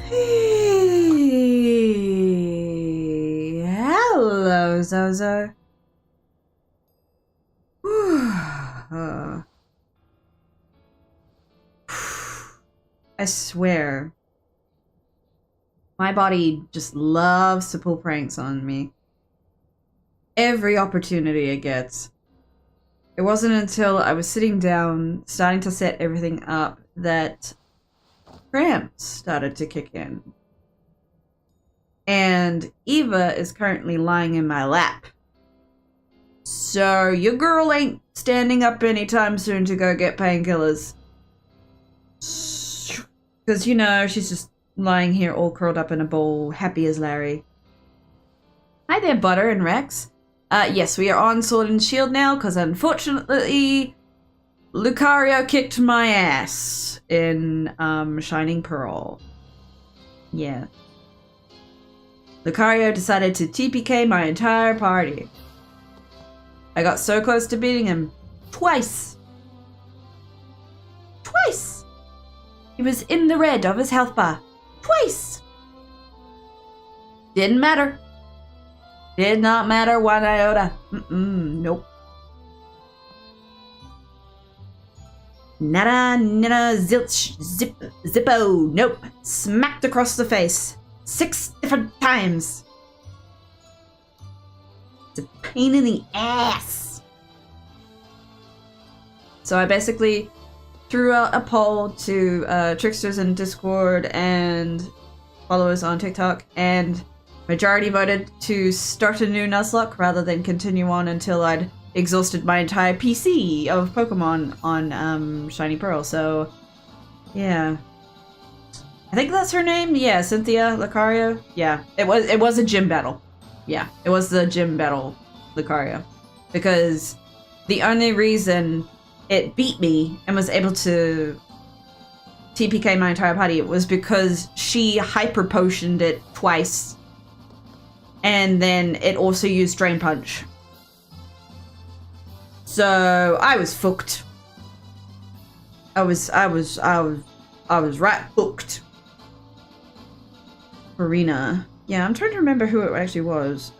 Hey, hello, Zozo. I swear, my body just loves to pull pranks on me. Every opportunity it gets. It wasn't until I was sitting down, starting to set everything up, that cramps started to kick in. And Eva is currently lying in my lap. So your girl ain't standing up anytime soon to go get painkillers. Because, you know, she's just lying here all curled up in a ball, happy as Larry. Hi there, Butter and Rex. Yes, we are on Sword and Shield now, because unfortunately, Lucario kicked my ass in Shining Pearl. Yeah. Lucario decided to TPK my entire party. I got so close to beating him. Twice! Twice! He was in the red of his health bar. Twice! Didn't matter. Did not matter one iota. Nope. Nada, nada, zilch, zip, zippo, nope. Smacked across the face. 6 different times. It's a pain in the ass. So I basically threw out a poll to Tricksters in Discord and followers on TikTok, and majority voted to start a new Nuzlocke rather than continue on until I'd exhausted my entire PC of Pokemon on Shiny Pearl. So, yeah. I think that's her name. Yeah, Cynthia Lucario. Yeah, it was a gym battle. Yeah, it was the gym battle Lucario, because the only reason it beat me and was able to TPK my entire party was because she hyper potioned it twice, and then it also used Drain Punch. So I was fucked. I was right hooked. Arena. Yeah, I'm trying to remember who it actually was.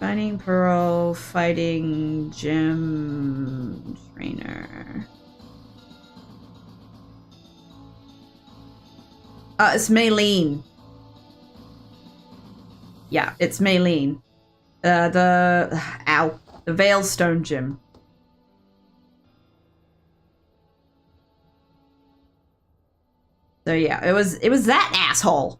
Shining Pearl fighting gym trainer. It's Maylene. Yeah, it's Maylene. The Veilstone gym. So yeah, it was that asshole.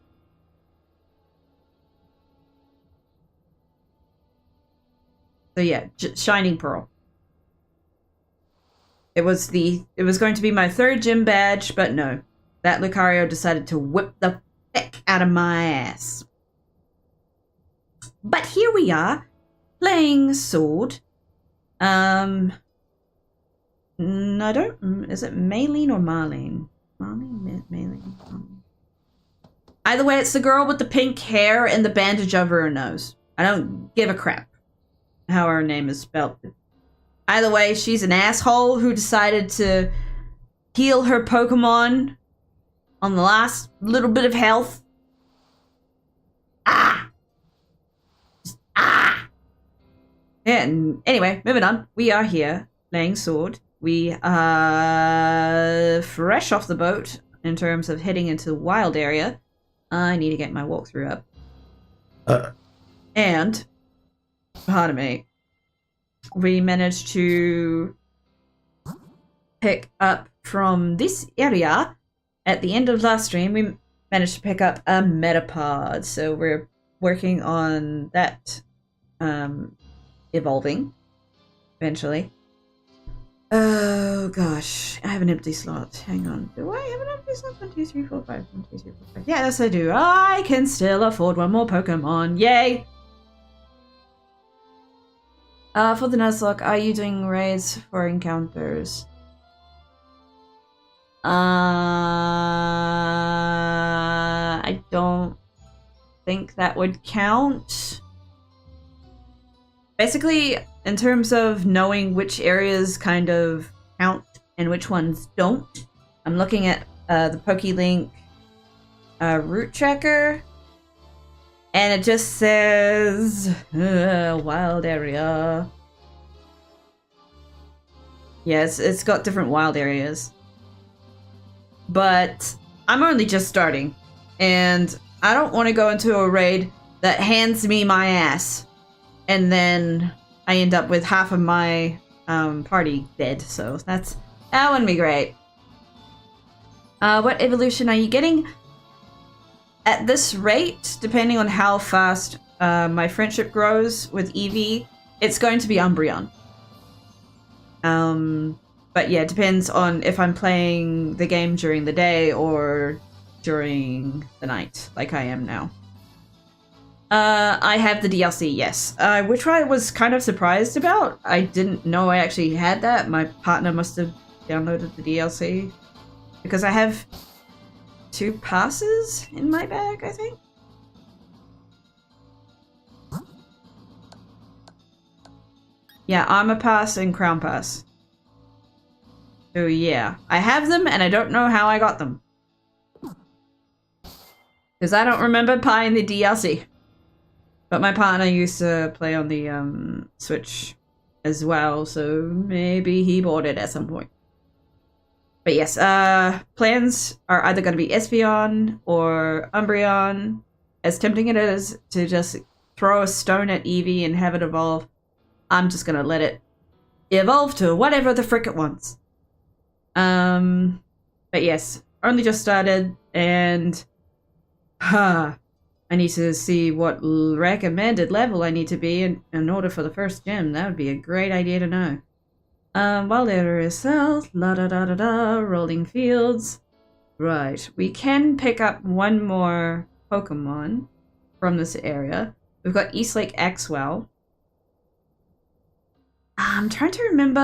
So yeah, Shining Pearl. It was going to be my 3rd gym badge, but no. That Lucario decided to whip the heck out of my ass. But here we are, playing Sword. I don't... Is it Maylene or Marlene? Maylene. Either way, it's the girl with the pink hair and the bandage over her nose. I don't give a crap how her name is spelled. Either way, she's an asshole who decided to heal her Pokemon on the last little bit of health. Yeah, and anyway, moving on. We are here playing Sword. We are fresh off the boat in terms of heading into the wild area. I need to get my walkthrough up. And, pardon me, we managed to pick up from this area. At the end of last stream, we managed to pick up a Metapod. So we're working on that evolving eventually. Oh gosh, I have an empty slot. Hang on. Do I have an empty slot? 1, 2, 3, 4, 5. 1, 2, 3, 4, 5. Yeah, yes I do. I can still afford one more Pokemon. Yay! For the Nuzlocke, are you doing raids for encounters? I don't think that would count. Basically, in terms of knowing which areas kind of count and which ones don't, I'm looking at the PokeLink route tracker, and it just says wild area. Yes, it's got different wild areas. But I'm only just starting, and I don't want to go into a raid that hands me my ass, and then I end up with half of my party dead, so that wouldn't be great. What evolution are you getting? At this rate, depending on how fast my friendship grows with Eevee, it's going to be Umbreon. But yeah, it depends on if I'm playing the game during the day or during the night, like I am now. I have the DLC, yes. Which I was kind of surprised about. I didn't know I actually had that. My partner must have downloaded the DLC. Because I have 2 passes in my bag, I think. Yeah, Armor Pass and Crown Pass. So yeah, I have them and I don't know how I got them. Because I don't remember buying the DLC. But my partner used to play on the Switch as well, so maybe he bought it at some point. But yes, plans are either going to be Espeon or Umbreon. As tempting it is to just throw a stone at Eevee and have it evolve, I'm just going to let it evolve to whatever the frick it wants. But yes, only just started, and I need to see what recommended level I need to be in order for the first gym. That would be a great idea to know. Wild area south, la da da da da, rolling fields. Right, we can pick up one more Pokemon from this area. We've got Eastlake Axwell. I'm trying to remember.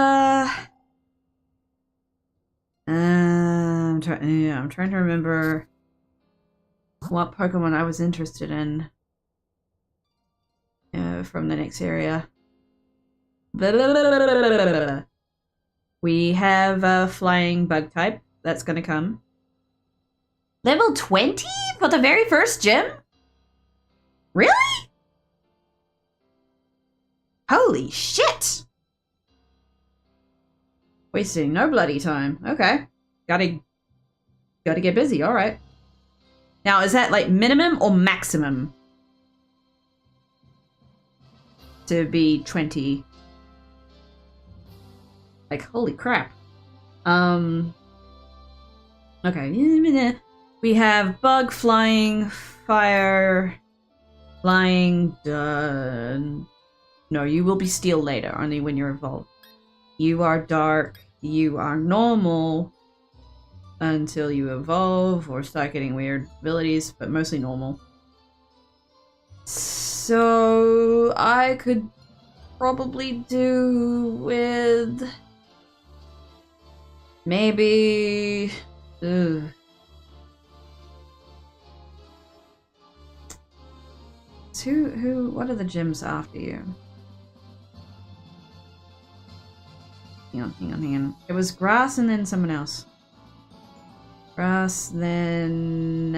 I'm trying to remember what Pokemon I was interested in from the next area. We have a flying bug type that's gonna come. Level 20 for the very first gym? Really? Holy shit! Wasting no bloody time. Okay. Gotta get busy, alright. Now, is that like minimum or maximum? To be 20. Like, holy crap. Okay. We have bug, flying, fire, flying, no, you will be steel later, only when you're evolved. You are dark, you are normal until you evolve or start getting weird abilities, but mostly normal. So I could probably do with maybe what are the gyms after you? Hang on. It was grass and then someone else. Grass, then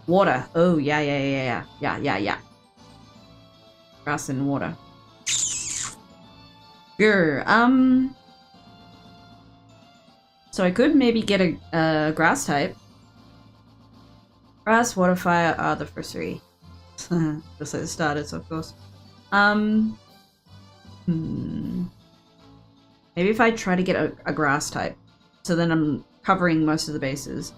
water. Oh yeah. Grass and water. Grr. So I could maybe get a grass type. Grass, water, fire are the first 3. Just like the starters, of course. Maybe if I try to get a grass type, so then I'm covering most of the bases.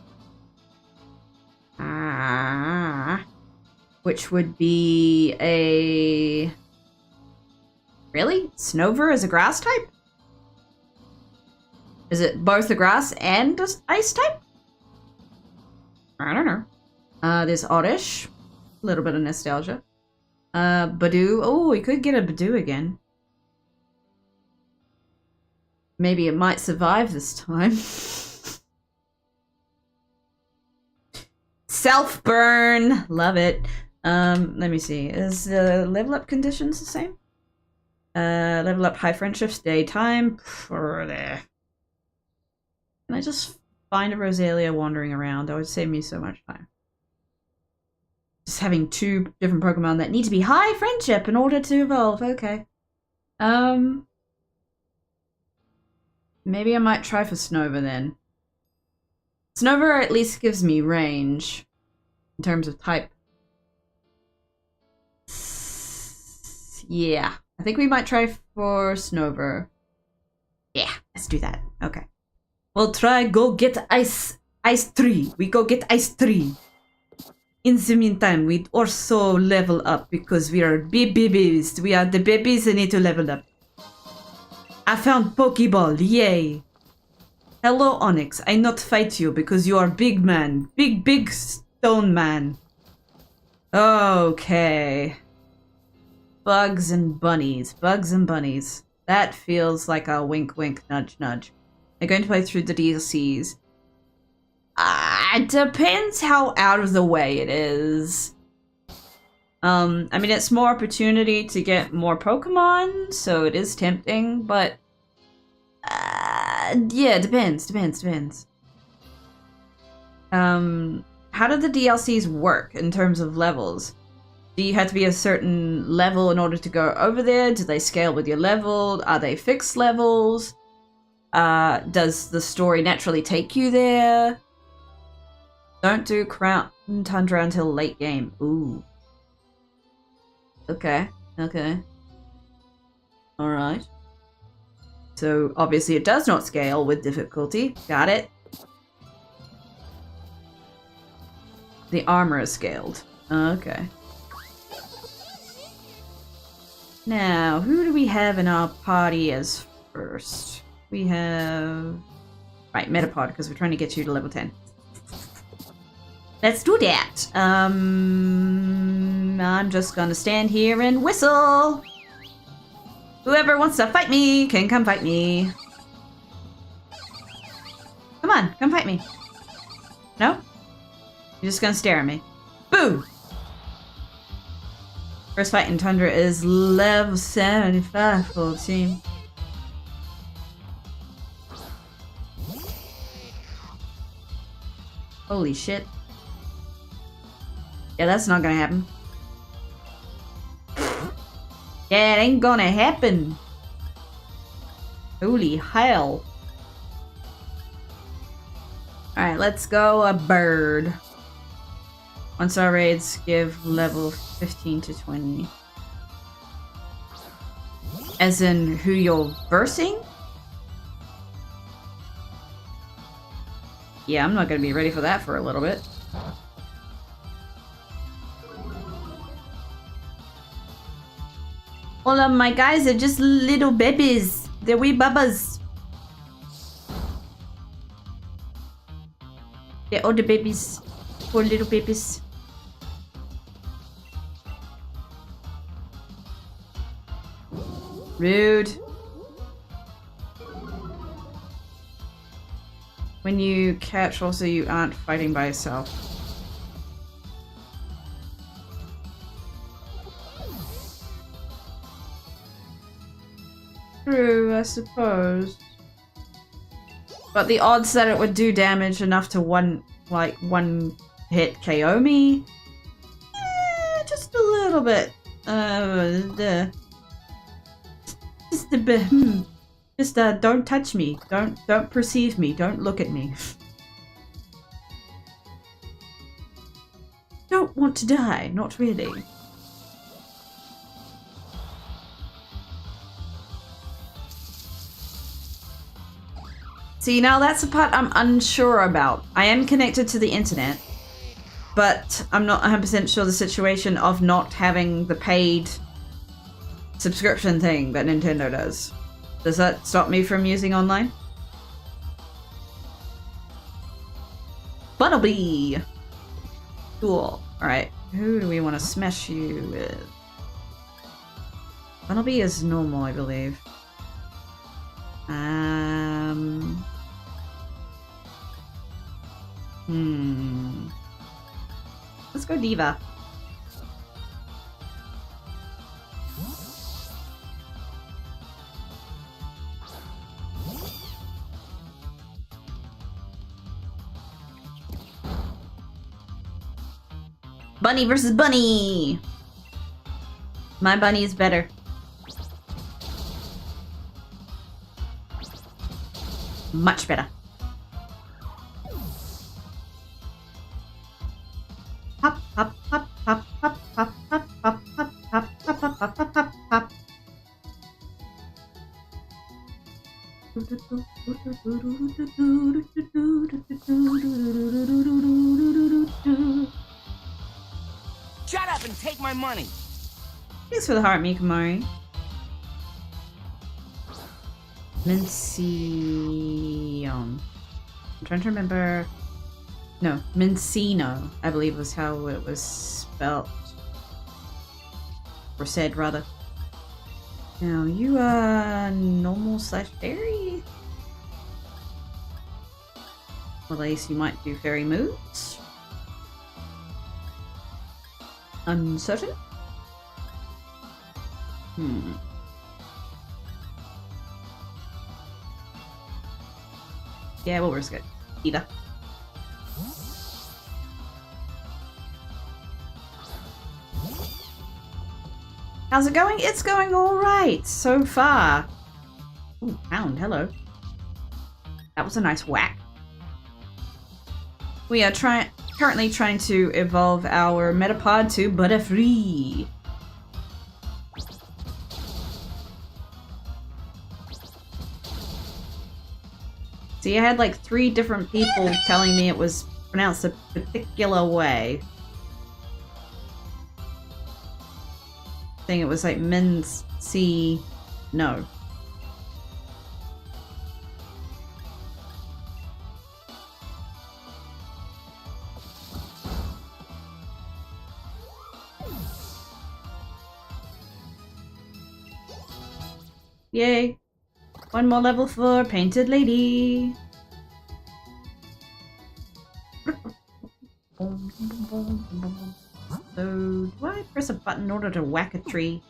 Which would be a... Really? Snover is a grass type? Is it both a grass and an ice type? I don't know. There's Oddish. A little bit of nostalgia. Badoo. Oh, we could get a Badoo again. Maybe it might survive this time. Self-burn! Love it. Let me see. Is the level up conditions the same? Level up high friendships, daytime. Can I just find a Rosalia wandering around? That would save me so much time. Just having 2 different Pokemon that need to be high friendship in order to evolve. Okay. Maybe I might try for Snova then. Snova at least gives me range in terms of type. Yeah, I think we might try for Snova. Yeah, let's do that. Okay. We'll try go get Ice 3. We go get Ice 3. In the meantime, we also level up because we are babies. We are the babies that need to level up. I found Pokeball, yay! Hello, Onyx. I not fight you because you are big man. Big stone man. Okay. Bugs and bunnies. Bugs and bunnies. That feels like a wink wink nudge nudge. I'm going to play through the DLCs. It depends how out of the way it is. I mean, it's more opportunity to get more Pokemon, so it is tempting, but yeah, depends. How do the DLCs work in terms of levels? Do you have to be a certain level in order to go over there? Do they scale with your level? Are they fixed levels? Does the story naturally take you there? Don't do Crown Tundra until late game. Ooh. Okay. Alright. So, obviously it does not scale with difficulty. Got it. The armor is scaled. Okay. Now, who do we have in our party as first? We have... Right, Metapod, because we're trying to get you to level 10. Let's do that. I'm just gonna stand here and whistle. Whoever wants to fight me can come fight me. Come on, come fight me. No? You're just gonna stare at me. Boo! First fight in Tundra is level 75 full team. Holy shit. Yeah, that's not gonna happen. Yeah, it ain't gonna happen. Holy hell. Alright, let's go a bird. One-star raids give level 15 to 20. As in who you're versing? Yeah, I'm not gonna be ready for that for a little bit. All of my guys are just little babies. They're wee bubbas. They're all the babies. Poor little babies. Rude. When you catch, also you aren't fighting by yourself. True, I suppose. But the odds that it would do damage enough to one hit KO me? Just a little bit. Just a bit. Just don't touch me. Don't perceive me. Don't look at me. Don't want to die. Not really. See, now that's the part I'm unsure about. I am connected to the internet, but I'm not 100% sure the situation of not having the paid subscription thing that Nintendo does. Does that stop me from using online? Buttlebee! Cool. Alright, who do we want to smash you with? Buttlebee is normal, I believe. Let's go Diva. Bunny versus bunny! My bunny is better. Much better. Hop, hop, hop, hop, hop, hop, hop, hop, hop, hop, hop, hop, hop, hop, hop, hop. Shut up and take my money! Thanks for the heart, Mikamari. Mincion. I'm trying to remember. No, Mincino, I believe was how it was spelt. Or said, rather. Now, you are normal slash fairy? Well, at least you might do fairy moves. Uncertain? Yeah, we'll risk it. Either. How's it going? It's going alright so far. Ooh, hound, hello. That was a nice whack. We are currently trying to evolve our Metapod to Butterfree. See, I had like 3 different people telling me it was pronounced a particular way. Saying it was like Mincy. No. Yay. 1 more level for Painted Lady. So, do I press a button in order to whack a tree?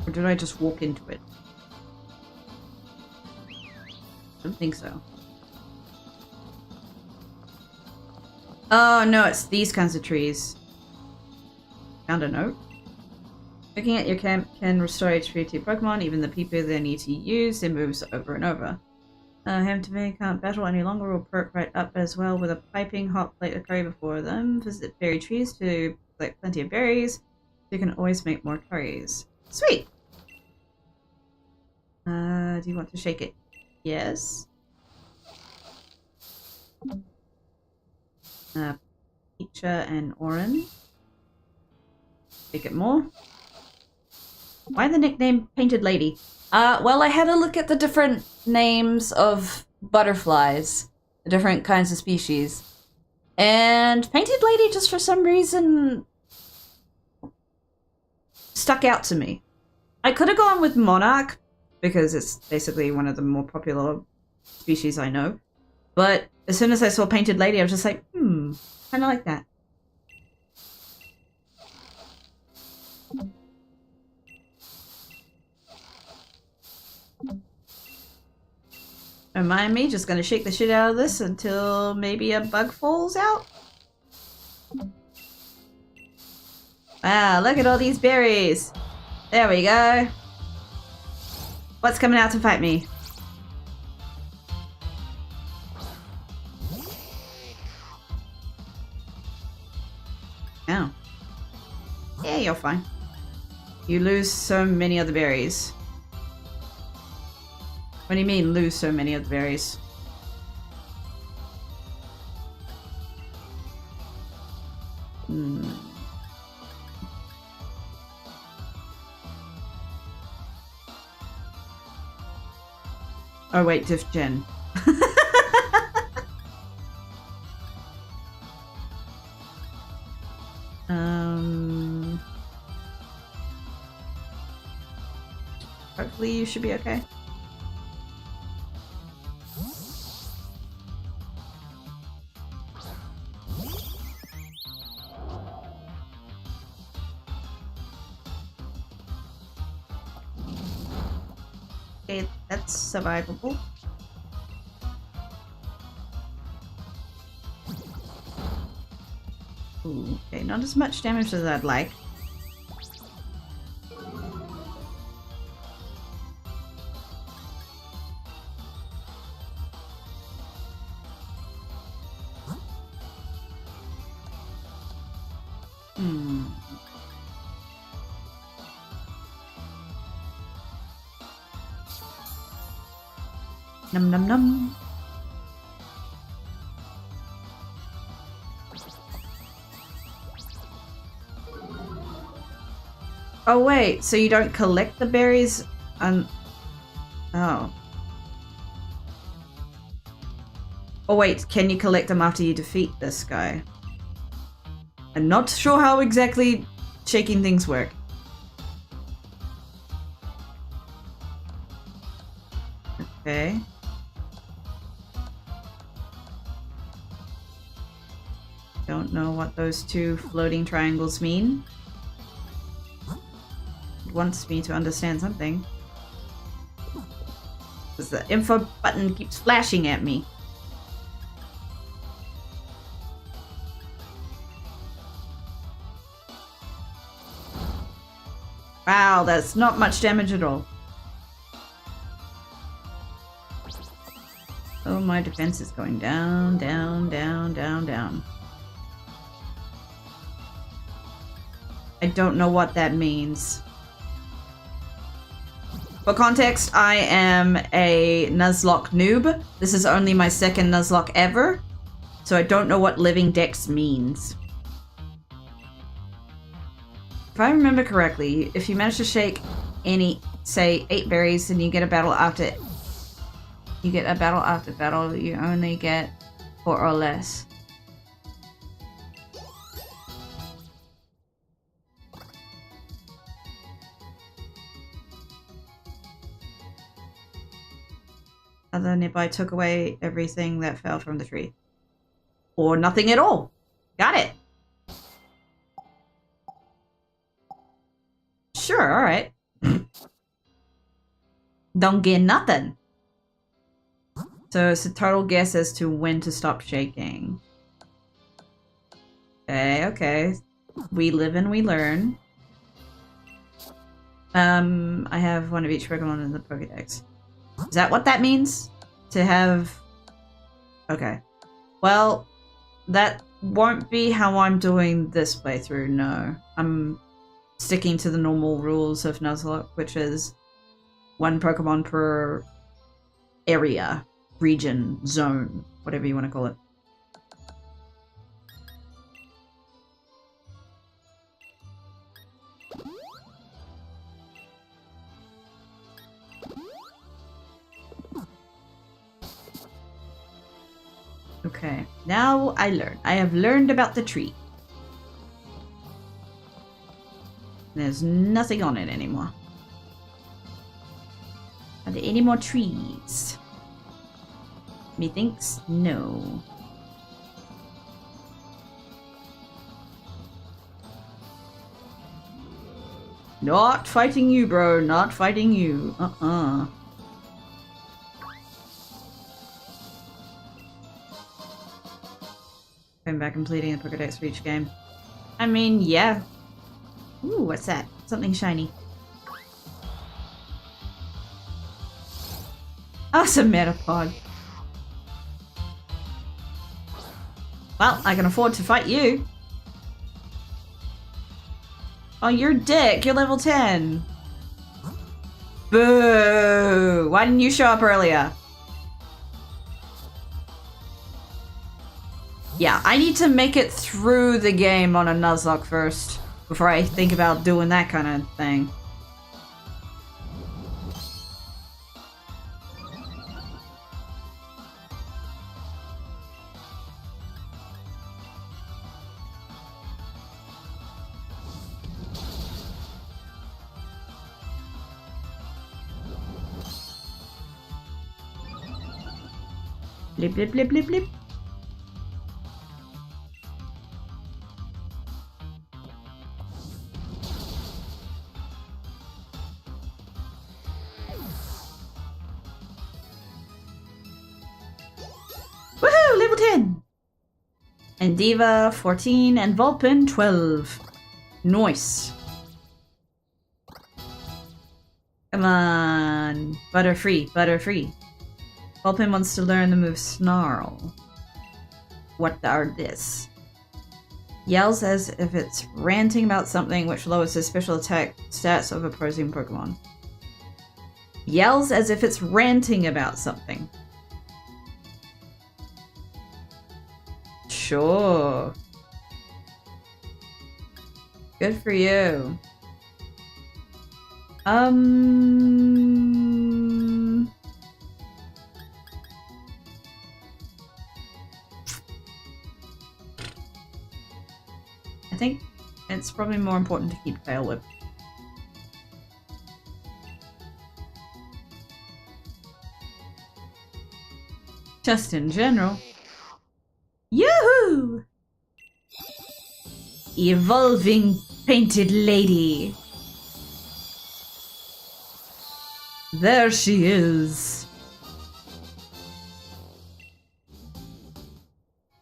Or did I just walk into it? I don't think so. Oh no, it's these kinds of trees. Found a note. Looking at your camp can restore HP to your Pokemon, even the people they need to use their moves over and over. Ham-to-me can't battle any longer, will perk right up as well with a piping hot plate of curry before them. Visit berry trees to collect plenty of berries. You can always make more curries. Sweet! Do you want to shake it? Yes. Peacha and Oran. Shake it more. Why the nickname Painted Lady? Well, I had a look at the different names of butterflies, the different kinds of species, and Painted Lady just for some reason stuck out to me. I could have gone with Monarch, because it's basically one of the more popular species I know, but as soon as I saw Painted Lady, I was just like, kind of like that. Don't mind me, just gonna shake the shit out of this until maybe a bug falls out. Wow, look at all these berries. There we go. What's coming out to fight me? Oh. Yeah, you're fine. You lose so many of the berries. What do you mean, lose so many of the berries? Oh wait, diff gen. Hopefully you should be okay. Okay, that's survivable. Ooh, okay, not as much damage as I'd like. Num num num. Oh wait, so you don't collect the berries? Oh. Oh wait, can you collect them after you defeat this guy? I'm not sure how exactly shaking things work. Okay. Don't know what those two floating triangles mean. It wants me to understand something. Because the info button keeps flashing at me. Wow, that's not much damage at all. Oh, my defense is going down, down, down, down, down. I don't know what that means. For context, I am a Nuzlocke noob. This is only my second Nuzlocke ever, so I don't know what living dex means. If I remember correctly, if you manage to shake any, say, 8 berries, and you get a battle after... You get a battle after battle, you only get 4 or less. Other than if I took away everything that fell from the tree. Or nothing at all. Got it. Sure, alright. Don't get nothing. So it's a total guess as to when to stop shaking. Okay, okay. We live and we learn. I have one of each Pokémon in the Pokédex. Is that what that means? To have... Okay. Well, that won't be how I'm doing this playthrough, no. I'm sticking to the normal rules of Nuzlocke, which is 1 Pokemon per area, region, zone, whatever you want to call it. Okay, now I learn. I have learned about the tree. There's nothing on it anymore. Are there any more trees? Methinks no. Not fighting you, bro. Not fighting you. Going back completing the Pokédex for each game. I mean, yeah. Ooh, what's that? Something shiny. Oh, it's a Metapod. Well, I can afford to fight you. Oh, you're a dick. You're level 10. Boo! Why didn't you show up earlier? Yeah, I need to make it through the game on a Nuzlocke first before I think about doing that kind of thing. Blip, blip, blip, blip, blip. Woohoo! Level 10! And Diva 14 and Vulpin 12. Nice. Come on. Butterfree, Butterfree. Vulpin wants to learn the move Snarl. What are this? Yells as if it's ranting about something, which lowers the special attack stats of opposing Pokemon. Yells as if it's ranting about something. Sure. Good for you. I think it's probably more important to keep Tail Whip. Just in general. Yoo-hoo! Evolving Painted Lady. There she is.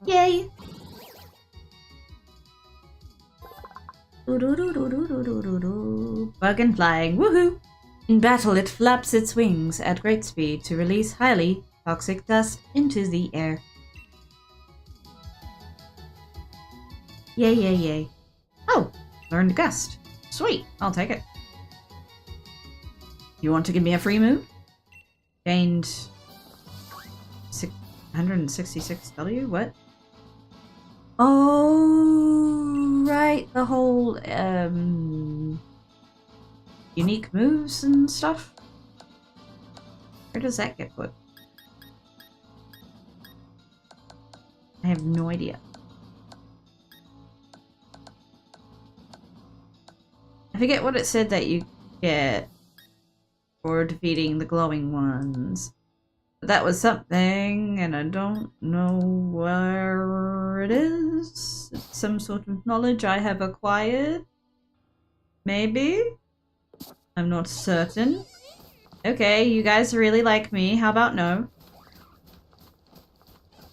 Yay! Bug and flying, woohoo! In battle, it flaps its wings at great speed to release highly toxic dust into the air. Yay, yay, yay. Oh, learned Gust. Sweet, I'll take it. You want to give me a free move? Gained 166W? What? Oh, right, the whole, unique moves and stuff? Where does that get put? I have no idea. I forget what it said that you get for defeating the glowing ones. But that was something, and I don't know where it is. It's some sort of knowledge I have acquired. Maybe? I'm not certain. Okay, you guys really like me. How about no?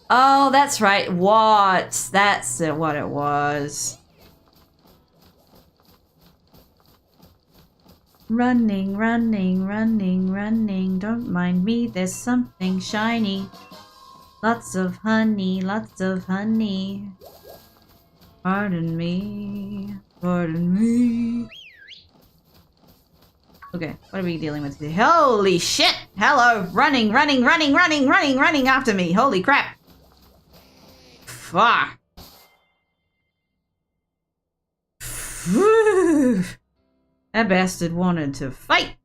Oh, that's right. What? That's what it was. Running, running, running, running. Don't mind me, there's something shiny. Lots of honey, lots of honey. Pardon me, pardon me. Okay, what are we dealing with today? Holy shit! Hello! Running, running, running, running, running, running after me. Holy crap. Fuck. That bastard wanted to fight!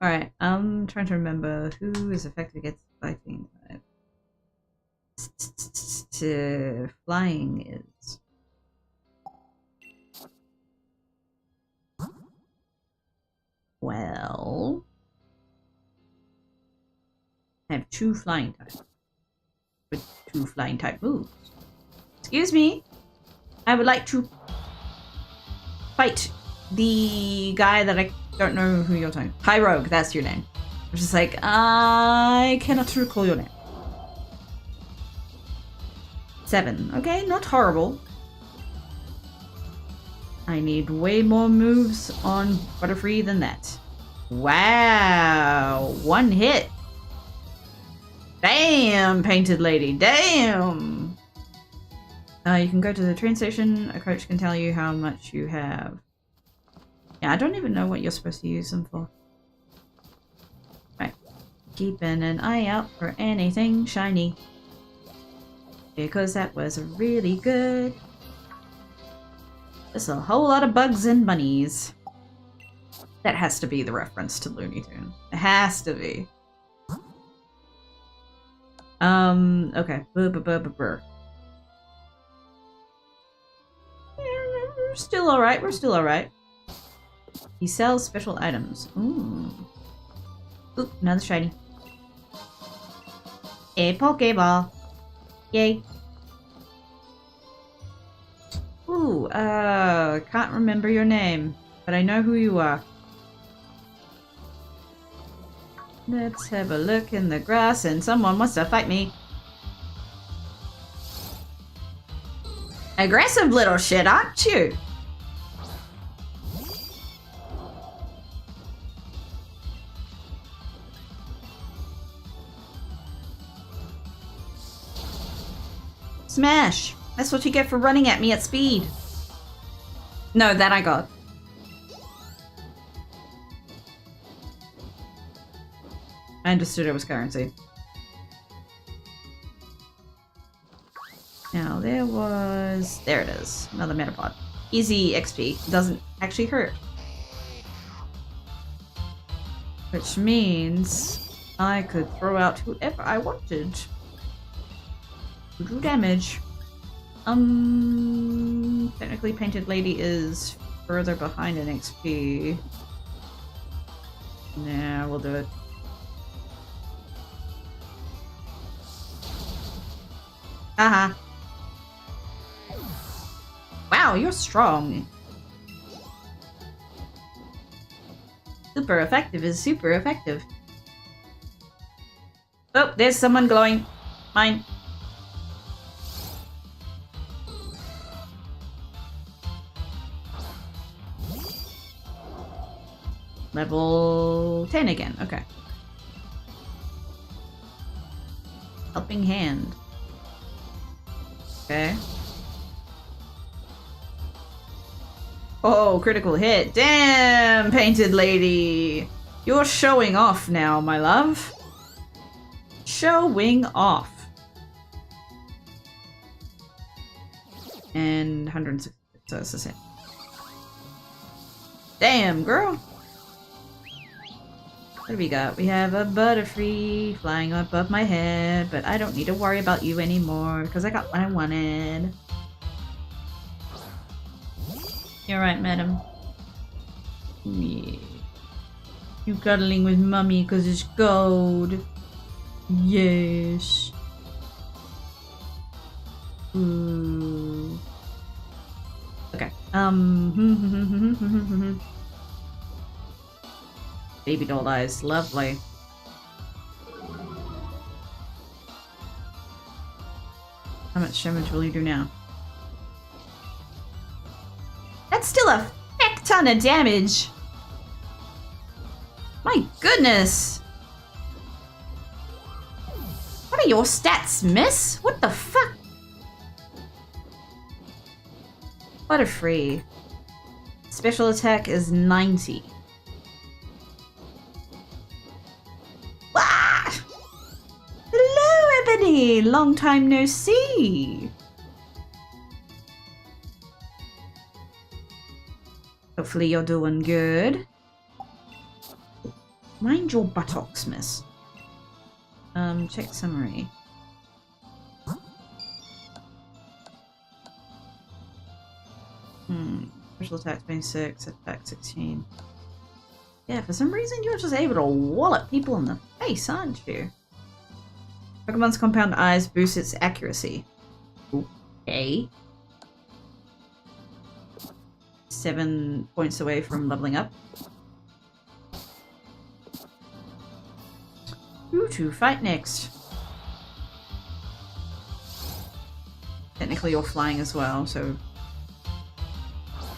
Alright, I'm trying to remember who is effective against fighting type. Flying is. Well, I have 2 flying types with 2 flying type moves. Excuse me, I would like to fight the guy that I don't know who you're talking. High Rogue, that's your name. I'm just like, I cannot recall your name. 7. Okay, not horrible. I need way more moves on Butterfree than that. Wow, 1 hit. Damn, Painted Lady, damn. You can go to the train station. A coach can tell you how much you have. Yeah, I don't even know what you're supposed to use them for. Right. Keeping an eye out for anything shiny. Because that was really good. There's a whole lot of bugs and bunnies. That has to be the reference to Looney Tunes. It has to be. Okay. We're still alright, we're still alright. He sells special items. Ooh. Oop, another shiny. A Pokeball. Yay. Ooh, can't remember your name, but I know who you are. Let's have a look in the grass, and someone wants to fight me. Aggressive little shit, aren't you? Smash! That's what you get for running at me at speed. No, that I got. I understood it was currency. Now there was... There it is. Another Metapod. Easy XP. Doesn't actually hurt. Which means I could throw out whoever I wanted. To do damage. Technically Painted Lady is further behind in XP. Nah, we'll do it. Haha. Wow, you're strong. Super effective is super effective. Oh, there's someone glowing. Mine. Level 10 again, okay. Helping hand. Okay. Oh, critical hit. Damn, Painted Lady. You're showing off now, my love. Showing off. And 160, so it's the same. Damn, girl. What do we got? We have a Butterfree flying above my head, but I don't need to worry about you anymore because I got what I wanted. You're right, madam. Yeah. You cuddling with mummy because it's gold. Yes. Ooh. Okay. Baby doll eyes. Lovely. How much damage will you do now? That's still a heck ton of damage. My goodness. What are your stats, miss? What the fuck? Butterfree. Special attack is 90. Wah! Hello, Ebony. Long time no see. Hopefully you're doing good. Mind your buttocks, miss. Check summary. Special attack 26, attack 16. Yeah, for some reason you're just able to wallop people in the face, aren't you? Pokemon's compound eyes boost its accuracy. Okay. 7 points away from leveling up. Who to fight next? Technically you're flying as well, so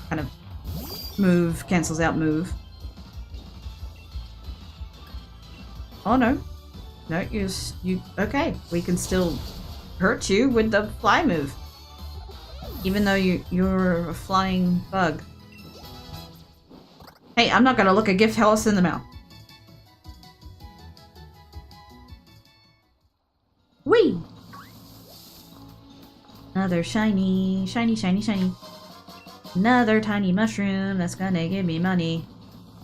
kind of move cancels out move. Oh no. No, you okay. We can still hurt you with the fly move. Even though you're a flying bug. Hey, I'm not gonna look a gift horse in the mouth. Whee! Another shiny, shiny, shiny, shiny. Another tiny mushroom that's gonna give me money.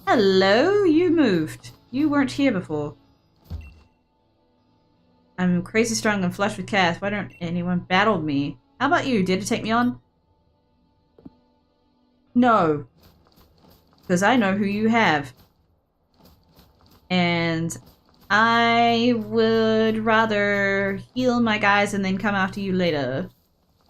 Hello, you moved. You weren't here before. I'm crazy strong and flush with cash. Why don't anyone battle me? How about you? Did it take me on? No. Because I know who you have. And I would rather heal my guys and then come after you later.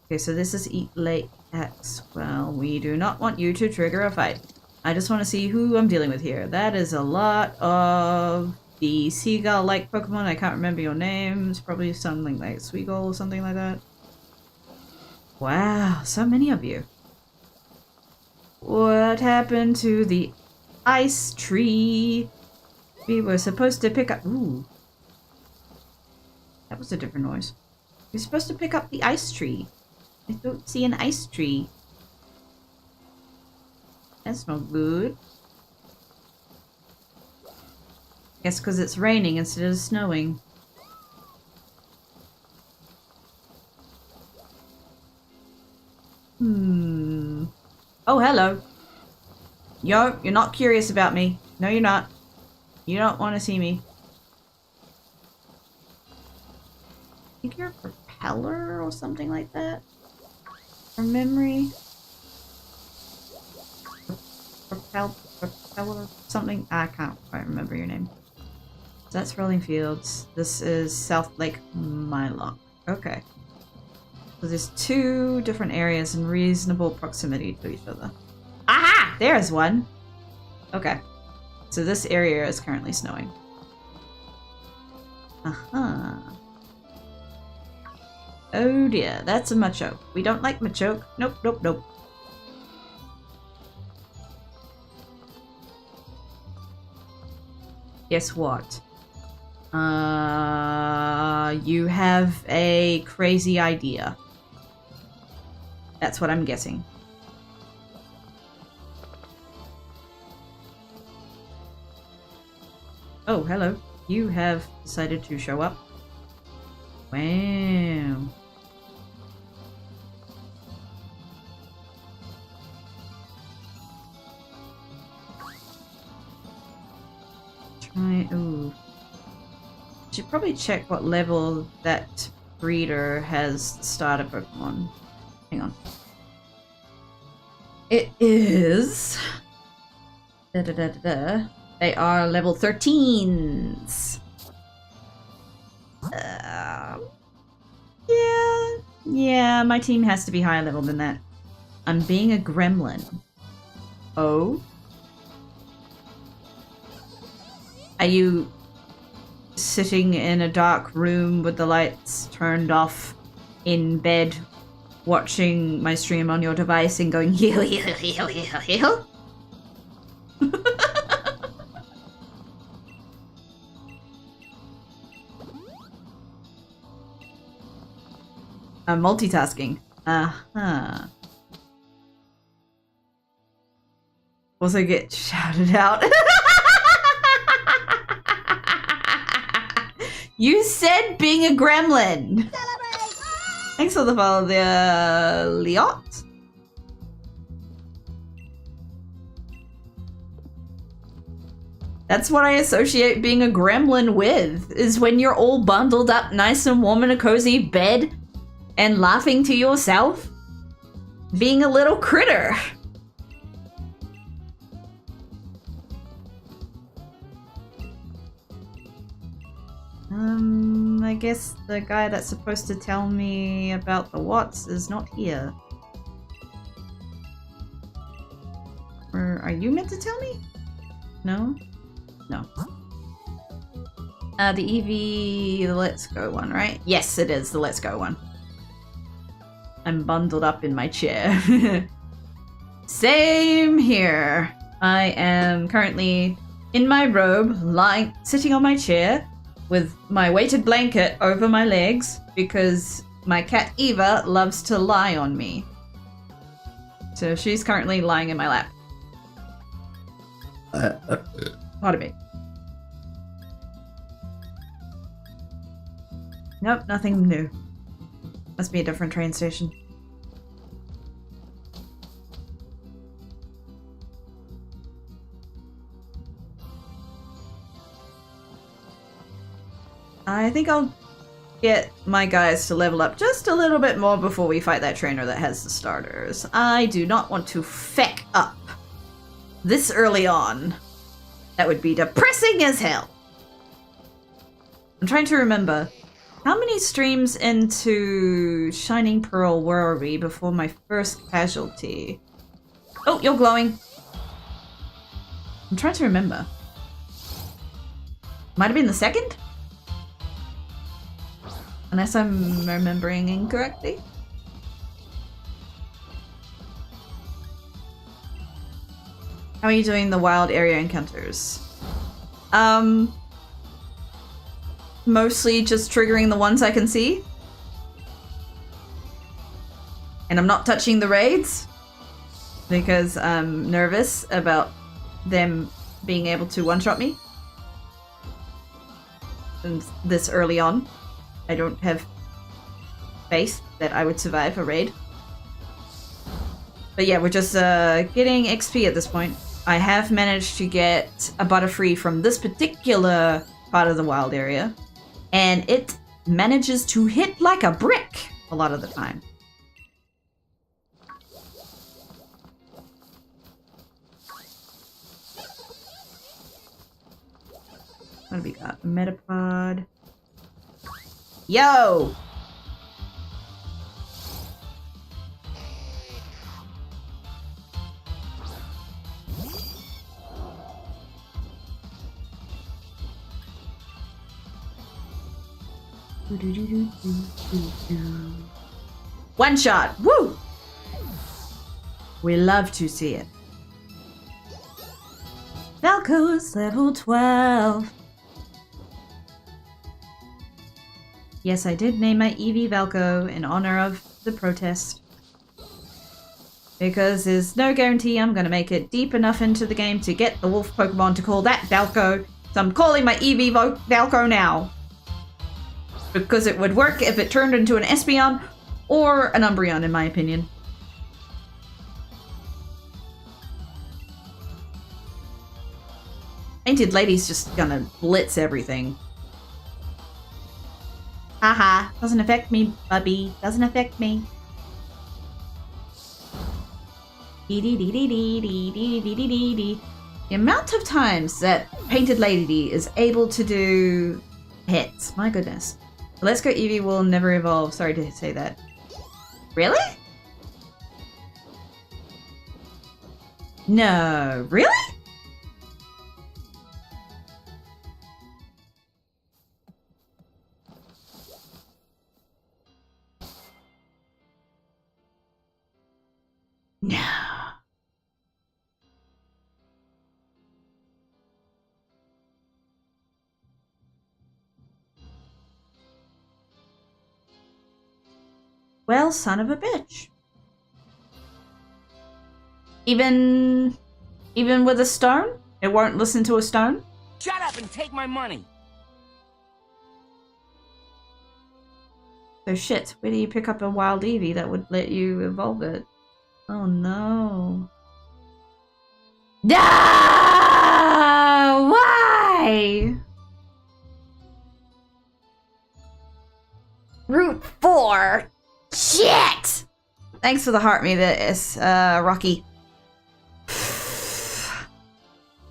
Okay, so this is Eat Late X. Well, we do not want you to trigger a fight. I just want to see who I'm dealing with here. That is a lot of the seagull-like Pokemon. I can't remember your name. It's probably something like Sweegull or something like that. Wow, so many of you. What happened to the ice tree? We were supposed to pick up... Ooh. That was a different noise. We were supposed to pick up the ice tree. I don't see an ice tree. That's not good. Guess because it's raining instead of snowing. Oh, hello. Yo, you're not curious about me. No, you're not. You don't want to see me. I think you're a propeller or something like that. From memory. Propeller something. I can't quite remember your name. So that's Rolling Fields. This is South Lake Mylock. Okay. So there's two different areas in reasonable proximity to each other. Aha! There's one! Okay. So this area is currently snowing. Uh-huh. Oh dear, that's a Machoke. We don't like Machoke. Nope, nope, nope. Guess what? You have a crazy idea. That's what I'm guessing. Oh, hello. You have decided to show up. Wow. Ooh. Should probably check what level that breeder has starter Pokemon. Hang on. It is... They are level 13s. Yeah, my team has to be higher level than that. I'm being a gremlin. Oh? Are you sitting in a dark room with the lights turned off in bed, watching my stream on your device and going heal, heal, heal, heal, heal? I'm multitasking. Uh-huh. Also get shouted out. You said being a gremlin. Celebrate! Thanks for the follow there, Liot. That's what I associate being a gremlin with, is when you're all bundled up nice and warm in a cozy bed and laughing to yourself. Being a little critter. I guess the guy that's supposed to tell me about the Watts is not here. Or are you meant to tell me? No? No. The Eevee, the Let's Go one, right? Yes, it is the Let's Go one. I'm bundled up in my chair. Same here. I am currently in my robe, sitting on my chair, with my weighted blanket over my legs because my cat Eva loves to lie on me. So she's currently lying in my lap. Pardon me. Nope, nothing new. Must be a different train station. I think I'll get my guys to level up just a little bit more before we fight that trainer that has the starters. I do not want to feck up this early on. That would be depressing as hell. I'm trying to remember. How many streams into Shining Pearl were we before my first casualty? Oh, you're glowing. I'm trying to remember. Might have been the second? Unless I'm remembering incorrectly. How are you doing the wild area encounters? Mostly just triggering the ones I can see. And I'm not touching the raids because I'm nervous about them being able to one-shot me. And this early on, I don't have faith that I would survive a raid. But yeah, we're just getting XP at this point. I have managed to get a Butterfree from this particular part of the wild area, and it manages to hit like a brick a lot of the time. What have we got? Metapod. Yo! One shot! Woo! We love to see it. Valko's level 12. Yes, I did name my Eevee Valko in honor of the protest. Because there's no guarantee I'm gonna make it deep enough into the game to get the wolf Pokemon to call that Valko. So I'm calling my Eevee Valko now. Because it would work if it turned into an Espeon or an Umbreon, in my opinion. Painted Lady's just gonna blitz everything. Haha, doesn't affect me, Bubby. Doesn't affect me. The amount of times that Painted Lady is able to do hits, my goodness. Let's Go Eevee will never evolve. Sorry to say that. Really? No, really? No. Well, son of a bitch. Even with a stone? It won't listen to a stone? Shut up and take my money. So shit, where do you pick up a wild Eevee that would let you evolve it? Oh no. No! Why? Route 4. Shit! Thanks for the heart me this, Rocky.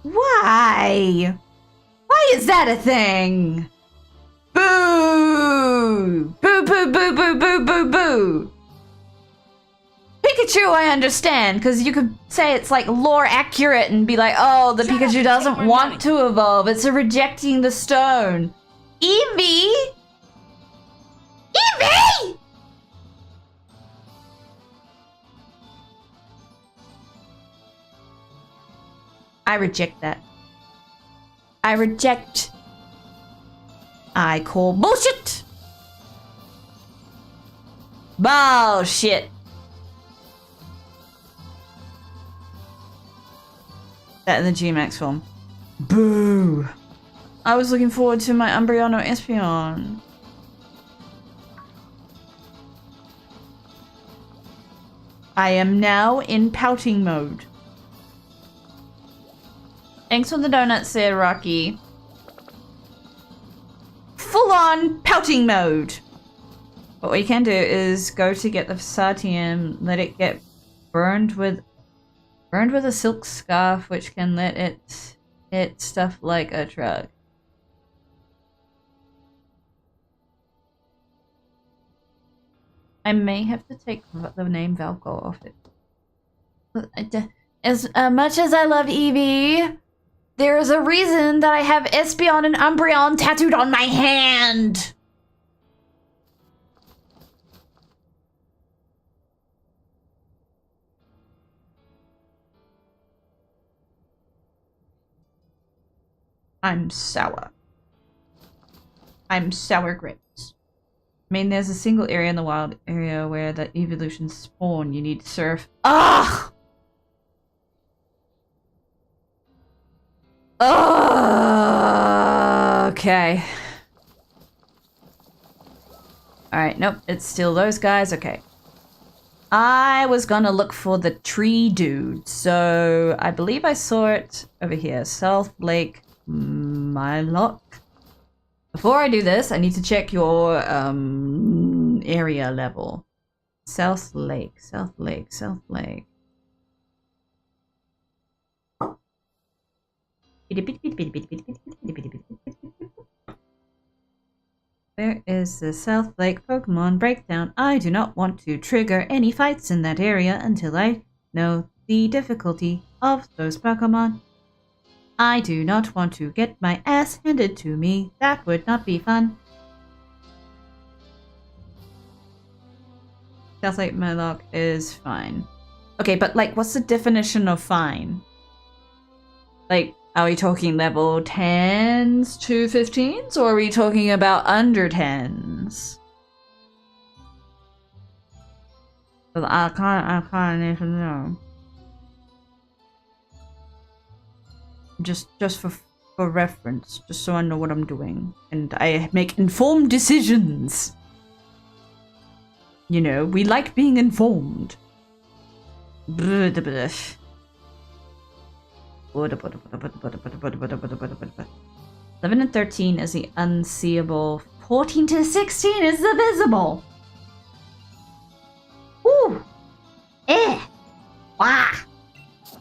Why? Why is that a thing? Boo! Boo, boo, boo, boo, boo, boo, boo! Pikachu, I understand, because you could say it's like lore accurate and be like, oh, the Pikachu doesn't want to evolve. It's a rejecting the stone. Eevee? Eevee! I reject that. I reject. I call bullshit. Bullshit. That in the G-Max form. Boo. I was looking forward to my Umbreon or Espeon. I am now in pouting mode. Thanks for the donuts there, Rocky. Full on pouting mode. But what you can do is go to get the Sartium, let it get burned with a silk scarf, which can let it hit stuff like a truck. I may have to take the name Valko off it. As much as I love Eevee, there is a reason that I have Espeon and Umbreon tattooed on my hand. I'm sour. I'm sour grapes. I mean, there's a single area in the wild area where the evolutions spawn. You need to surf. Ah! Oh, okay. Alright, nope, it's still those guys. Okay. I was gonna look for the tree dude, so I believe I saw it over here. South Lake Mylock. Before I do this, I need to check your area level. South Lake, South Lake, South Lake. Where is the South Lake Pokemon breakdown? I do not want to trigger any fights in that area until I know the difficulty of those Pokemon. I do not want to get my ass handed to me. That would not be fun. South Lake Mylock is fine. Okay, but like, what's the definition of fine? Like, are we talking level 10s to 15s, or are we talking about under 10s? Well, I kind of need to know. Just for reference, just so I know what I'm doing, and I make informed decisions. You know, we like being informed. 11 and 13 is the unseeable. 14 to 16 is the visible. Ooh. Eh. Wah.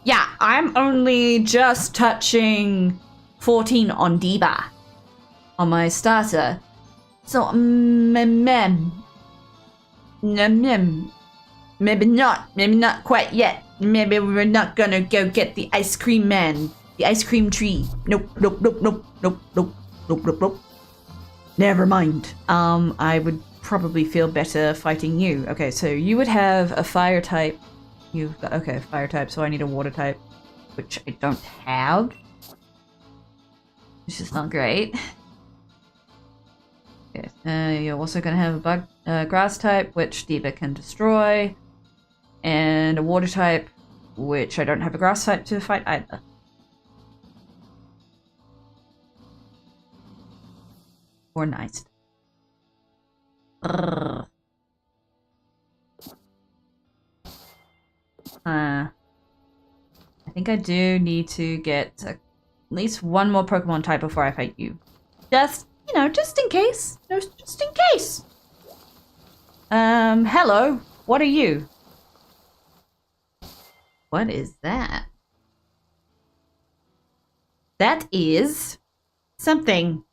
Yeah, I'm only just touching 14 on Diva. On my starter. So, maybe not quite yet. Maybe we're not gonna go get the ice cream man. The ice cream tree. Nope. Never mind. I would probably feel better fighting you. Okay, so you would have a fire type. You've got, okay, fire type, so I need a water type, which I don't have. Which is not great. Okay, you're also gonna have a bug, grass type, which Diva can destroy. And a water type, which I don't have a grass type to fight either. Or nice. I think I do need to get at least one more Pokemon type before I fight you. Just, you know, just in case. Just in case. Hello. What are you? What is that? That is something.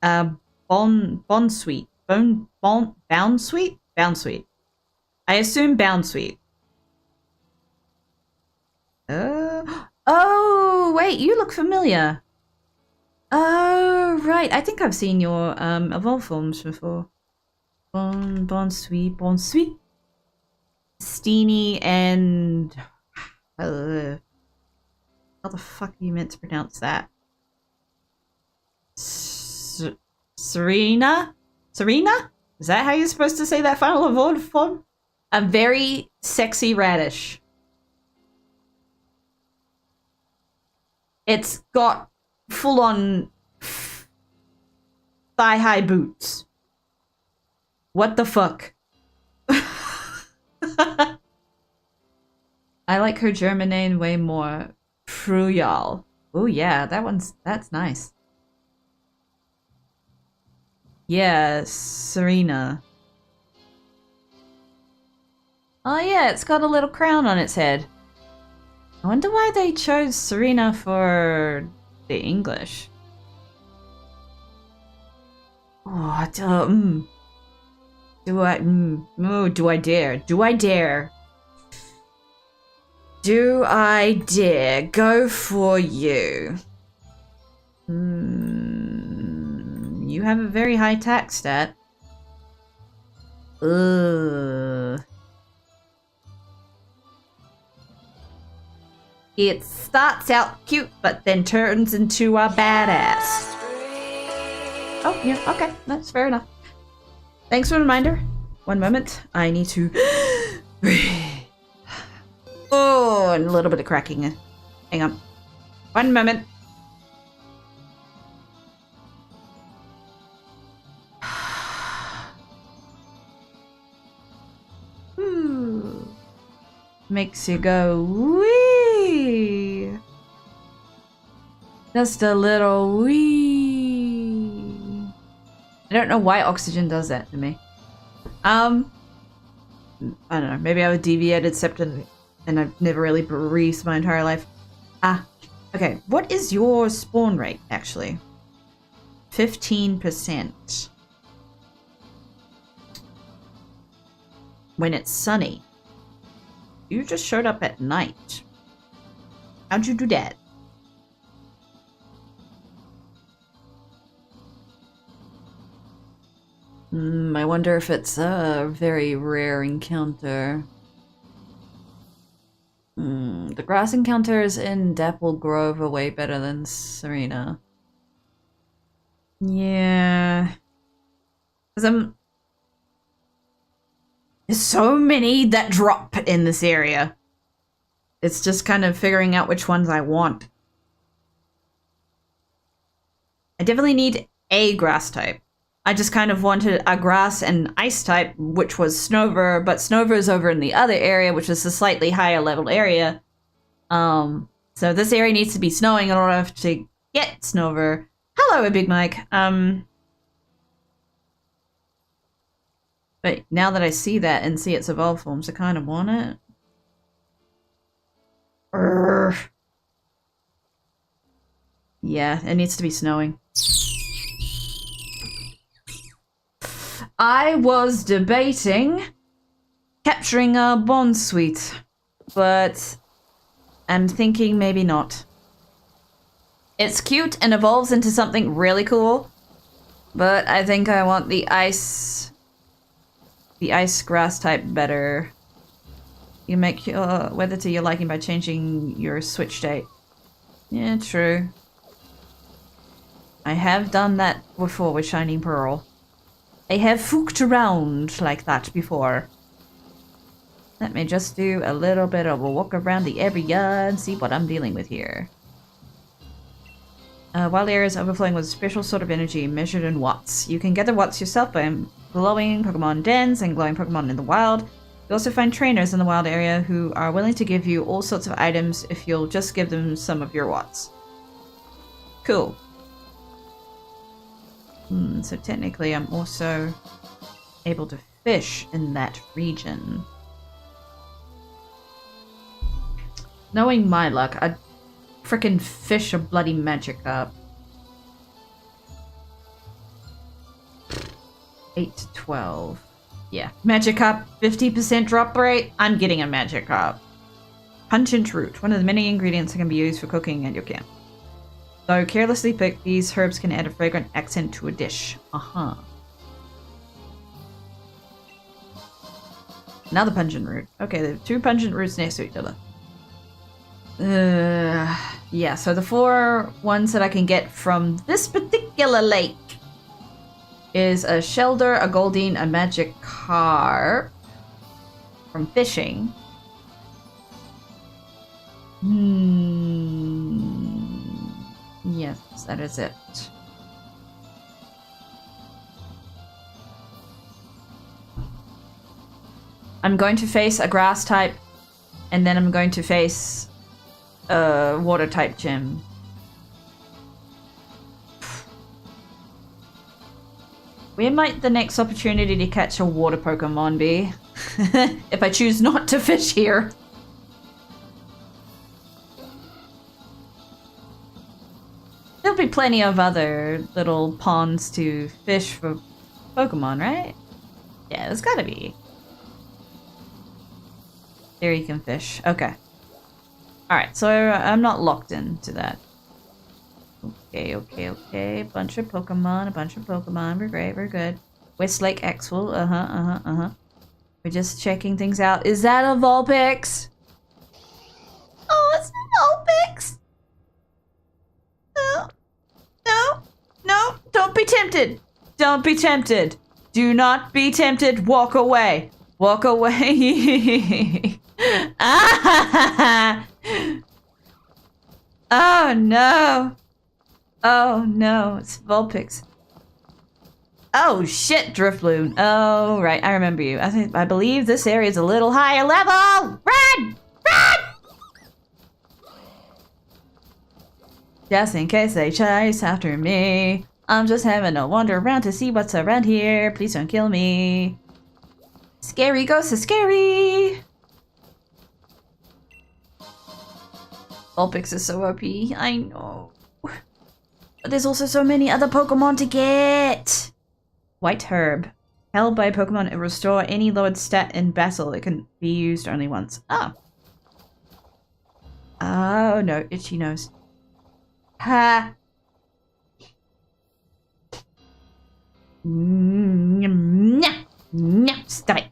Bonsweet. Boundsweet? Boundsweet. I assume Boundsweet. Oh, wait, you look familiar. Oh, right. I think I've seen your evolve forms before. Bonsweet. Steenie and how the fuck are you meant to pronounce that? Serena? Is that how you're supposed to say that final evolved form? A very sexy radish. It's got full-on thigh-high boots. What the fuck? I like her German name way more. Fruyal. Oh yeah, that's nice. Yeah, Serena. Oh yeah, it's got a little crown on its head. I wonder why they chose Serena for the English. Oh, do I dare? Do I dare? Do I dare go for you? You have a very high tax stat. Ugh. It starts out cute, but then turns into a badass. Oh, yeah, okay. That's fair enough. Thanks for the reminder. One moment. I need to breathe. Oh, and a little bit of cracking. Hang on. One moment. Makes you go wee. Just a little wee. I don't know why oxygen does that to me. I don't know. Maybe I have a deviated septum and I've never really breathed my entire life. Okay. What is your spawn rate actually? 15%. When it's sunny. You just showed up at night. How'd you do that? I wonder if it's a very rare encounter. The grass encounters in Dapple Grove are way better than Serena. Yeah. Because there's so many that drop in this area. It's just kind of figuring out which ones I want. I definitely need a grass type. I just kind of wanted a grass and ice type, which was Snover, but Snover is over in the other area, which is a slightly higher level area. So this area needs to be snowing in order to get Snover. Hello, Big Mike. But now that I see that and see its evolved forms, I kind of want it. Urgh. Yeah, it needs to be snowing. I was debating capturing a Bonsweet, but I'm thinking maybe not. It's cute and evolves into something really cool, but I think I want the ice grass type better. You make your weather to your liking by changing your switch state. Yeah, true. I have done that before with Shining Pearl. I have fooked around like that before. Let me just do a little bit of a walk around the area and see what I'm dealing with here. Wild areas overflowing with a special sort of energy measured in watts. You can gather watts yourself by glowing Pokemon dens and glowing Pokemon in the wild. You also find trainers in the wild area who are willing to give you all sorts of items if you'll just give them some of your watts. Cool. So technically I'm also able to fish in that region. Knowing my luck, I'd frickin' fish a bloody Magikarp. 8 to 12. Yeah. Magikarp, 50% drop rate. I'm getting a Magikarp. Pungent root, one of the many ingredients that can be used for cooking at your camp. Though carelessly picked, these herbs can add a fragrant accent to a dish. Another pungent root. Okay, there are 2 pungent roots next to each other. Yeah, so the 4 ones that I can get from this particular lake is a Shelder, a Goldeen, a Magikarp from fishing. Yes, that is it. I'm going to face a grass type, and then I'm going to face a water type gym. Where might the next opportunity to catch a water Pokemon be? If I choose not to fish here. There'll be plenty of other little ponds to fish for Pokemon, right? Yeah, there's gotta be. There you can fish. Okay. Alright, so I'm not locked into that. Okay. Bunch of Pokemon. We're great, we're good. Westlake Axwell. We're just checking things out. Is that a Vulpix? Oh, it's a Vulpix! No. No. No. Don't be tempted. Don't be tempted. Do not be tempted. Walk away. Walk away. Ah! Oh no. Oh no. It's Vulpix. Oh shit, Driftloon. Oh right, I remember you. I believe this area is a little higher level. Run! Run! Just in case they chase after me. I'm just having a wander around to see what's around here. Please don't kill me. Scary ghosts are scary. Vulpix is so OP. I know. But there's also so many other Pokemon to get. White Herb. Held by a Pokemon, it will restore any lowered stat in battle. It can be used only once. Oh. Oh no, itchy nose. Ha. Stop it.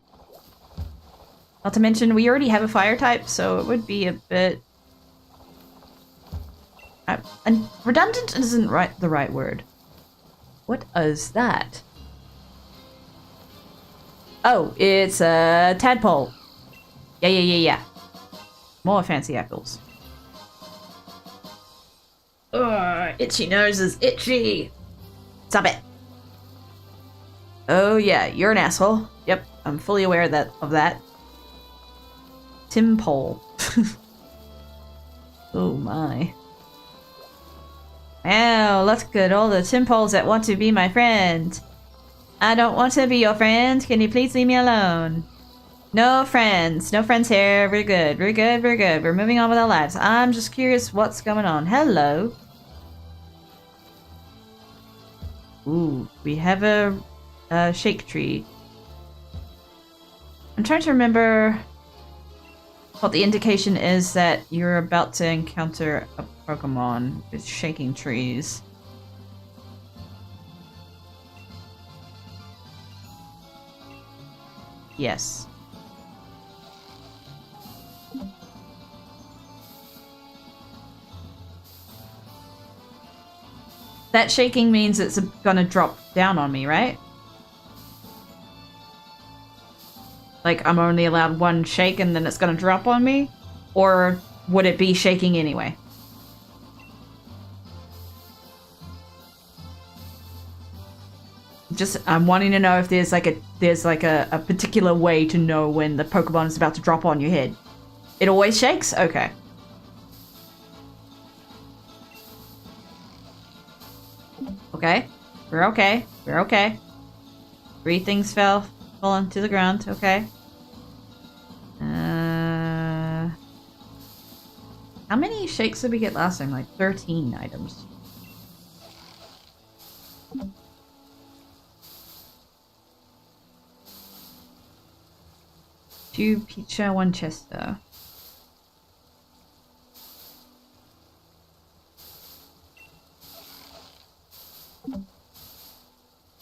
Not to mention, we already have a fire type, so it would be a bit... and redundant isn't the right word. What is that? Oh, it's a tadpole. Yeah. More fancy apples. Ugh, itchy nose is itchy. Stop it. Oh yeah, you're an asshole. Yep, I'm fully aware of that. Timpole. Oh my. Wow, look at all the Timpoles that want to be my friend. I don't want to be your friend. Can you please leave me alone? No friends. No friends here. We're good. We're good. We're good. We're moving on with our lives. I'm just curious what's going on. Hello. Ooh, we have a shake tree. I'm trying to remember what the indication is that you're about to encounter a Pokemon with shaking trees. Yes. That shaking means it's gonna drop down on me, right? Like, I'm only allowed one shake and then it's gonna drop on me? Or would it be shaking anyway? I'm wanting to know if there's like a particular way to know when the Pokemon is about to drop on your head. It always shakes? Okay. Okay. We're okay. We're okay. 3 things fell onto the ground. Okay. How many shakes did we get last time? Like 13 items. Two Pizza, 1 Chester.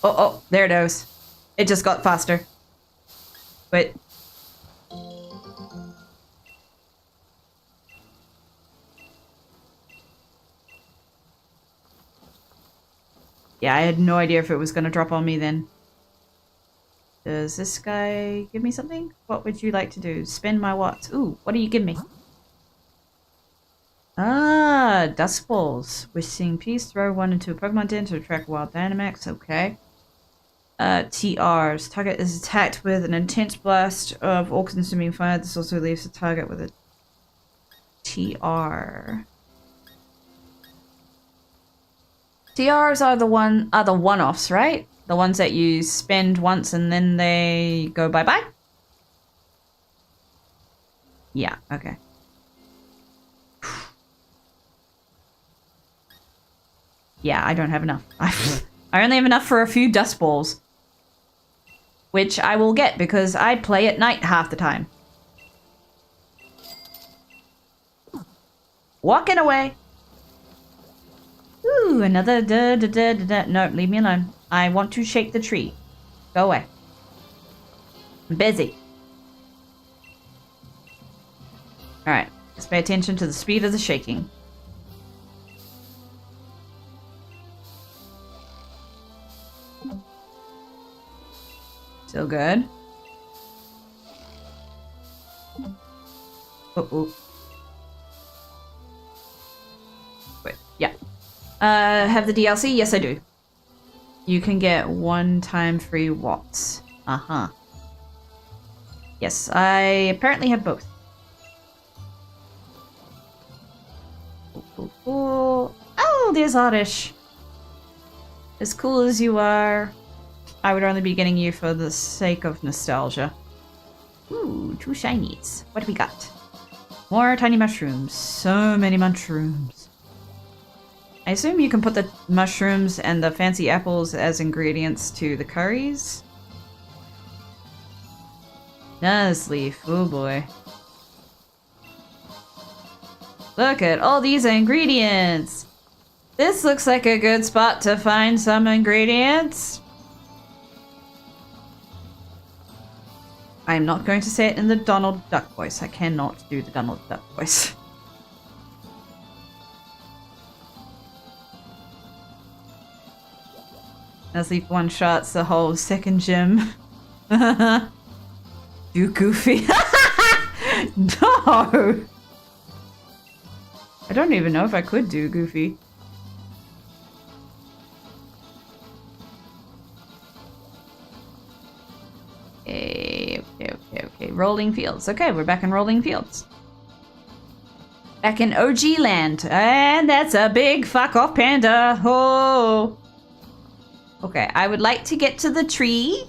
Oh, there it goes. It just got faster. Wait. Yeah, I had no idea if it was going to drop on me then. Does this guy give me something? What would you like to do? Spend my what? Ooh, what do you give me? Ah, Dust Balls. Wishing Peace. Throw 1 into a Pokemon Den to attract Wild Dynamax. Okay. TRs. Target is attacked with an intense blast of all-consuming fire. This also leaves the target with a TR. TRs are the one-offs, right? The ones that you spend once and then they go bye-bye? Yeah, okay. Yeah, I don't have enough. I only have enough for a few Dust Balls. Which I will get because I play at night half the time. Walking away. Ooh, another No, leave me alone. I want to shake the tree. Go away. I'm busy. Alright. Trixks, pay attention to the speed of the shaking. Still good. Oh. Wait, yeah. Have the DLC? Yes, I do. You can get 1 time free watts. Uh-huh. Yes, I apparently have both. Oh, there's Oddish. As cool as you are, I would only be getting you for the sake of nostalgia. Ooh, 2 shinies. What do we got? More tiny mushrooms. So many mushrooms. I assume you can put the mushrooms and the fancy apples as ingredients to the curries. Nuzleaf. Oh boy. Look at all these ingredients. This looks like a good spot to find some ingredients. I'm not going to say it in the Donald Duck voice. I cannot do the Donald Duck voice. Nuzleaf one-shots the whole second gym. Do Goofy. No! I don't even know if I could do Goofy. Okay. Rolling Fields. Okay, we're back in Rolling Fields. Back in OG land. And that's a big fuck off panda. Oh. Okay, I would like to get to the tree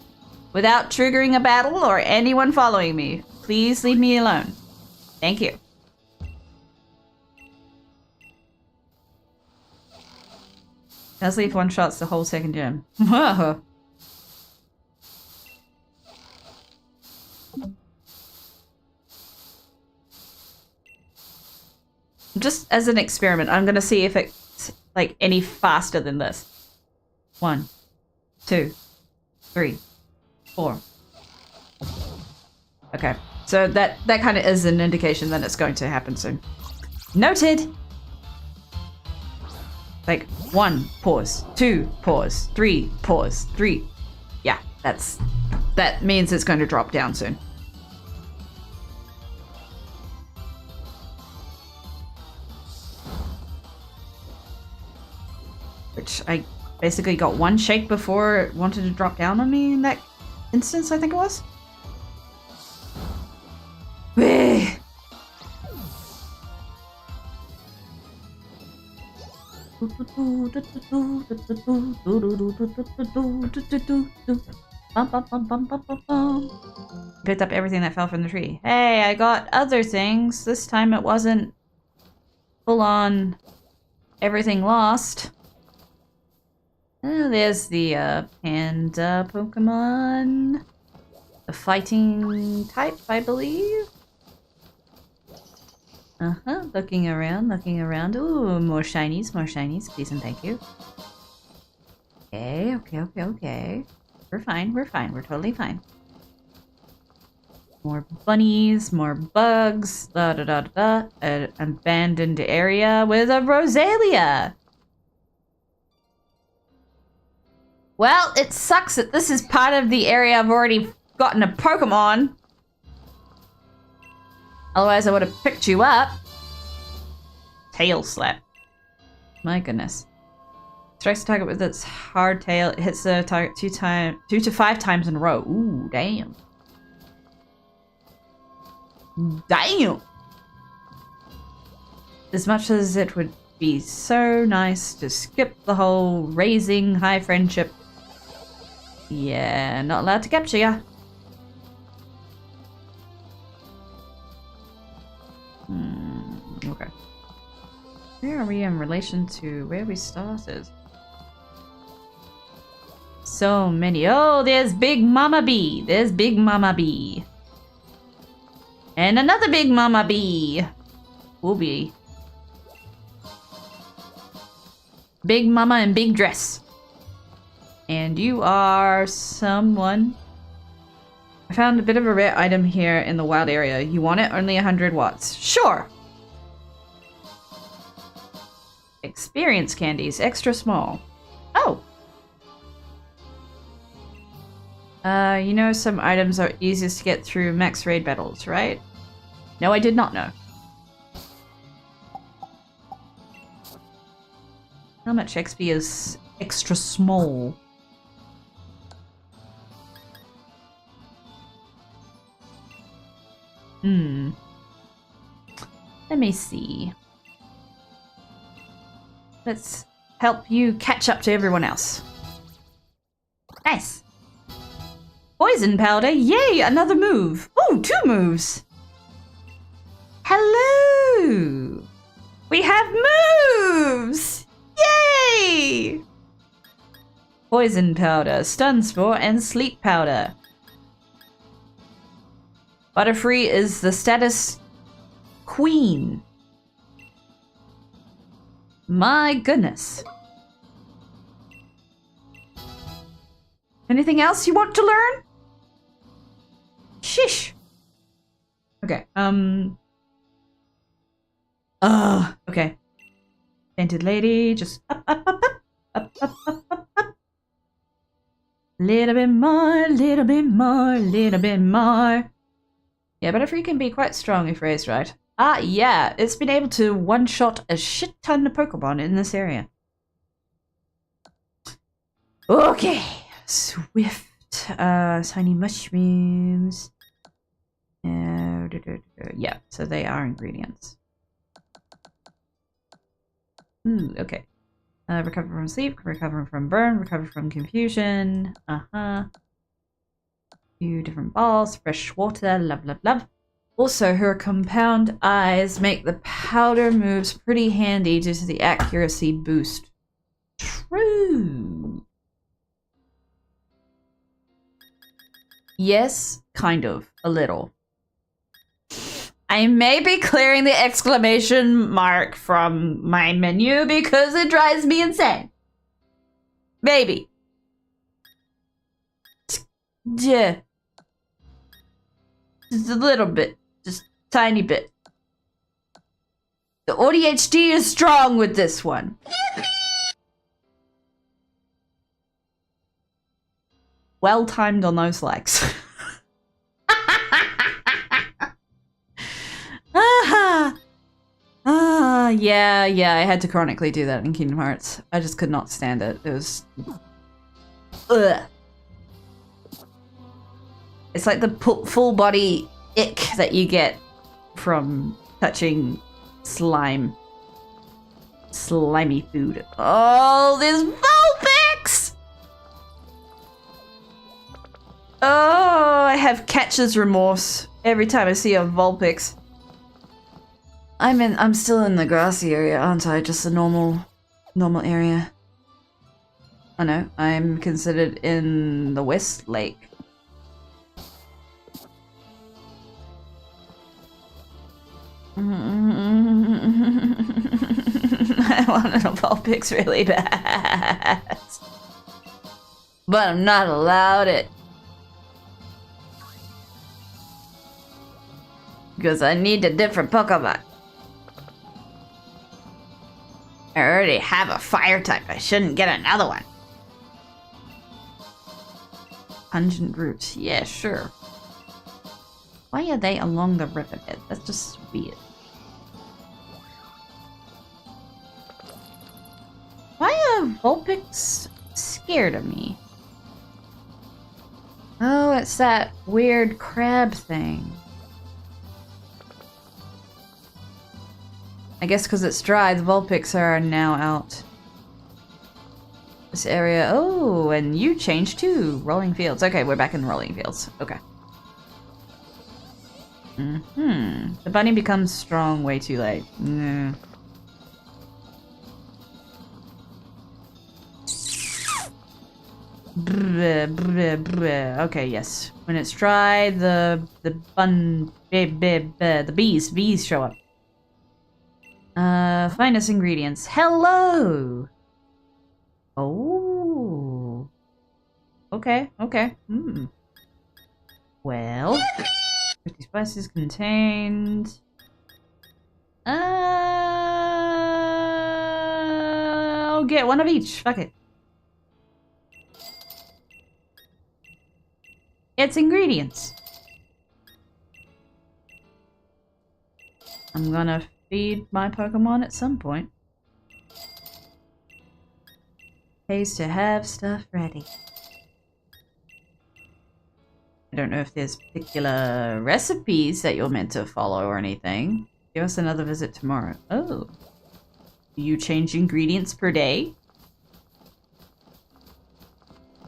without triggering a battle or anyone following me. Please leave me alone. Thank you. Nuzleaf one-shots the whole second gym. Whoa. Just as an experiment, I'm gonna see if it's like any faster than this. 1, 2, 3, 4. Okay, so that kind of is an indication that it's going to happen soon. Noted. Like 1 pause, 2 pause, 3 pause, 3. Yeah, that means it's going to drop down soon. Which I basically got 1 shake before it wanted to drop down on me in that instance, I think it was. Picked up everything that fell from the tree. Hey, I got other things. This time it wasn't full on everything lost. There's the panda Pokemon. The fighting type, I believe. Looking around. Ooh, more shinies, please and thank you. Okay. We're fine, we're totally fine. More bunnies, more bugs, An abandoned area with a Rosalia. Well, it sucks that this is part of the area I've already gotten a Pokemon. Otherwise, I would have picked you up. Tail slap. My goodness. Strikes the target with its hard tail. It hits the target 2 to 5 times in a row. Ooh, damn. Damn! As much as it would be so nice to skip the whole raising high friendship. Yeah, not allowed to capture ya. Okay. Where are we in relation to where we started? So many. Oh, there's Big Mama Bee. And another Big Mama Bee. Will be. Big Mama and Big Dress. And you are someone. I found a bit of a rare item here in the wild area. You want it? Only 100 watts. Sure. Experience candies, extra small. Oh! You know some items are easiest to get through max raid battles, right? No, I did not know. How much XP is extra small? Let me see. Let's help you catch up to everyone else. Nice. Poison powder. Yay, another move. Ooh, 2 moves. Hello. We have moves. Yay. Poison powder, stun spore, and sleep powder. Butterfree is the status queen. My goodness. Anything else you want to learn? Shish. Okay, okay. Painted lady, just up. Little bit more, little bit more, little bit more. Yeah, Butterfree can be quite strong if raised right. Ah, yeah, it's been able to one-shot a shit ton of Pokemon in this area. Okay, Swift, tiny mushrooms. Yeah, so they are ingredients. Ooh, okay. Recover from sleep, recover from burn, recover from confusion. Few different balls, fresh water, love. Also, her compound eyes make the powder moves pretty handy due to the accuracy boost. True. Yes, kind of. A little. I may be clearing the exclamation mark from my menu because it drives me insane. Maybe. Yeah. Just a little bit. Just a tiny bit. The ADHD is strong with this one. Well timed on those likes. Yeah, I had to chronically do that in Kingdom Hearts. I just could not stand it. It was... Ugh. It's like the full body ick that you get from touching slime. Slimy food. Oh, this Vulpix! Oh, I have catcher's remorse every time I see a Vulpix. I'm still in the grassy area, aren't I? Just a normal area. Oh no, I'm considered in the West Lake. I wanted a Vulpix really bad. But I'm not allowed it. Because I need a different Pokemon. I already have a fire type. I shouldn't get another one. Pungent roots. Yeah, sure. Why are they along the riverbed? That's just weird. Why are Vulpix scared of me? Oh, it's that weird crab thing. I guess because it's dry, the Vulpix are now out. This area... Oh, and you changed too. Rolling Fields. Okay, we're back in the Rolling Fields. Okay. The bunny becomes strong way too late. Nah. Okay, yes. When it's dry, the bees show up. Finest ingredients. Hello! Oh. Okay. Well. 50 spices contained. get one of each. Fuck it. It's ingredients. I'm gonna feed my Pokemon at some point. Pays to have stuff ready. I don't know if there's particular recipes that you're meant to follow or anything. Give us another visit tomorrow. Oh. Do you change ingredients per day?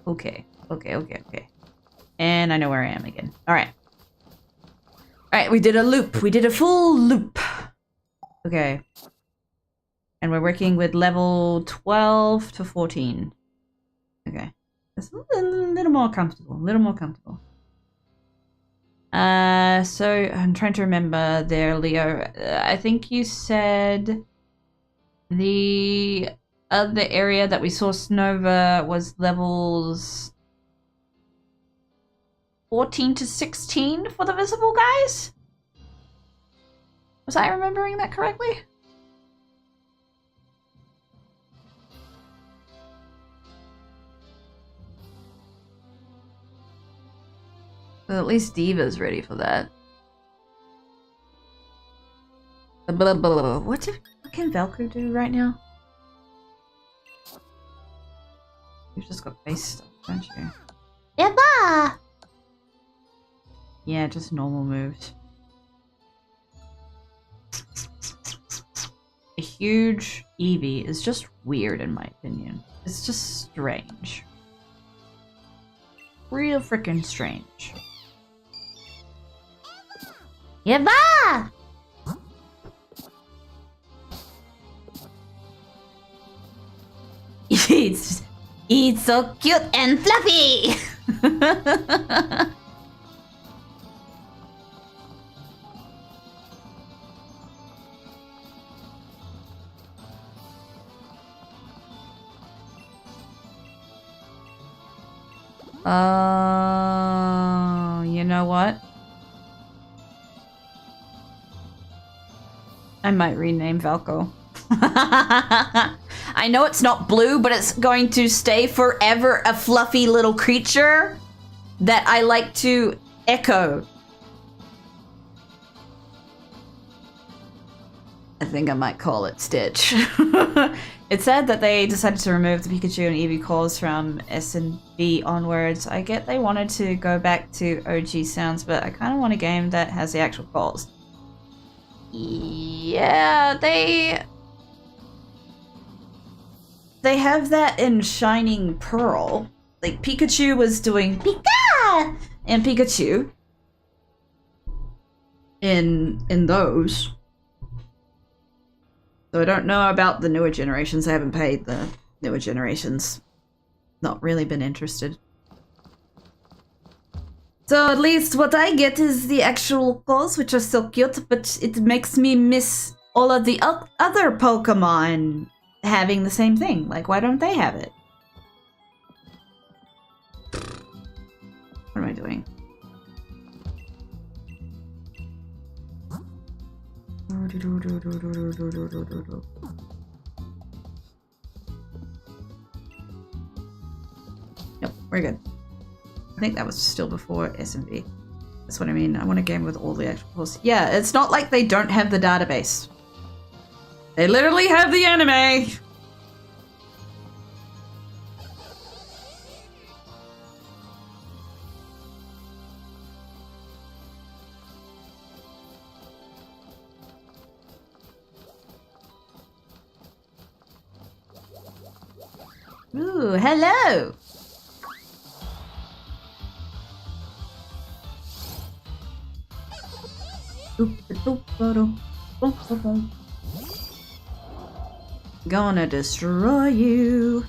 Okay. Okay. And I know where I am again. Alright. Alright, we did a loop. We did a full loop. Okay. And we're working with level 12 to 14. Okay. That's a little more comfortable. So I'm trying to remember there, Leo. I think you said the other area that we saw Snova was levels 14 to 16 for the visible guys? Was I remembering that correctly? Well, at least Diva's ready for that. What can Velcro do right now? You've just got face stuff, don't you? Eva! Yeah, just normal moves. A huge Eevee is just weird in my opinion. It's just strange. Real freaking strange. Eva! It's so cute and fluffy! You know what? I might rename Valko. I know it's not blue, but it's going to stay forever a fluffy little creature that I like to echo. I think I might call it Stitch. It's sad that they decided to remove the Pikachu and Eevee calls from S&B onwards. I get they wanted to go back to OG sounds, but I kind of want a game that has the actual calls. Yeah, they have that in Shining Pearl. Like, Pikachu was doing Pika and Pikachu in those. So I don't know about the newer generations. I haven't played the newer generations. Not really been interested. So at least what I get is the actual calls, which are so cute, but it makes me miss all of the other Pokemon having the same thing. Like, why don't they have it? What am I doing? Nope, we're good. I think that was still before SMB. That's what I mean. I want a game with all the actual calls. Yeah, it's not like they don't have the database. They literally have the anime! Ooh, hello! Gonna destroy you.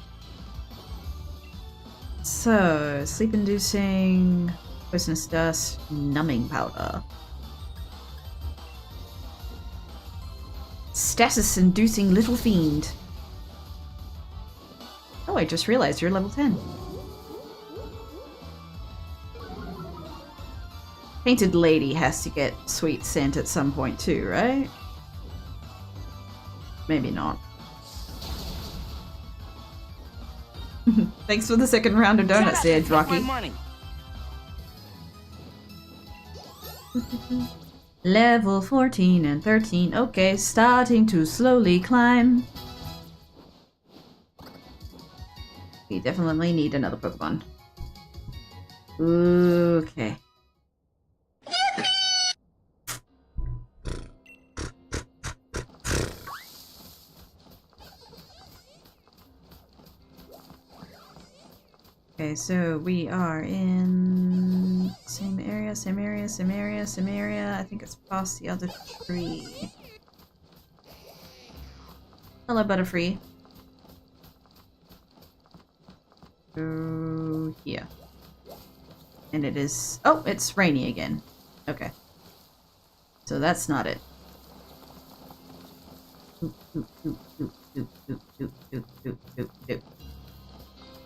So, sleep-inducing, poisonous dust, numbing powder. Status-inducing little fiend. Oh, I just realized you're level 10. Painted Lady has to get sweet scent at some point too, right? Maybe not. Thanks for the second round of donuts there, Shut up and take my Rocky. money. Level 14 and 13. Okay, starting to slowly climb. We definitely need another Pokemon. Okay. Okay, so we are in same area, same area, same area, same area. I think it's past the other tree. Hello, Butterfree. Go here. And it is... Oh, it's rainy again. Okay. So that's not it.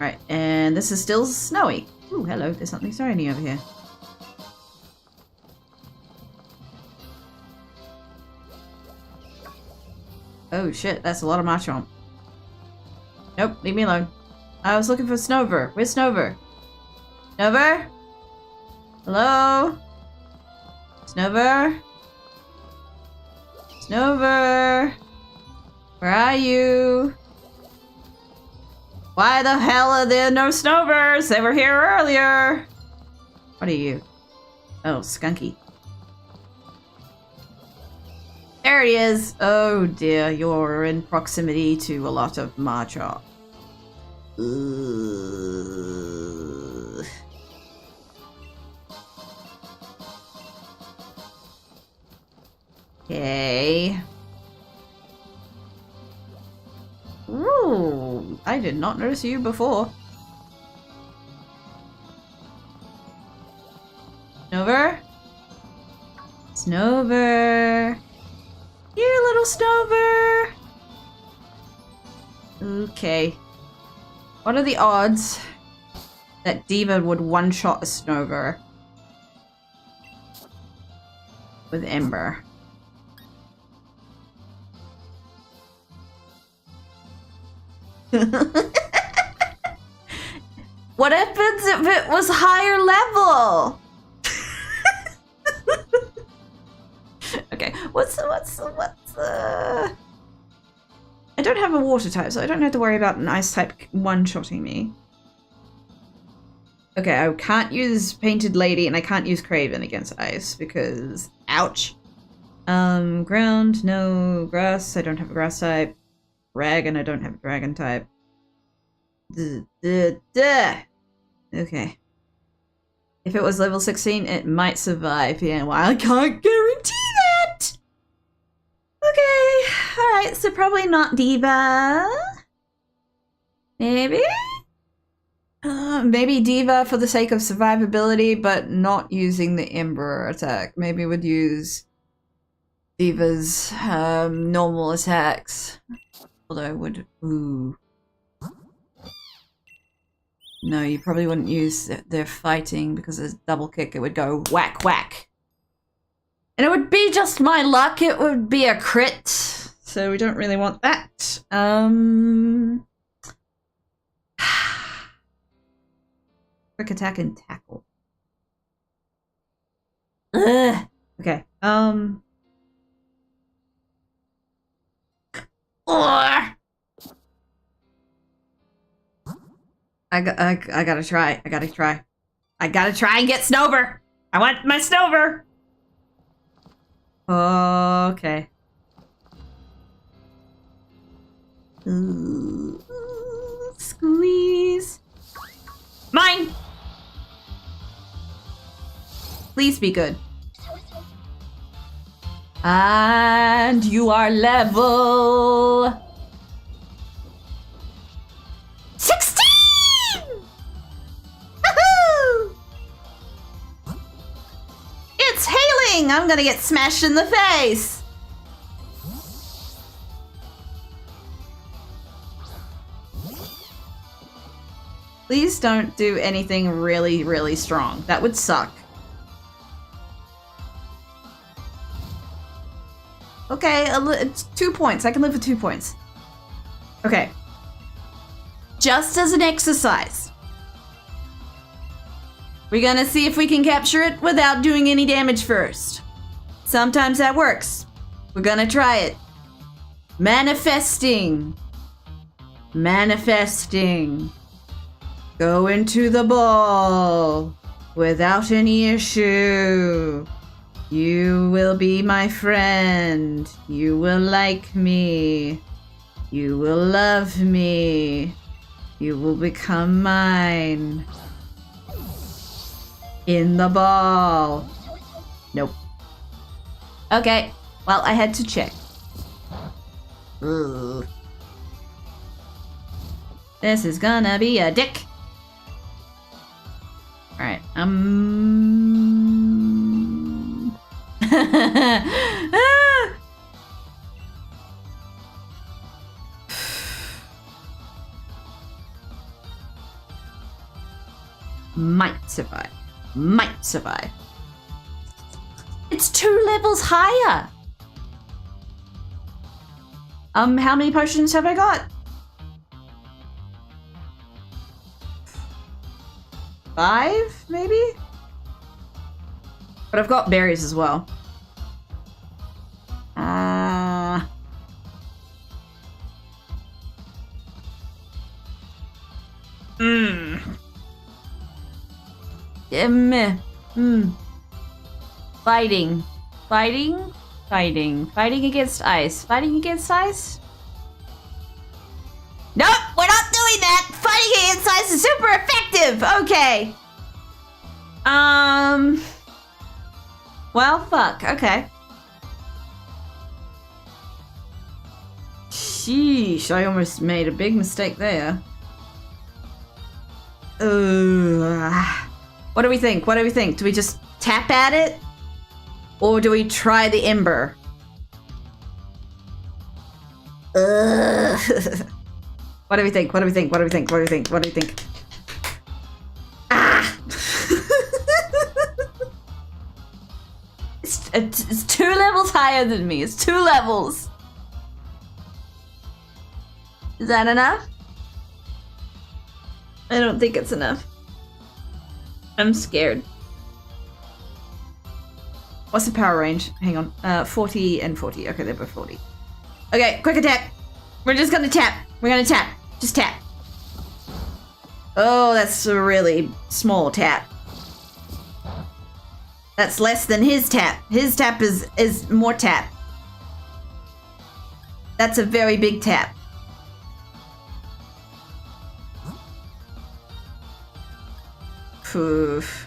Alright, and this is still snowy. Ooh, hello, there's something shiny over here. Oh shit, that's a lot of Machamp. Nope, leave me alone. I was looking for Snover. Where's Snover? Snover? Hello? Snover? Snover? Where are you? Why the hell are there no Snovers? They were here earlier. What are you? Oh, Skunky. There he is. Oh dear, you're in proximity to a lot of Machop. Okay. Ooh, I did not notice you before. Snover? Snover! Here, little Snover! Okay. What are the odds that Diva would one-shot a Snover with Ember? What happens if it was higher level? Okay, what's I don't have a water type, so I don't have to worry about an ice type one-shotting me. Okay, I can't use Painted Lady and I can't use Craven against ice because ouch. Ground, no. Grass, I don't have a grass type. Dragon, I don't have a dragon type. Okay. If it was level 16, it might survive. Yeah, well, I can't guarantee that! Okay, alright, so probably not Diva. Maybe? Maybe Diva for the sake of survivability, but not using the Ember attack. Maybe would use Diva's normal attacks. Although I would... Ooh. No, you probably wouldn't use their fighting because there's double kick. It would go whack whack. And it would be just my luck. It would be a crit. So we don't really want that. Quick attack and tackle. Ugh. Okay. I gotta try. I gotta try and get Snover. I want my Snover. Okay. Squeeze. Mine. Please be good. And you are level 16! Woohoo! It's hailing! I'm gonna get smashed in the face! Please don't do anything really, really strong. That would suck. Okay, it's 2 points. I can live with 2 points. Okay. just as an exercise. We're gonna see if we can capture it without doing any damage first. Sometimes that works. We're gonna try it. Manifesting. Manifesting. Go into the ball without any issue. You will be my friend. You will like me. You will love me. You will become mine. In the ball. Nope. Okay. Well, I had to check. Ugh. This is gonna be a dick. Alright, Might survive. Might survive. It's 2 levels higher. How many potions have I got? 5, maybe? But I've got berries as well. Fighting. Fighting? Fighting. Fighting against ice. Fighting against ice? Nope! We're not doing that! Fighting against ice is super effective! Okay. Well, fuck. Okay. Sheesh, I almost made a big mistake there. What do we think? What do we think? Do we just tap at it? Or do we try the ember? What do we think? What do we think? What do we think? What do we think? What do you think? Ah! It's 2 levels higher than me. It's 2 levels. Is that enough? I don't think it's enough. I'm scared. What's the power range? Hang on. 40 and 40. Okay, they're both 40. Okay, quick attack. We're just gonna tap. We're gonna tap. Just tap. Oh, that's a really small tap. That's less than his tap. His tap is more tap. That's a very big tap. Poof.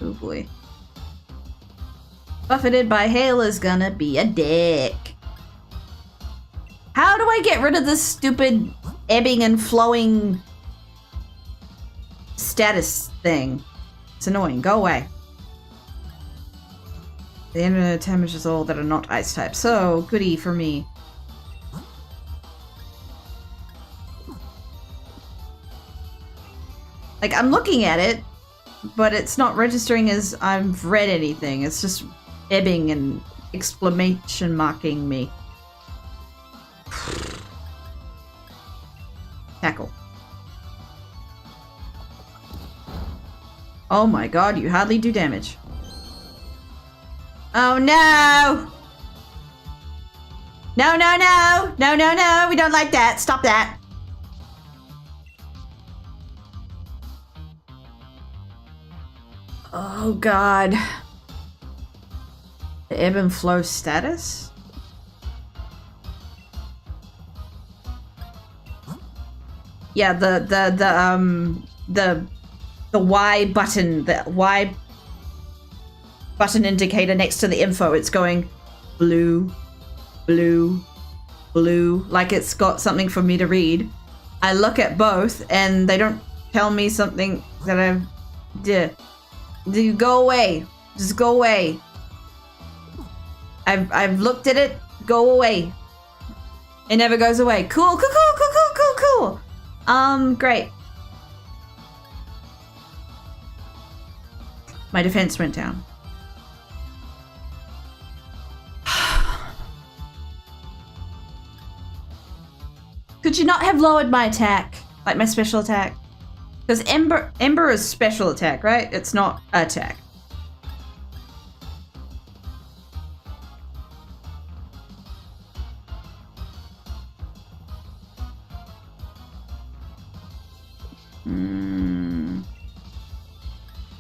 Oh boy. Buffeted by hail is gonna be a dick. How do I get rid of this stupid ebbing and flowing status thing? It's annoying. Go away. The internet damages all that are not ice type. So, goody for me. Like, I'm looking at it, but it's not registering as I've read anything. It's just ebbing and exclamation marking me. Tackle. Oh my god, you hardly do damage. Oh no! No, no, no! No, no, no! We don't like that! Stop that! Oh god. The ebb and flow status? Yeah, the Y button, the Y button indicator next to the info, it's going blue, blue, blue, like it's got something for me to read. I look at both and they don't tell me something that I've did. You go away. Just go away. I've looked at it. Go away. It never goes away. Cool, cool, cool, cool, cool, cool, cool. Great. My defense went down. Could you not have lowered my attack? Like my special attack? Because Ember is special attack, right? It's not attack.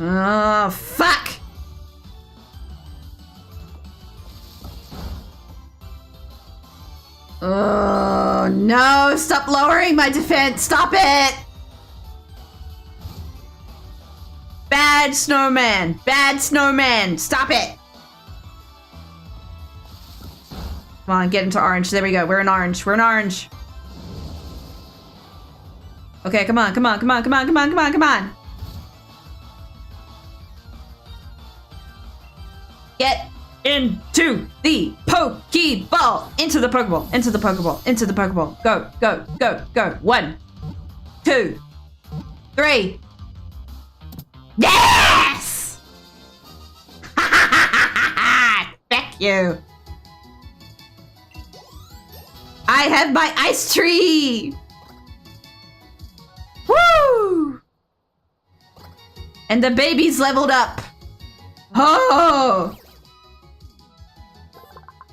Oh, fuck! Oh, no! Stop lowering my defense! Stop it! Bad snowman! Bad snowman! Stop it! Come on, get into orange. There we go. We're in orange. We're in orange. Okay, come on, come on, come on, come on, come on, come on, come on. Get into the Pokeball. Into the Pokeball. Into the Pokeball. Into the Pokeball. Go, go, go, go. 1, 2, 3. Yes! Thank you. I have my ice tree. Woo! And the baby's leveled up. Oh!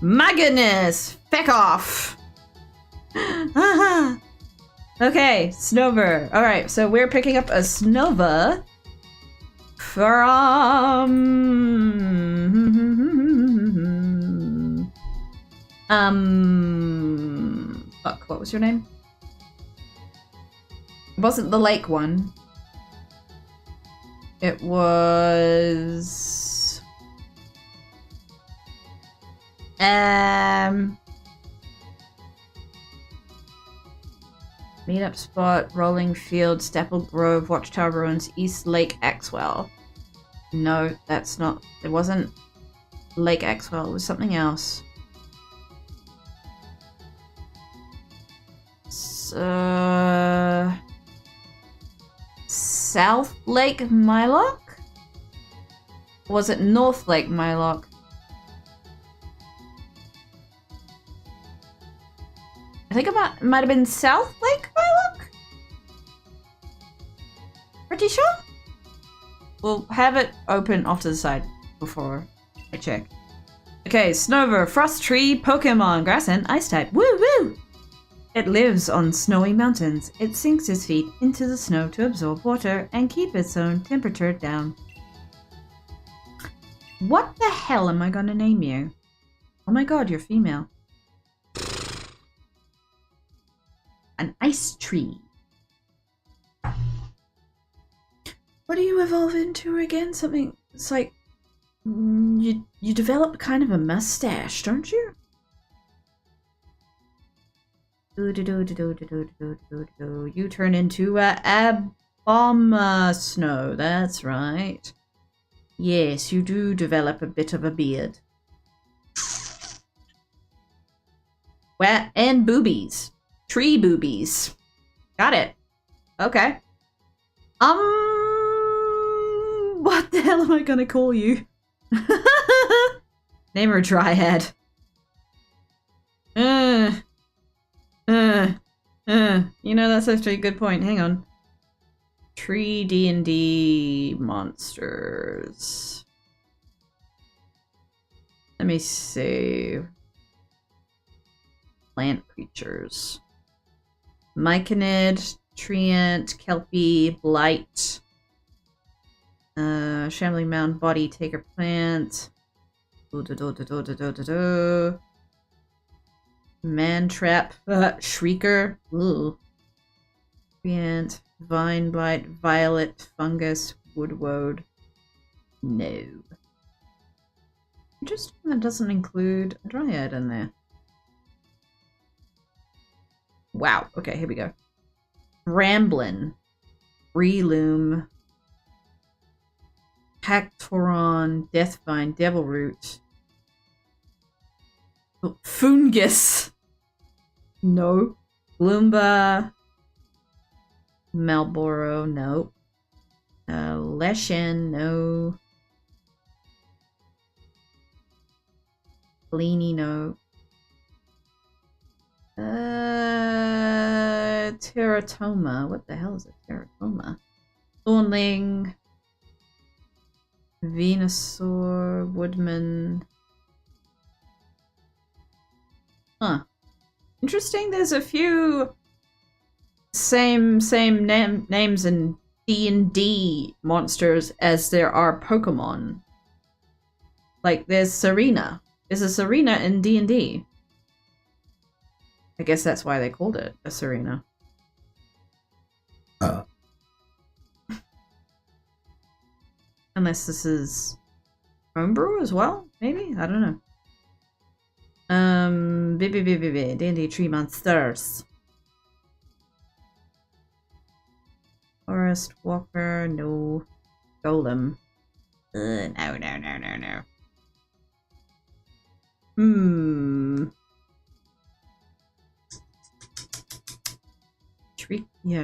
My goodness! Feck off! Okay, Snover. Alright, so we're picking up a Snova from... Fuck, what was your name? It wasn't the lake one. It was... Meetup spot, Rolling Field, Stapple Grove, Watchtower Ruins, East Lake Axwell. No, that's not. It wasn't Lake Axwell. It was something else. South Lake Mylock? Or was it North Lake Mylock? I think it might have been South Lake Mylock? Pretty sure? We'll have it open off to the side before I check. Okay, Snover, Frost Tree, Pokemon, Grass and Ice type. Woo woo! It lives on snowy mountains. It sinks its feet into the snow to absorb water and keep its own temperature down. What the hell am I gonna name you? Oh my god, you're female. An ice tree. What do you evolve into again? Something, it's like, you develop kind of a mustache, don't you? You turn into a Abomasnow, that's right. Yes, you do develop a bit of a beard. Well, and boobies. Tree boobies. Got it. Okay. What the hell am I gonna call you? Name her Dryad. You know, that's actually a good point. Hang on. Tree D&D monsters. Let me see. Plant creatures. Myconid, Treant, Kelpie, Blight, Shambling Mound, Body Taker Plant, Mantrap, Shrieker, Treant, Vine Blight, Violet, Fungus, Woodwode, no. Interesting that doesn't include a Dryad in there. Wow. Okay, here we go. Ramblin', Breloom, Cactoron, Deathvine, Devilroot, Fungus, no. Gloomba, Malboro, no. Leshen, no. Bleeny, no. Teratoma. What the hell is a teratoma? Thornling. Venusaur. Woodman. Huh. Interesting. There's a few same names in D&D monsters as there are Pokemon. Like there's Serena. There's a Serena in D&D. I guess that's why they called it a Serena. Unless this is homebrew as well, maybe? I don't know. D&D tree monsters. Forest Walker, no. Golem. No.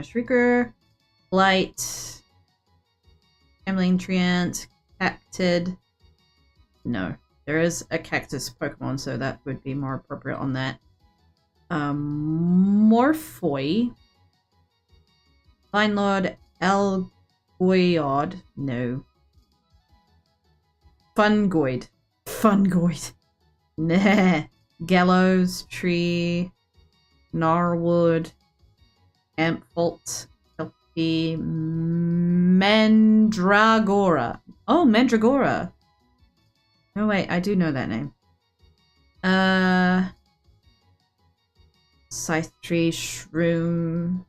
Shrieker. Blight. Gambling Treant. Cactid. No. There is a cactus Pokemon, so that would be more appropriate on that. Morphoi. Fine Lord Elgoyod. No. Fungoid. Nah. Gallows Tree. Gnarlwood. Ampholt. Kelpie. Mandragora. Oh, Mandragora. No, wait, I do know that name. Scythe Tree, Shroom.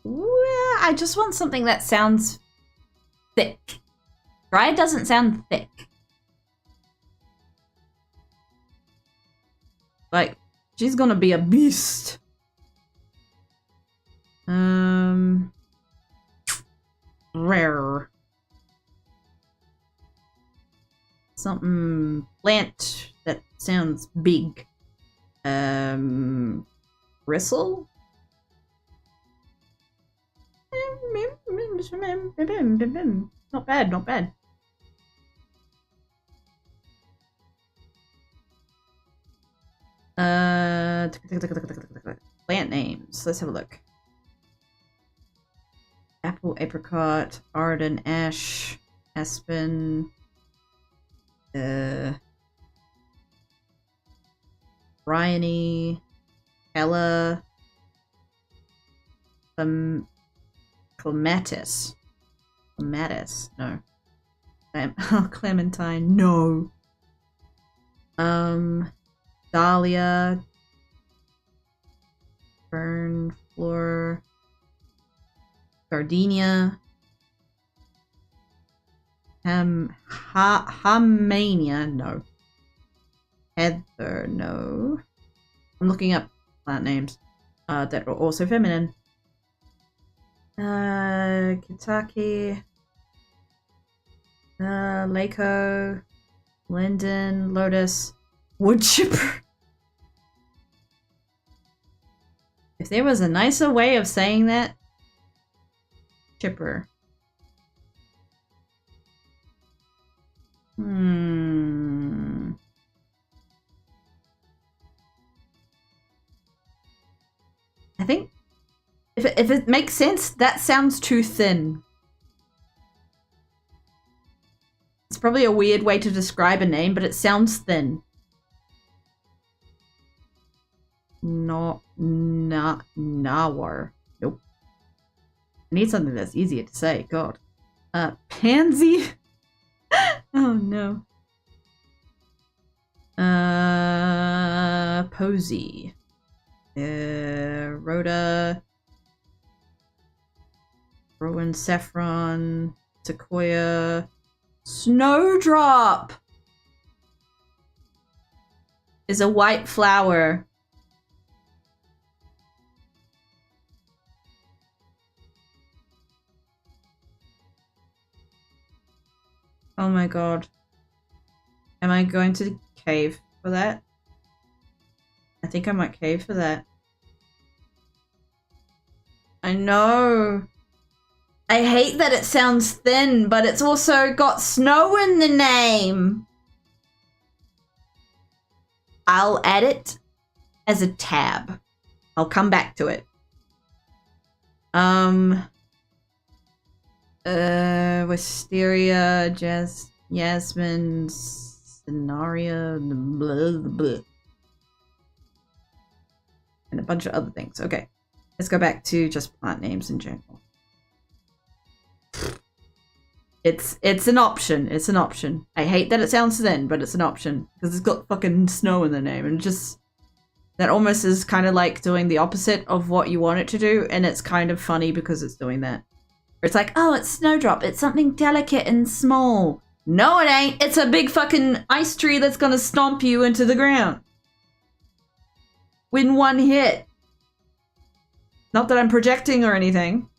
Well, I just want something that sounds thick. Dry doesn't sound thick. Like, she's gonna be a beast. Rare. Something plant that sounds big. Bristle? Not bad, not bad. Plant names. Let's have a look. Apple, apricot, arden, ash, aspen, Bryony, Ella, Clematis. Clematis, no. Clementine, no. Dahlia, Fern, Floor, Gardenia, Hamania, no. Heather, no. I'm looking up plant names that are also feminine. Kitaki, Lako, Linden, Lotus, Woodchipper. If there was a nicer way of saying that, chipper. I think if it makes sense, that sounds too thin. It's probably a weird way to describe a name, but it sounds thin. Nawar. Nope. I need something that's easier to say. God. Pansy. Oh no. Posey. Rhoda. Rowan Saffron. Sequoia. Snowdrop is a white flower. Oh my god. Am I going to cave for that? I think I might cave for that. I know. I hate that it sounds thin, but it's also got snow in the name. I'll add it as a tab. I'll come back to it. Wisteria, Yasmin, Scenario, blah, blah, and a bunch of other things. Okay, let's go back to just plant names in general. It's an option. It's an option. I hate that it sounds thin, but it's an option because it's got fucking snow in the name, and just that almost is kind of like doing the opposite of what you want it to do, and it's kind of funny because it's doing that. It's like, oh, it's Snowdrop. It's something delicate and small. No, it ain't. It's a big fucking ice tree that's gonna stomp you into the ground. Win one hit. Not that I'm projecting or anything.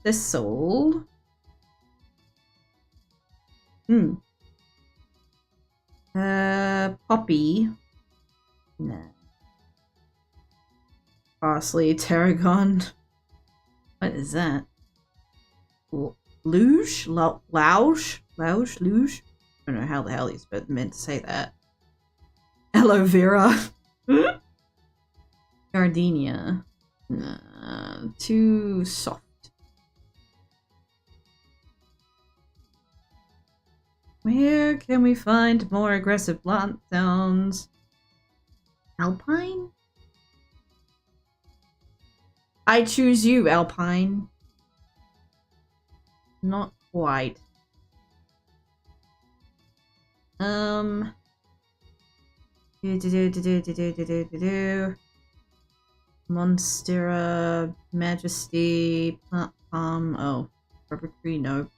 Thistle. Poppy. Nah. Parsley, tarragon. What is that? Luge? Luge? Luge? I don't know how the hell he's meant to say that. Aloe vera. Gardenia. Nah, too soft. Where can we find more aggressive plant sounds? Alpine? I choose you, Alpine. Not quite. Monstera, Majesty, Plant Palm. Oh, Rubber Tree, no.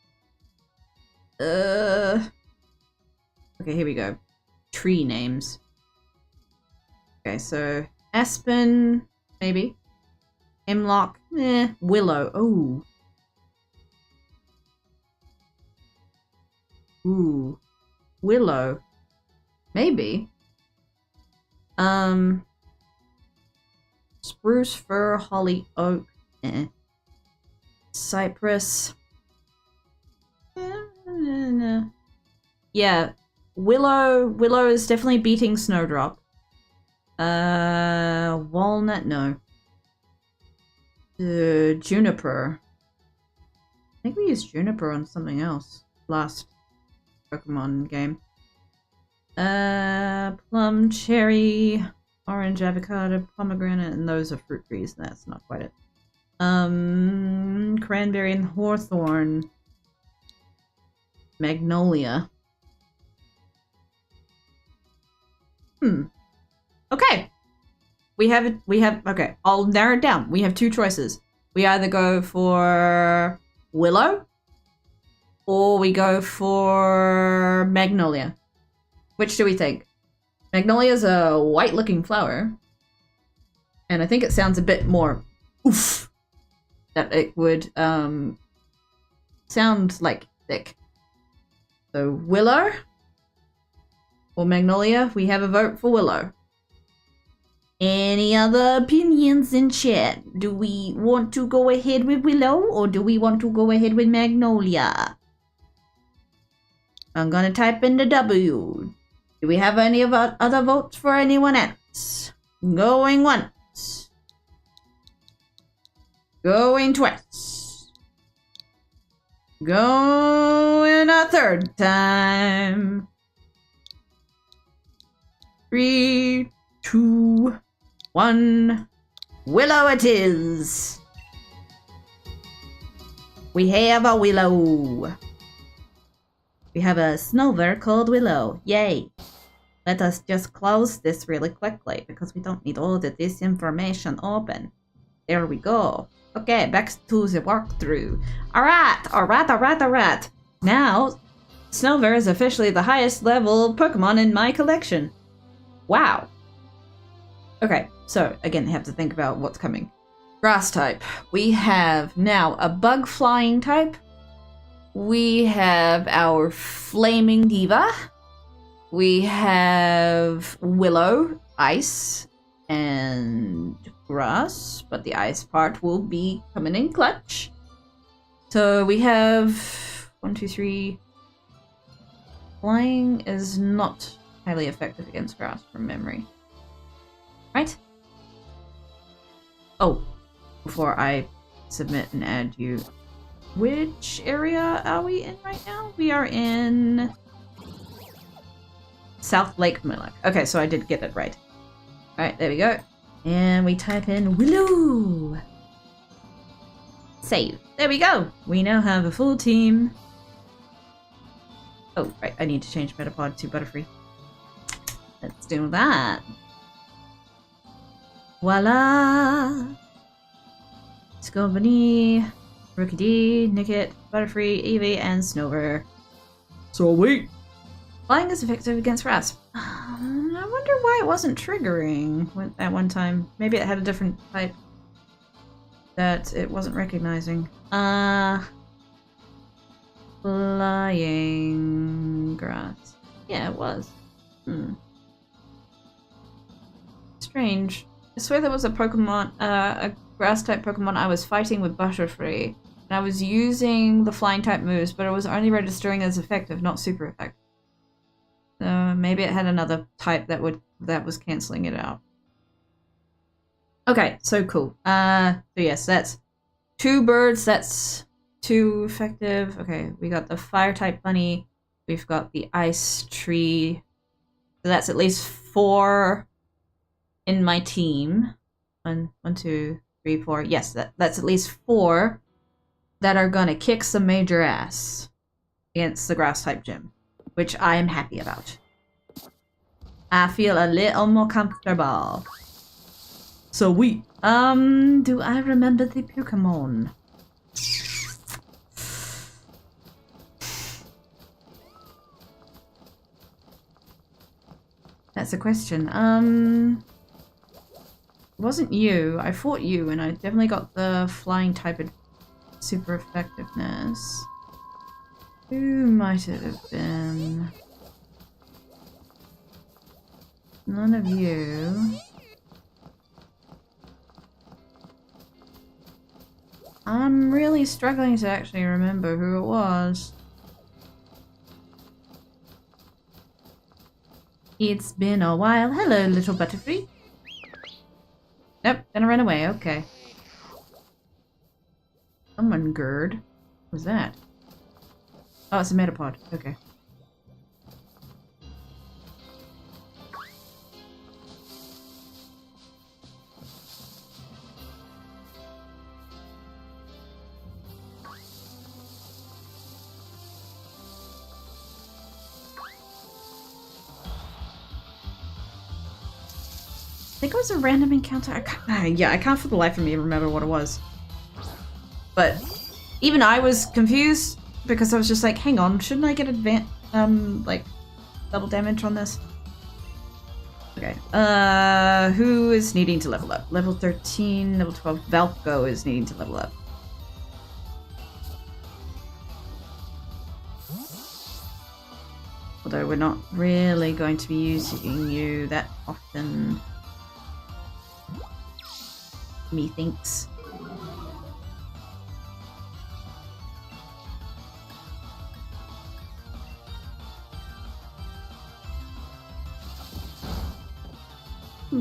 Okay, here we go. Tree names. Okay, so Aspen, maybe. Hemlock, Willow. Oh. Ooh. Willow. Maybe. Spruce, fir, holly, oak. Cypress. Yeah. Willow is definitely beating Snowdrop. Walnut, no. Juniper. I think we used Juniper on something else last Pokemon game. Plum, cherry, orange, avocado, pomegranate, and those are fruit trees. That's not quite it. Cranberry and hawthorn. Magnolia. Okay. Okay, I'll narrow it down. We have two choices. We either go for Willow or we go for Magnolia. Which do we think? Magnolia's a white looking flower. And I think it sounds a bit more oof. That it would sound like thick. So Willow or Magnolia? We have a vote for Willow. Any other opinions in chat? Do we want to go ahead with Willow or do we want to go ahead with Magnolia? I'm gonna type in the W. Do we have any other votes for anyone else? Going once. Going twice. Going a third time. 3, 2, 1. Willow it is. We have a Willow. We have a Snover called Willow. Yay. Let us just close this really quickly because we don't need all of this information open. There we go. Okay, back to the walkthrough. Alright. Now, Snover is officially the highest level Pokemon in my collection. Wow. Okay, so again, I have to think about what's coming. Grass type. We have now a bug flying type. We have our Flaming Diva. We have Willow, Ice, and grass, but the ice part will be coming in clutch. So we have 1, 2, 3. Flying is not highly effective against grass from memory. Right? Oh, before I submit and add you, which area are we in right now? We are in South Lake Millock. Okay, so I did get it right. Alright, there we go. And we type in Willow. Save. There we go. We now have a full team. Oh, right. I need to change Pt.2 to Butterfree. Let's do that. Voila! Scorbunny, Rookie D, Nickit, Butterfree, Eevee, and Snover. Sweet! Flying is effective against grass. I wonder why it wasn't triggering at one time. Maybe it had a different type that it wasn't recognizing. Flying grass. Yeah, it was. Strange. I swear there was a Pokemon, a grass-type Pokemon I was fighting with Butterfree, and I was using the flying-type moves, but it was only registering as effective, not super effective. So maybe it had another type that was canceling it out. Okay, so cool. So yes, that's 2 birds. That's 2 effective. Okay, we got the fire-type bunny. We've got the ice tree. So that's at least 4 in my team. 1, 2, 3, 4. Yes, that's at least 4 that are gonna kick some major ass against the grass-type gym, which I am happy about. I feel a little more comfortable. So do I remember the Pokémon? That's a question. It wasn't you. I fought you, and I definitely got the flying type of super effectiveness. Who might it have been? None of you. I'm really struggling to actually remember who it was. It's been a while. Hello, little Butterfree. Nope, gonna run away. Okay. Someone Gerd. What was that? Oh, it's a Metapod. Okay. I think it was a random encounter. I can't for the life of me remember what it was. But even I was confused because I was just like, hang on, shouldn't I get like double damage on this? Okay. Who is needing to level up? Level 13, level 12. Valko is needing to level up. Although we're not really going to be using you that often. Methinks.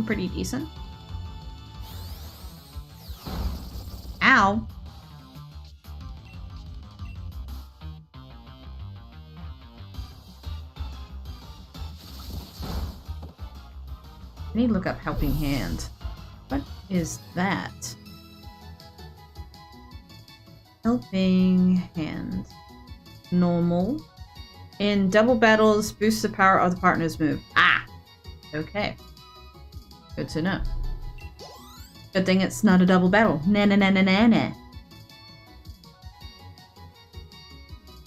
Pretty decent. Ow. I need to look up Helping Hand. What is that? Helping Hand. Normal. In double battles, boosts the power of the partner's move. Ah! Okay. Good to know. Good thing it's not a double battle. Na.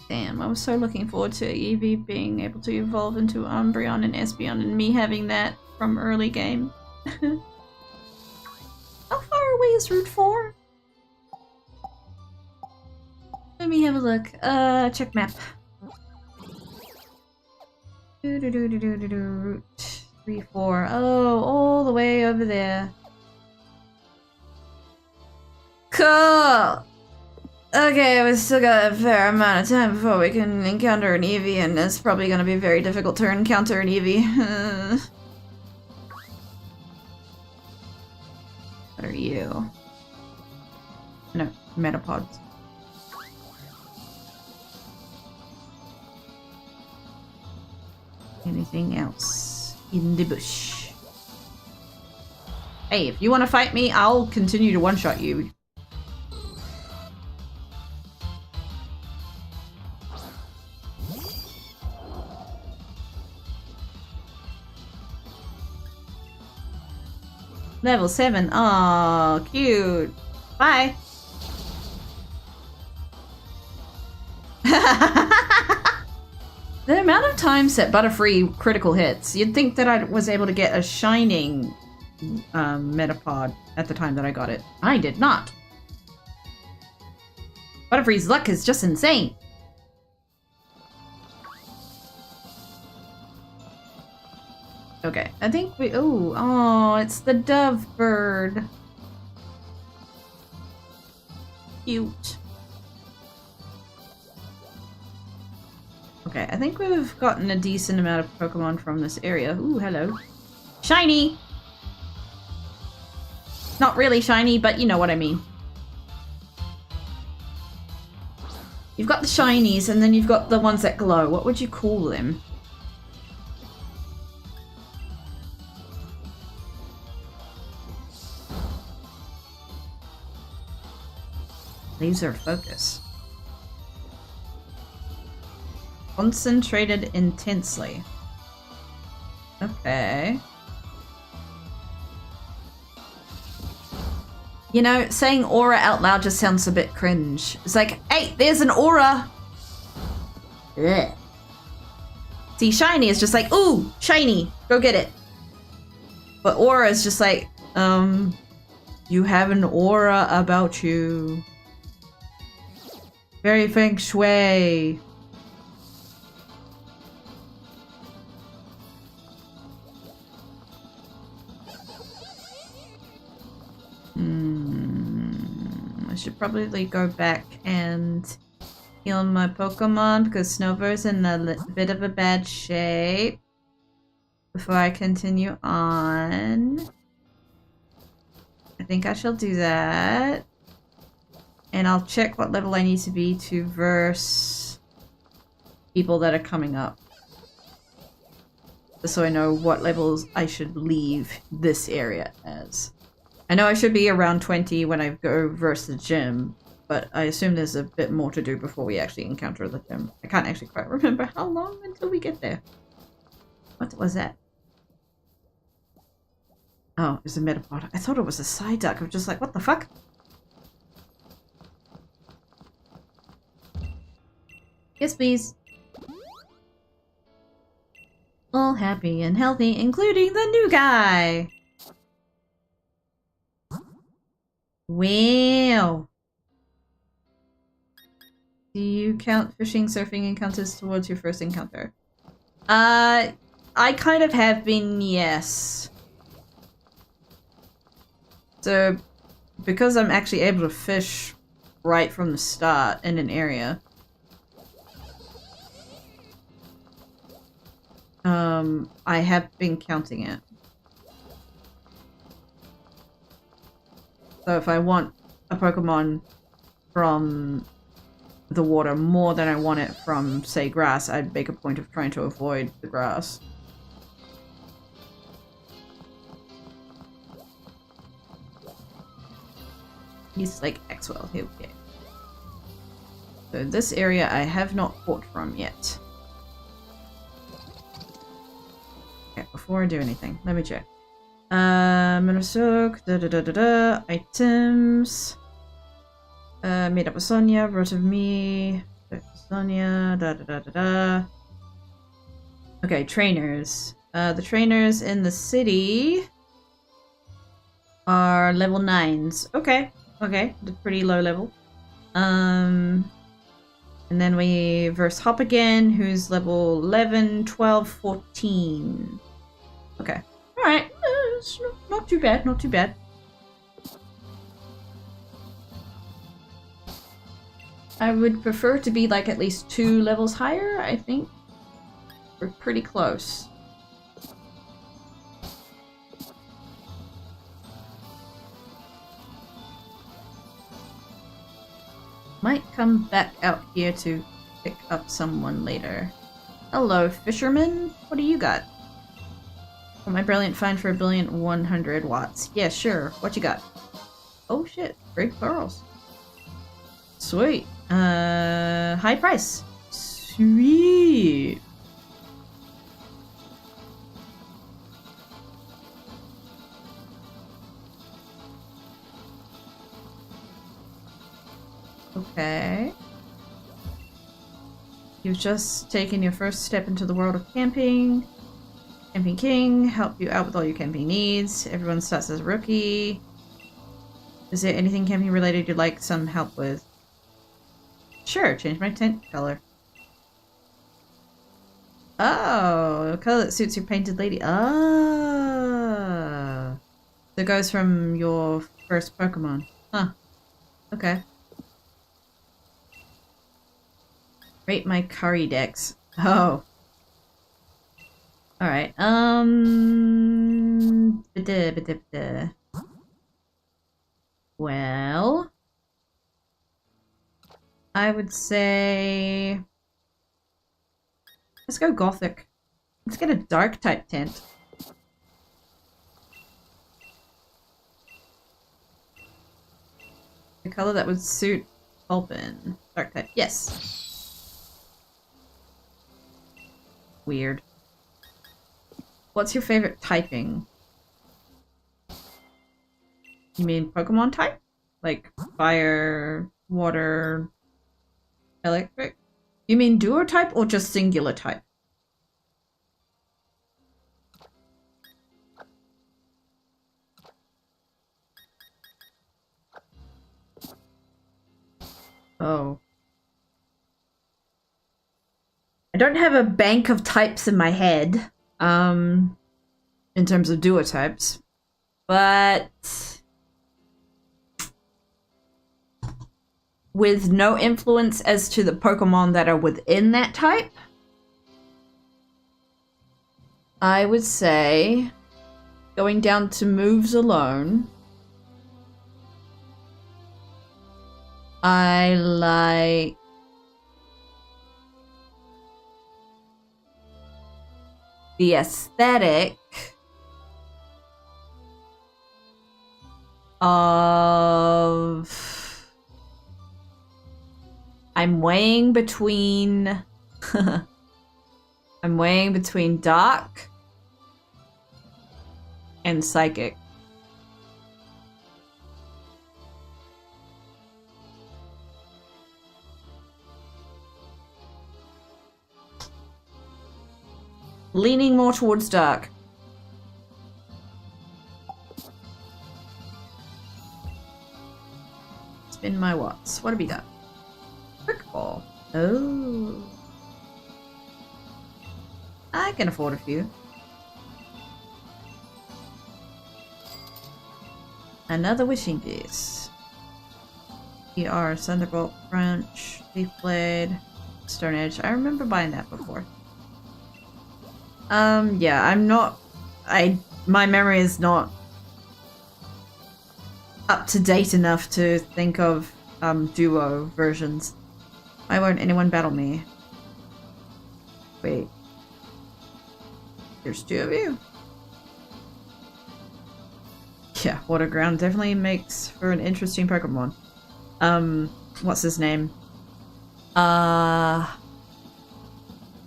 Damn, I was so looking forward to Eevee being able to evolve into Umbreon and Espeon and me having that from early game. How far away is Route 4? Let me have a look. Check map. Route 3, 4. Oh, all the way over there. Cool! Okay, we still got a fair amount of time before we can encounter an Eevee, and it's probably gonna be very difficult to encounter an Eevee. What are you? No, Metapods. Anything else in the bush? Hey, if you want to fight me, I'll continue to one-shot you. Level 7. Aw, cute. Bye. The amount of times that Butterfree critical hits, you'd think that I was able to get a shining Metapod at the time that I got it. I did not. Butterfree's luck is just insane. Okay, I think we... Oh, it's the dove bird. Cute. Okay, I think we've gotten a decent amount of Pokemon from this area. Ooh, hello. Shiny! Not really shiny, but you know what I mean. You've got the shinies, and then you've got the ones that glow. What would you call them? Laser focus. Concentrated intensely. Okay. You know, saying aura out loud just sounds a bit cringe. It's like, hey, there's an aura! Ugh. See, shiny is just like, ooh, shiny, go get it. But aura is just like, you have an aura about you. Very feng shui. I should probably go back and heal my Pokemon because Snover's in a bit of a bad shape before I continue on. I think I shall do that. And I'll check what level I need to be to verse people that are coming up. Just so I know what levels I should leave this area as. I know I should be around 20 when I go verse the gym, but I assume there's a bit more to do before we actually encounter the gym. I can't actually quite remember how long until we get there. What was that? Oh, it's a Metapod. I thought it was a Psyduck. I was just like, what the fuck? Yes, please. All happy and healthy, including the new guy. Wow. Do you count fishing, surfing encounters towards your first encounter? I kind of have been, yes. So, because I'm actually able to fish right from the start in an area, I have been counting it. So if I want a Pokemon from the water more than I want it from, say, grass, I'd make a point of trying to avoid the grass. He's like Axwell, here we go. So this area I have not fought from yet. Okay, before I do anything, let me check. Neurospicy, items. Meet up with Sonia, wrote of me. Sonia, Okay, trainers. The trainers in the city are level 9s. Okay, okay, pretty low level. And then we verse Hop again, who's level 11, 12, 14. Okay. Alright, not too bad, not too bad. I would prefer to be like at least 2 levels higher, I think. We're pretty close. Might come back out here to pick up someone later. Hello, fisherman. What do you got? Oh, my brilliant find for 1,100 watts. Yeah, sure. What you got? Oh shit, great pearls. Sweet. High price. Sweet. Okay. You've just taken your first step into the world of camping. Camping King, help you out with all your camping needs. Everyone starts as a rookie. Is there anything camping related you'd like some help with? Sure, change my tent color. Oh, a color that suits your painted lady. Ah. That goes from your first Pokemon. Huh. Okay. Rate my curry decks. Oh. Alright, well, I would say let's go Gothic. Let's get a dark type tent. The color that would suit Pulpin. Dark type. Yes. Weird. What's your favorite typing? You mean Pokemon type? Like fire, water, electric? You mean duo type or just singular type? Oh. I don't have a bank of types in my head, in terms of duo types, but with no influence as to the Pokemon that are within that type, I would say, going down to moves alone, I like the aesthetic of... I'm weighing between... I'm weighing between dark and psychic. Leaning more towards dark. Spin my watts. What have we got? Brick ball. Oh. I can afford a few. Another wishing piece. ER, Thunderbolt, Crunch, Leaf Blade, Stone Edge. I remember buying that before. Yeah, I'm not... my memory is not up to date enough to think of, duo versions. Why won't anyone battle me? Wait. There's 2 of you? Yeah, Water Ground definitely makes for an interesting Pokemon. What's his name?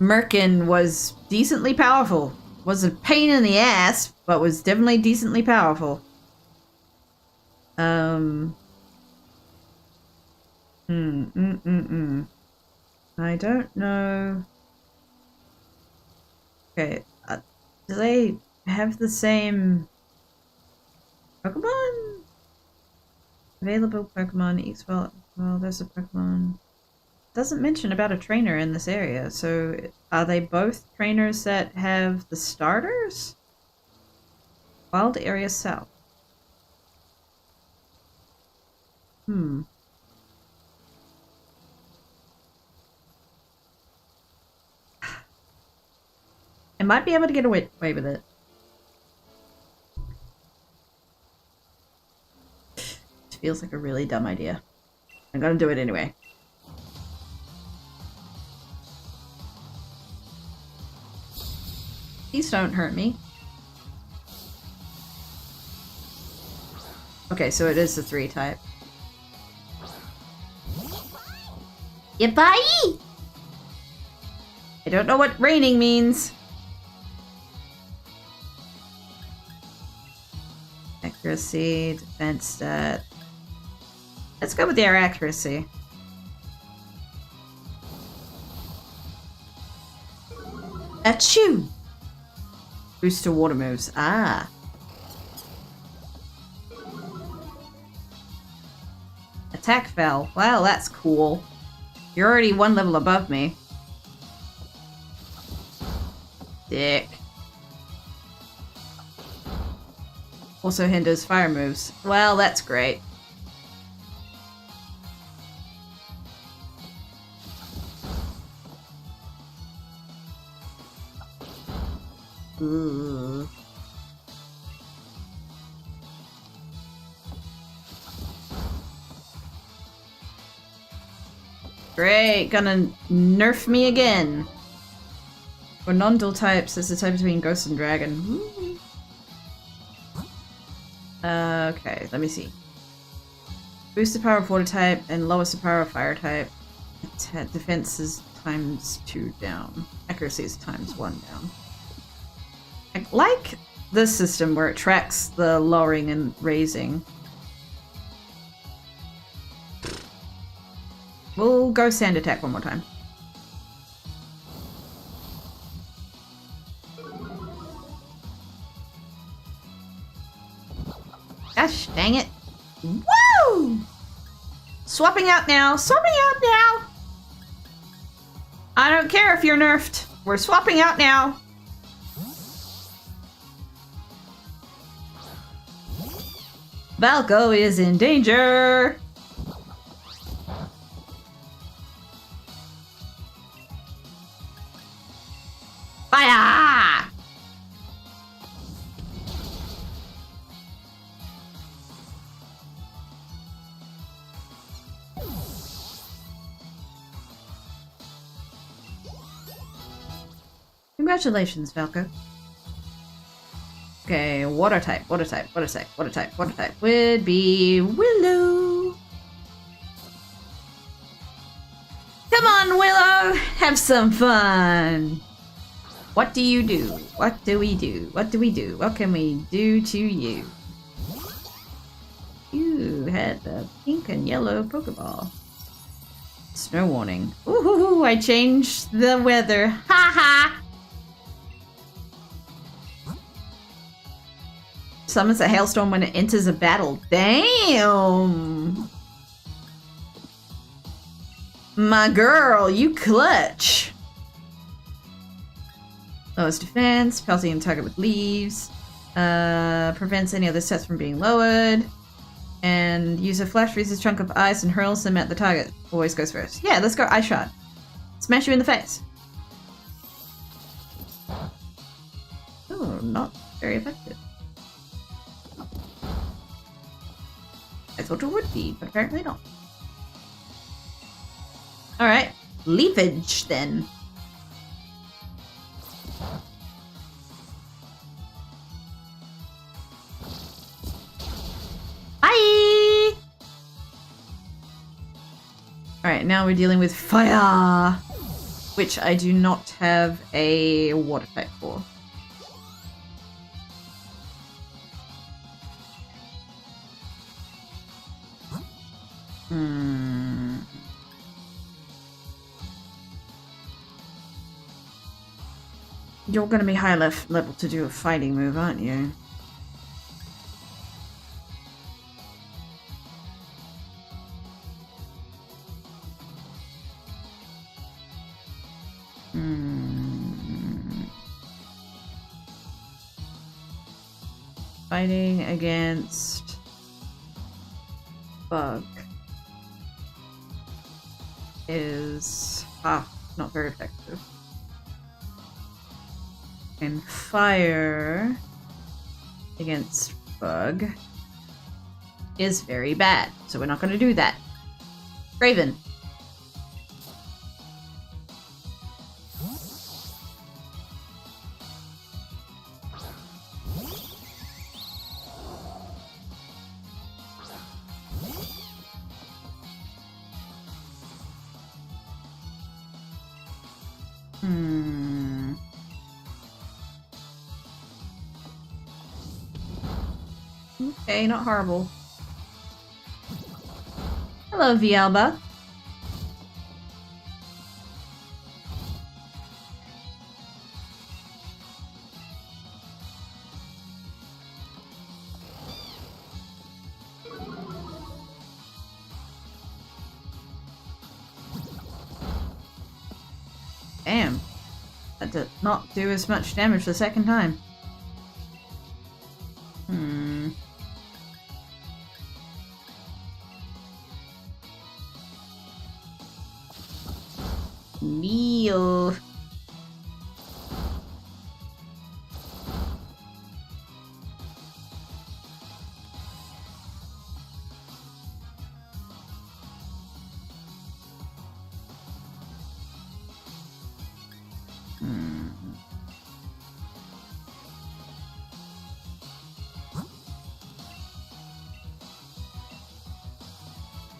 Merkin was decently powerful. Was a pain in the ass, but was definitely decently powerful. I don't know. Okay, do they have the same Pokemon? Available Pokemon eats well, there's a Pokemon. Doesn't mention about a trainer in this area, so are they both trainers that have the starters? Wild area south. I might be able to get away with it. It feels like a really dumb idea. I'm gonna do it anyway. Please don't hurt me. Okay, so it is the 3 type. Yippee! I don't know what raining means. Accuracy, defense stat. Let's go with their accuracy. Achoo! Boost to water moves. Ah. Attack fell. Well, that's cool. You're already 1 level above me. Dick. Also hinders fire moves. Well, that's great. Ooh. Great, gonna nerf me again. For non-dual types, it's the type between ghost and dragon. Ooh. Okay, let me see. Boost the power of water type and lowers the power of fire type. Defense is ×2 down. Accuracy is ×1 down. I like this system where it tracks the lowering and raising. We'll go sand attack one more time. Gosh dang it. Woo! Swapping out now. Swapping out now. I don't care if you're nerfed. We're swapping out now. Valko is in danger. Fire! Congratulations, Valko. Okay, water type would be Willow. Come on, Willow! Have some fun! What do you do? What do we do? What do we do? What can we do to you? You had the pink and yellow Pokeball. Snow warning. Ooh, I changed the weather. Ha ha! Summons a hailstorm when it enters a battle. Damn! My girl, you clutch! Lowers defense, pelting a target with leaves, prevents any other sets from being lowered, and use a flash freezes chunk of ice and hurls them at the target. Always goes first. Yeah, let's go ice shot. Smash you in the face. Oh, not very effective. I thought it would be, but apparently not. Alright, leafage then. Bye! Alright, now we're dealing with fire, which I do not have a water type for. You're gonna be high level to do a fighting move, aren't you? Fighting against Bug is not very effective. And fire against bug is very bad, so we're not going to do that. Raven. Okay, not horrible. Hello, Vialba. Damn. That did not do as much damage the second time. Meal.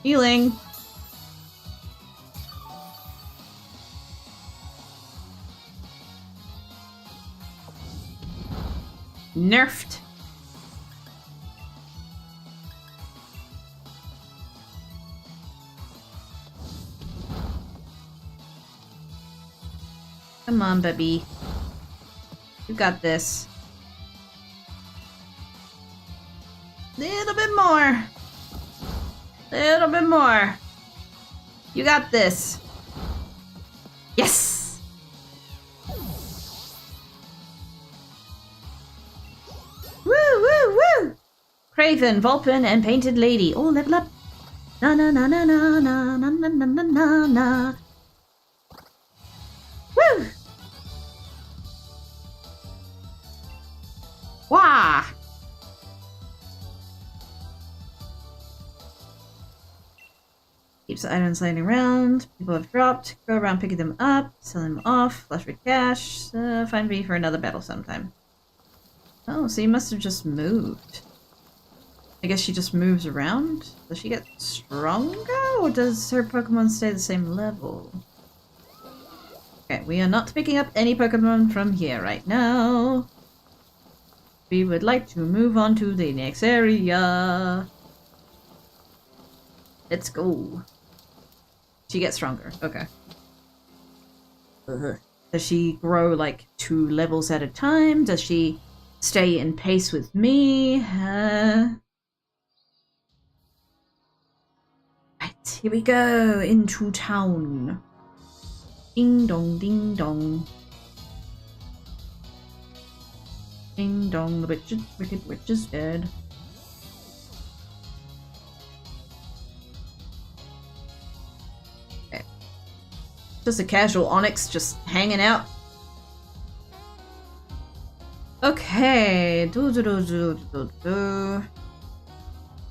Healing. Nerfed. Come on, baby. You got this. Little bit more. Little bit more. You got this. Yes! Woo, woo, woo! Craven, Vulpin, and Painted Lady. Oh, level up. Na na na na na na na na na na na na. Woo! Wah! Keeps the items lying around. People have dropped. Go around picking them up, selling them off, flush with cash. Find me for another battle sometime. Oh, so you must have just moved. I guess she just moves around? Does she get stronger, or does her Pokemon stay the same level? Okay, we are not picking up any Pokemon from here right now. We would like to move on to the next area. Let's go. She gets stronger. Okay. Does she grow like 2 levels at a time? Does she stay in pace with me? Right, here we go. Into town. Ding dong, ding dong. Ding dong, the wicked witch is dead. Just a casual Onyx just hanging out. Okay.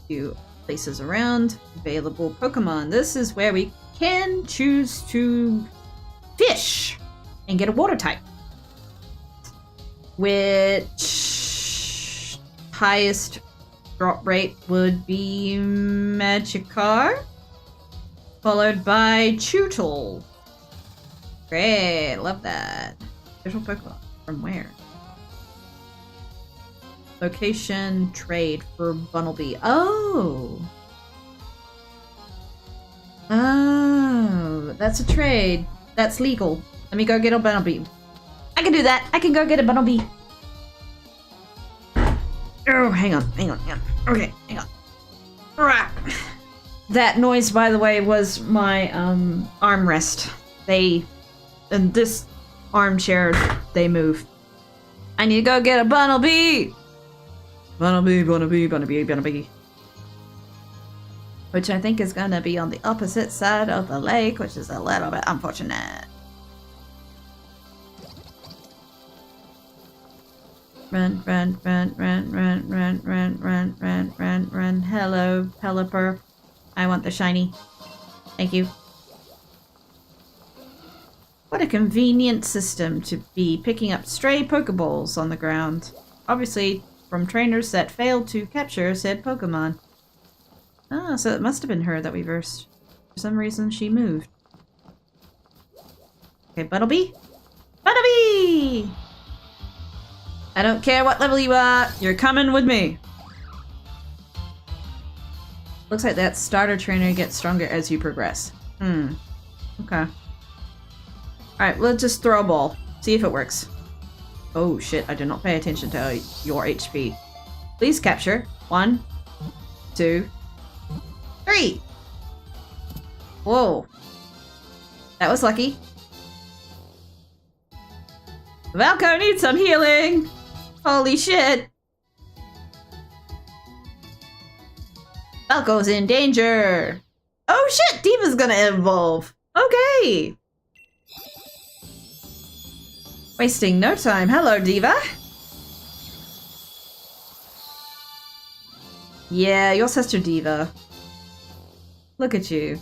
Few places around. Available Pokemon. This is where we can choose to fish and get a water type. Which highest drop rate would be Magikarp, followed by Chewtle. Great, love that. Official Pokemon. From where? Location, trade for Bunnelby. Oh! Oh, that's a trade. That's legal. Let me go get a Bunnelby. I can do that. I can go get a Bunnelby. Oh, hang on. Okay, hang on. Alright. That noise, by the way, was my armrest. And this armchair, they move. I need to go get a Bunnelby! Bunnelby. Which I think is gonna be on the opposite side of the lake, which is a little bit unfortunate. Run, run, run, run, run, run, run, run, run, run, run. Hello, Pelipper. I want the shiny. Thank you. What a convenient system to be picking up stray Pokeballs on the ground. Obviously, from trainers that failed to capture said Pokemon. Ah, so it must have been her that we versed. For some reason, she moved. Okay, Buttlebee? Buttlebee! I don't care what level you are, you're coming with me. Looks like that starter trainer gets stronger as you progress. Okay. Alright, let's just throw a ball. See if it works. Oh shit, I did not pay attention to your HP. Please capture. 1, 2, 3! Whoa. That was lucky. Valko needs some healing! Holy shit! Valko's in danger! Oh shit! Diva's gonna evolve! Okay! Wasting no time. Hello, Diva! Yeah, your sister Diva. Look at you.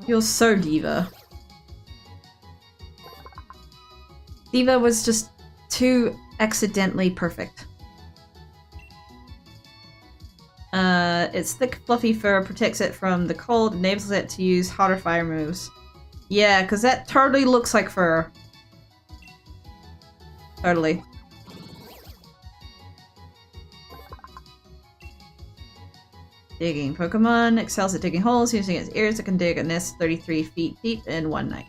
You're so Diva. Diva was just too accidentally perfect. Its thick, fluffy fur protects it from the cold, enables it to use hotter fire moves. Yeah, because that totally looks like fur. Totally. Digging Pokemon excels at digging holes using its ears. It can dig a nest 33 feet deep in one night.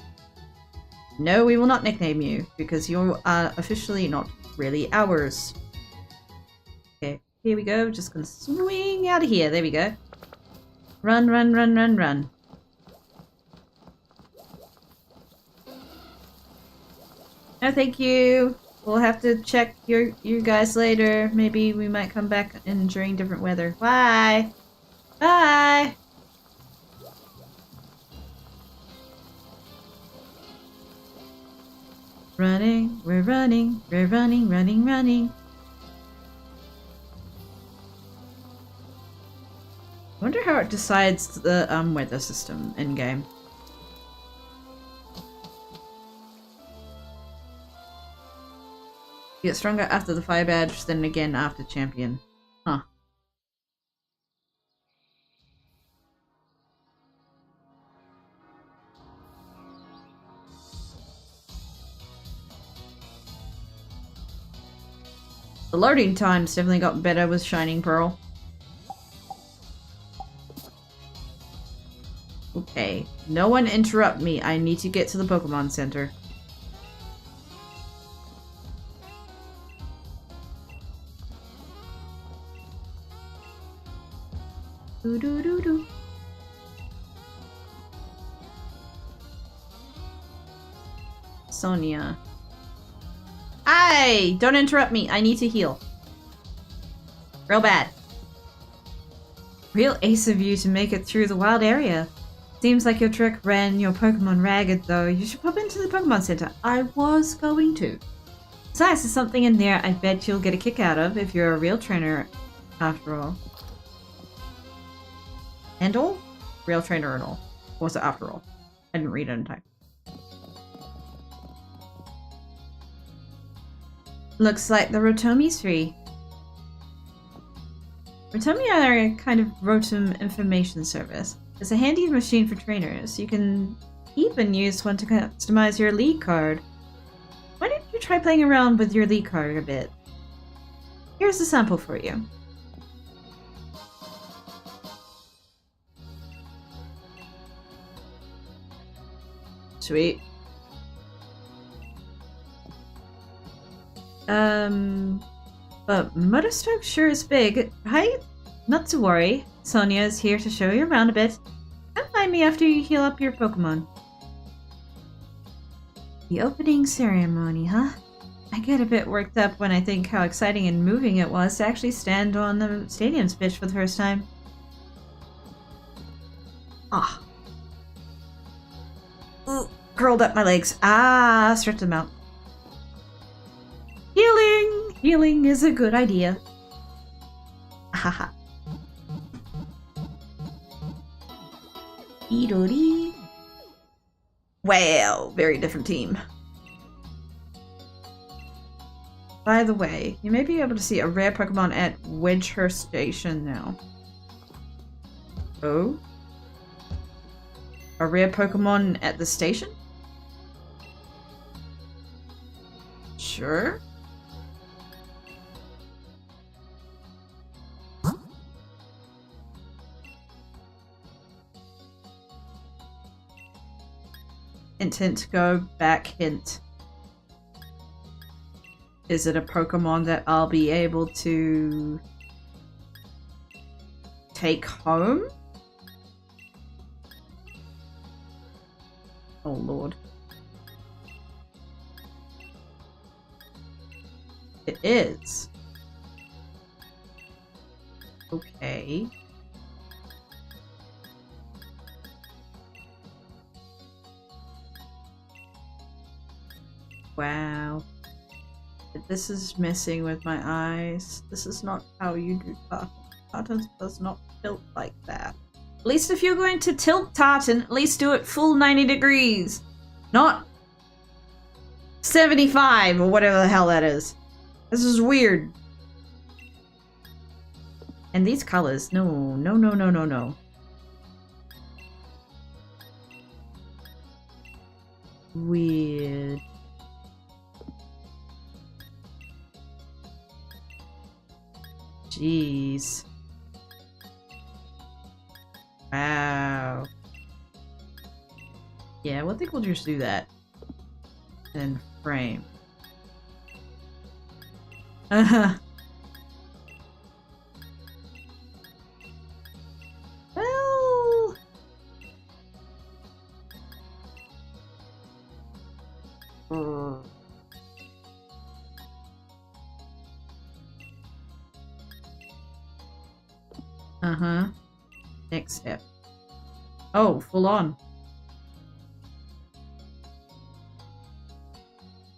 No, we will not nickname you, because you are officially not really ours. Okay, here we go. Just gonna swing out of here. There we go. Run, run, run, run, run. No, thank you. We'll have to check you guys later. Maybe we might come back during different weather. Bye! Bye! Running, we're running, running, running. I wonder how it decides the weather system in game. You get stronger after the fire badge, then again after champion. Huh. The loading times definitely got better with Shining Pearl. Okay, no one interrupt me. I need to get to the Pokemon Center. Doo doo doo doo. Sonia. Hey! Don't interrupt me. I need to heal. Real bad. Real ace of you to make it through the wild area. Seems like your trick ran your Pokemon ragged, though. You should pop into the Pokemon Center. I was going to. Besides, there's something in there I bet you'll get a kick out of if you're a real trainer, after all. And all? Real trainer and all. Or was it after all? I didn't read it in time. Looks like the Rotomi's free. Rotomi are a kind of Rotom information service. It's a handy machine for trainers. You can even use one to customize your league card. Why don't you try playing around with your league card a bit? Here's a sample for you. Sweet. But Motorstoke sure is big, right? Not to worry. Sonia is here to show you around a bit. Come find me after you heal up your Pokemon. The opening ceremony, huh? I get a bit worked up when I think how exciting and moving it was to actually stand on the stadium's pitch for the first time. Ah. Ooh, curled up my legs. Ah, stretch them out. Healing is a good idea. Haha. Idori. Wow, very different team. By the way, you may be able to see a rare Pokemon at Wedgehurst Station now. Oh? A rare Pokemon at the station? Sure. Intent to go back, hint. Is it a Pokemon that I'll be able to take home? Oh lord. It is. Okay. Wow. This is messing with my eyes. This is not how you do tartan. Tartan does not tilt like that. At least if you're going to tilt tartan, at least do it full 90 degrees. Not 75 or whatever the hell that is. This is weird. And these colors, no, no, no, no, no, no. Weird. Jeez. Wow. Yeah, I think we'll just do that. And frame. Uh-huh. Well... Uh-huh. Next step. Oh, full on.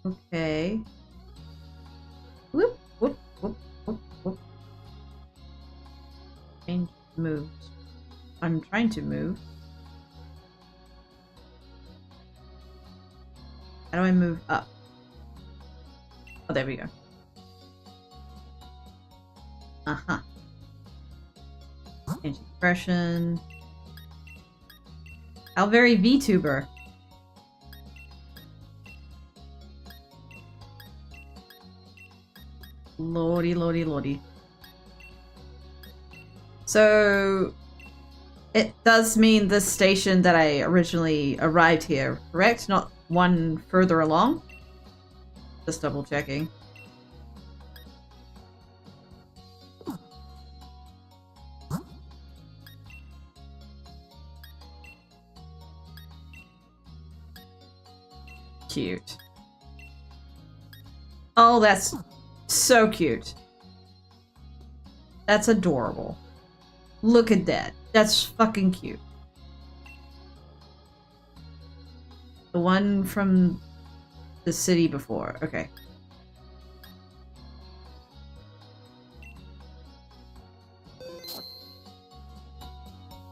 Okay. Whoop, whoop, whoop, whoop, whoop. Change moves. I'm trying to move. How do I move up? Oh, there we go. Uh-huh. Change expression. How very VTuber. Lordy, lordy, lordy. So, it does mean the station that I originally arrived here, correct? Not one further along? Just double checking. Cute. Oh, that's so cute. That's adorable. Look at that. That's fucking cute. The one from the city before. Okay.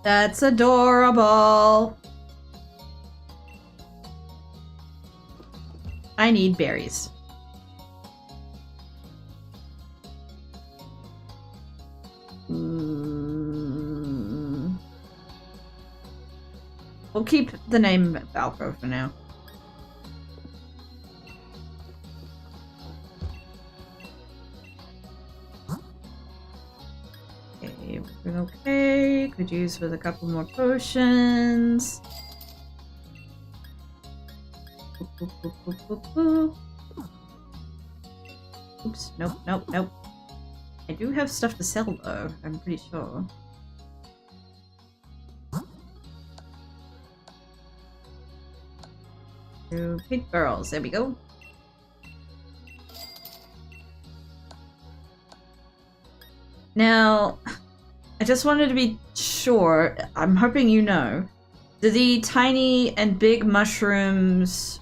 That's adorable. I need berries. We'll keep the name Valco for now. Okay, we're doing okay. Could use with a couple more potions. Oops, nope, nope, nope. I do have stuff to sell though, I'm pretty sure. Two pig girls, there we go. Now, I just wanted to be sure, I'm hoping you know, do the tiny and big mushrooms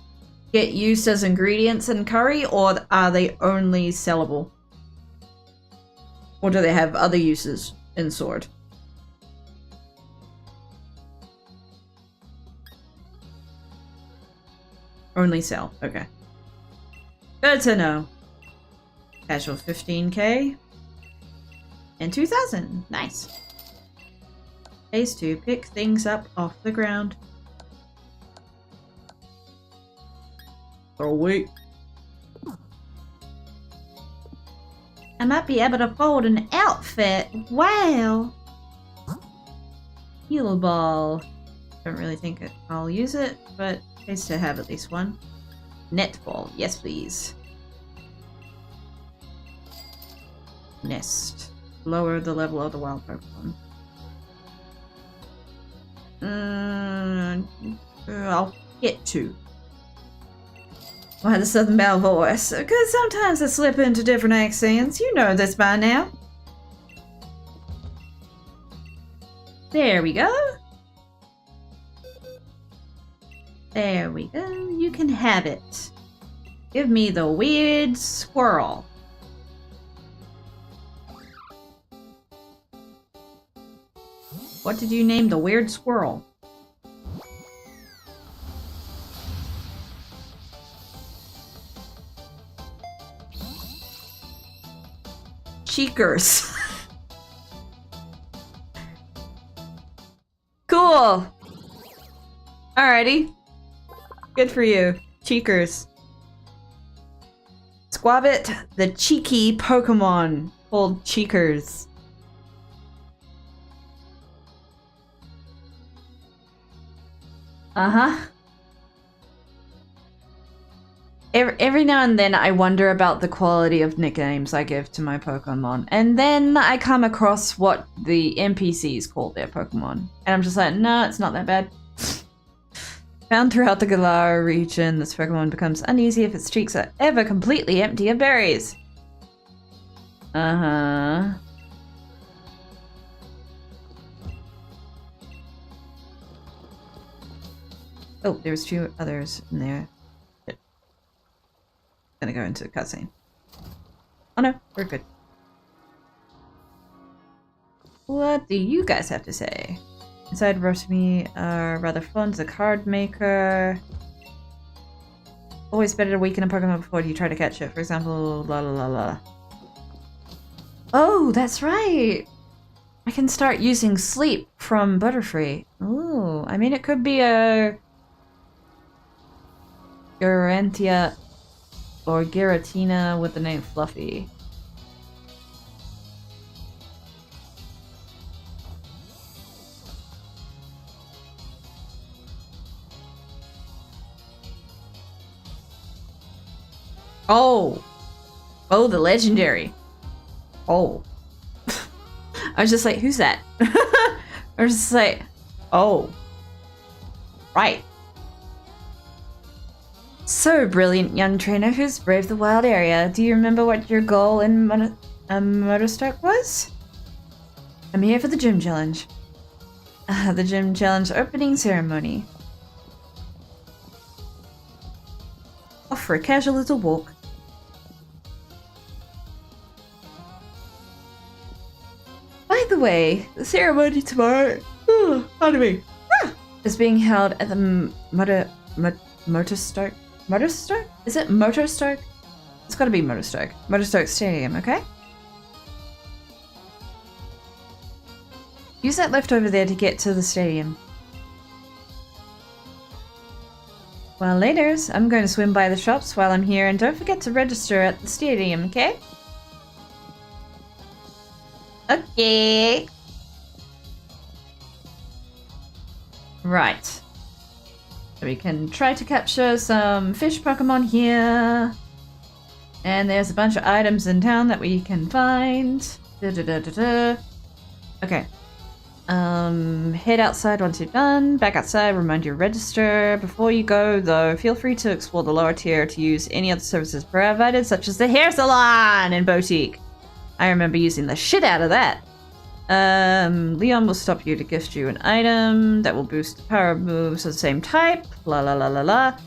get used as ingredients in curry, or are they only sellable? Or do they have other uses in Sword? Only sell. Okay. Good to know. Casual 15k. And 2,000. Nice. Phase 2. Pick things up off the ground. Oh, wait. I might be able to fold an outfit. Wow. Heal ball. Don't really think I'll use it, but nice to have at least one. Netball. Yes, please. Nest. Lower the level of the wild Pokemon. I'll get to. Why the Southern Belle voice? Because sometimes I slip into different accents. You know this by now. There we go. There we go. You can have it. Give me the weird squirrel. What did you name the weird squirrel? Cheekers. Cool. Alrighty. Good for you. Cheekers. Squabbit, the cheeky Pokemon called Cheekers. Uh-huh. Every now and then I wonder about the quality of nicknames I give to my Pokemon. And then I come across what the NPCs call their Pokemon. And I'm just like, no, it's not that bad. Found throughout the Galar region, this Pokemon becomes uneasy if its cheeks are ever completely empty of berries. Uh-huh. Oh, there's two others in there. Gonna go into the cutscene. Oh no, we're good. What do you guys have to say? Inside recipe are rather fun. It's a card maker. Always better to weaken a Pokemon before you try to catch it. For example, la la la la. Oh, that's right! I can start using sleep from Butterfree. Ooh, I mean it could be a Garantia or Giratina with the name Fluffy. Oh! Oh, the legendary. Oh. I was just like, who's that? I was just like, oh. Right. So brilliant, young trainer who's braved the wild area. Do you remember what your goal in Motorstoke was? I'm here for the gym challenge. The gym challenge opening ceremony. Off for a casual little walk. By the way, the ceremony tomorrow, pardon me, is being held at the Motorstoke? Motorstoke? Is it Motorstoke? It's gotta be Motorstoke. Motorstoke Stadium, okay? Use that lift over there to get to the stadium. Well, laters, I'm going to swim by the shops while I'm here, and don't forget to register at the stadium, okay? Okay. Right. So we can try to capture some fish Pokemon here. And there's a bunch of items in town that we can find. Okay. Head outside once you're done. Back outside, remind you to register. Before you go, though, feel free to explore the lower tier to use any other services provided, such as the hair salon and boutique. I remember using the shit out of that. Leon will stop you to gift you an item that will boost the power moves of the same type. La la la la la.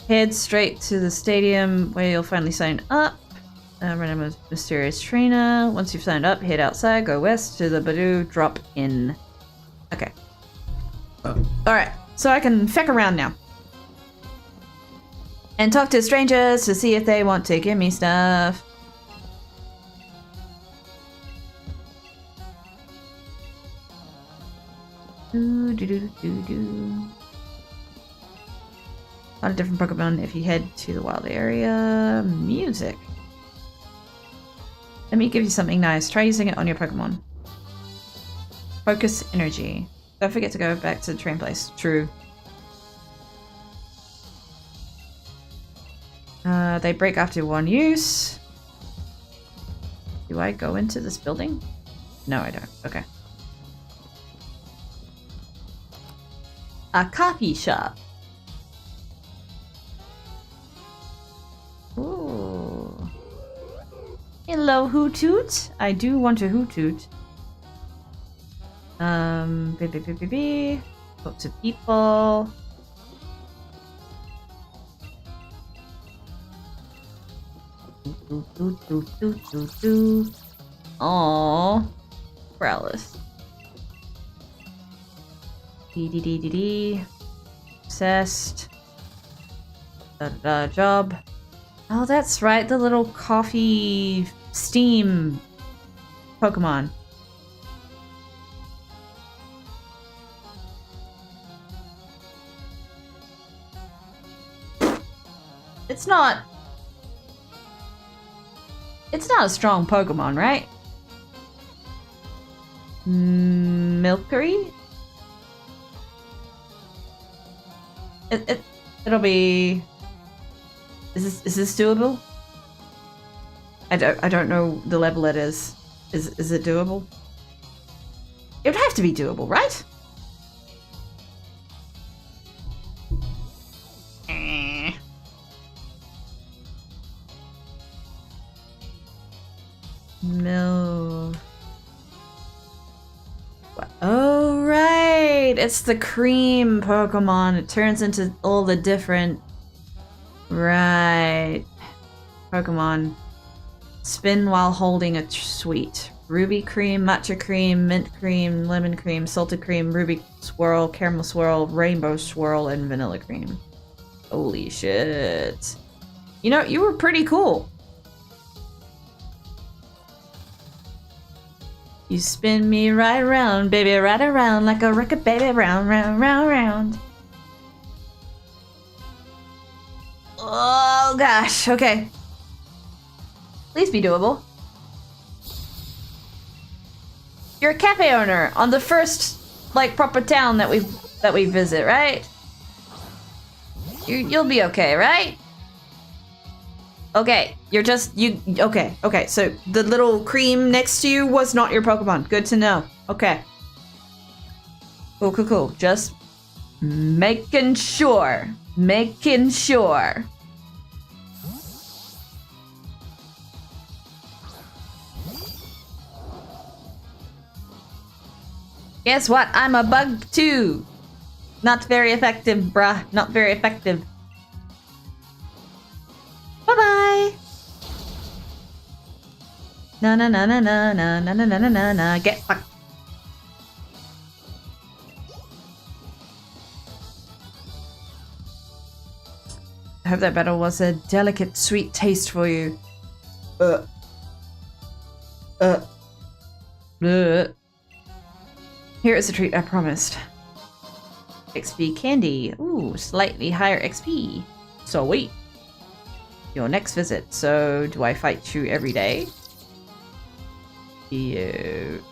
Head straight to the stadium where you'll finally sign up. Random mysterious trainer. Once you've signed up, head outside, go west to the Badoo drop in. Okay. Alright, so I can feck around now. And talk to strangers to see if they want to give me stuff. Do do do do do. A lot of different Pokemon if you head to the wild area. Music. Let me give you something nice. Try using it on your Pokemon. Focus energy. Don't forget to go back to the train place. True. They break after one use. Do I go into this building? No, I don't. Okay. A coffee shop. Ooh. Hello, Hoot-Toot. I do want a Hoot-Toot. Talk to people. Aww. Growlithe. D. Obsessed. Job. Oh, that's right. The little coffee steam Pokemon. It's not a strong Pokemon, right? Milcery? It'll be. Is this doable? I don't know the level it is. Is it doable? It would have to be doable, right? No. Oh, right! It's the cream Pokemon. It turns into all the different... Right. Pokemon. Spin while holding a sweet. Ruby cream, matcha cream, mint cream, lemon cream, salted cream, ruby swirl, caramel swirl, rainbow swirl, and vanilla cream. Holy shit. You know, you were pretty cool. You spin me right around, baby, right around like a record, baby, round, round, round, round. Oh gosh, okay. Please be doable. You're a cafe owner on the first, like, proper town that we visit, right? You'll be okay, right? Okay, okay, so the little cream next to you was not your Pokemon. Good to know. Okay. Cool. Just making sure. Guess what? I'm a bug too. Not very effective, bruh. Not very effective. Bye-bye. Na. Get fucked. I hope that battle was a delicate, sweet taste for you. Here is a treat I promised. XP candy. Ooh, slightly higher XP. So wait. Your next visit. So, do I fight you every day? Cute.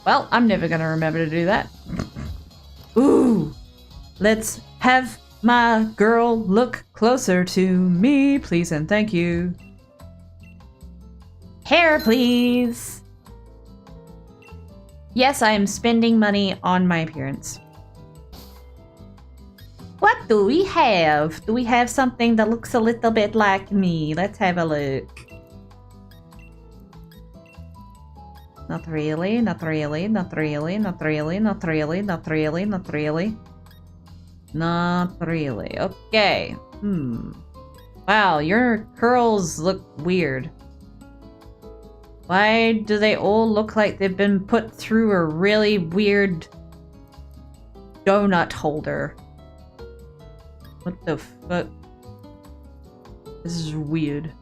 Well, I'm never gonna remember to do that. Ooh! Let's have my girl look closer to me, please and thank you. Hair, please! Yes, I am spending money on my appearance. What do we have? Do we have something that looks a little bit like me? Let's have a look. Not really, not really, not really, not really, not really, not really, not really. Not really. Okay. Wow, your curls look weird. Why do they all look like they've been put through a really weird donut holder? What the fuck? This is weird.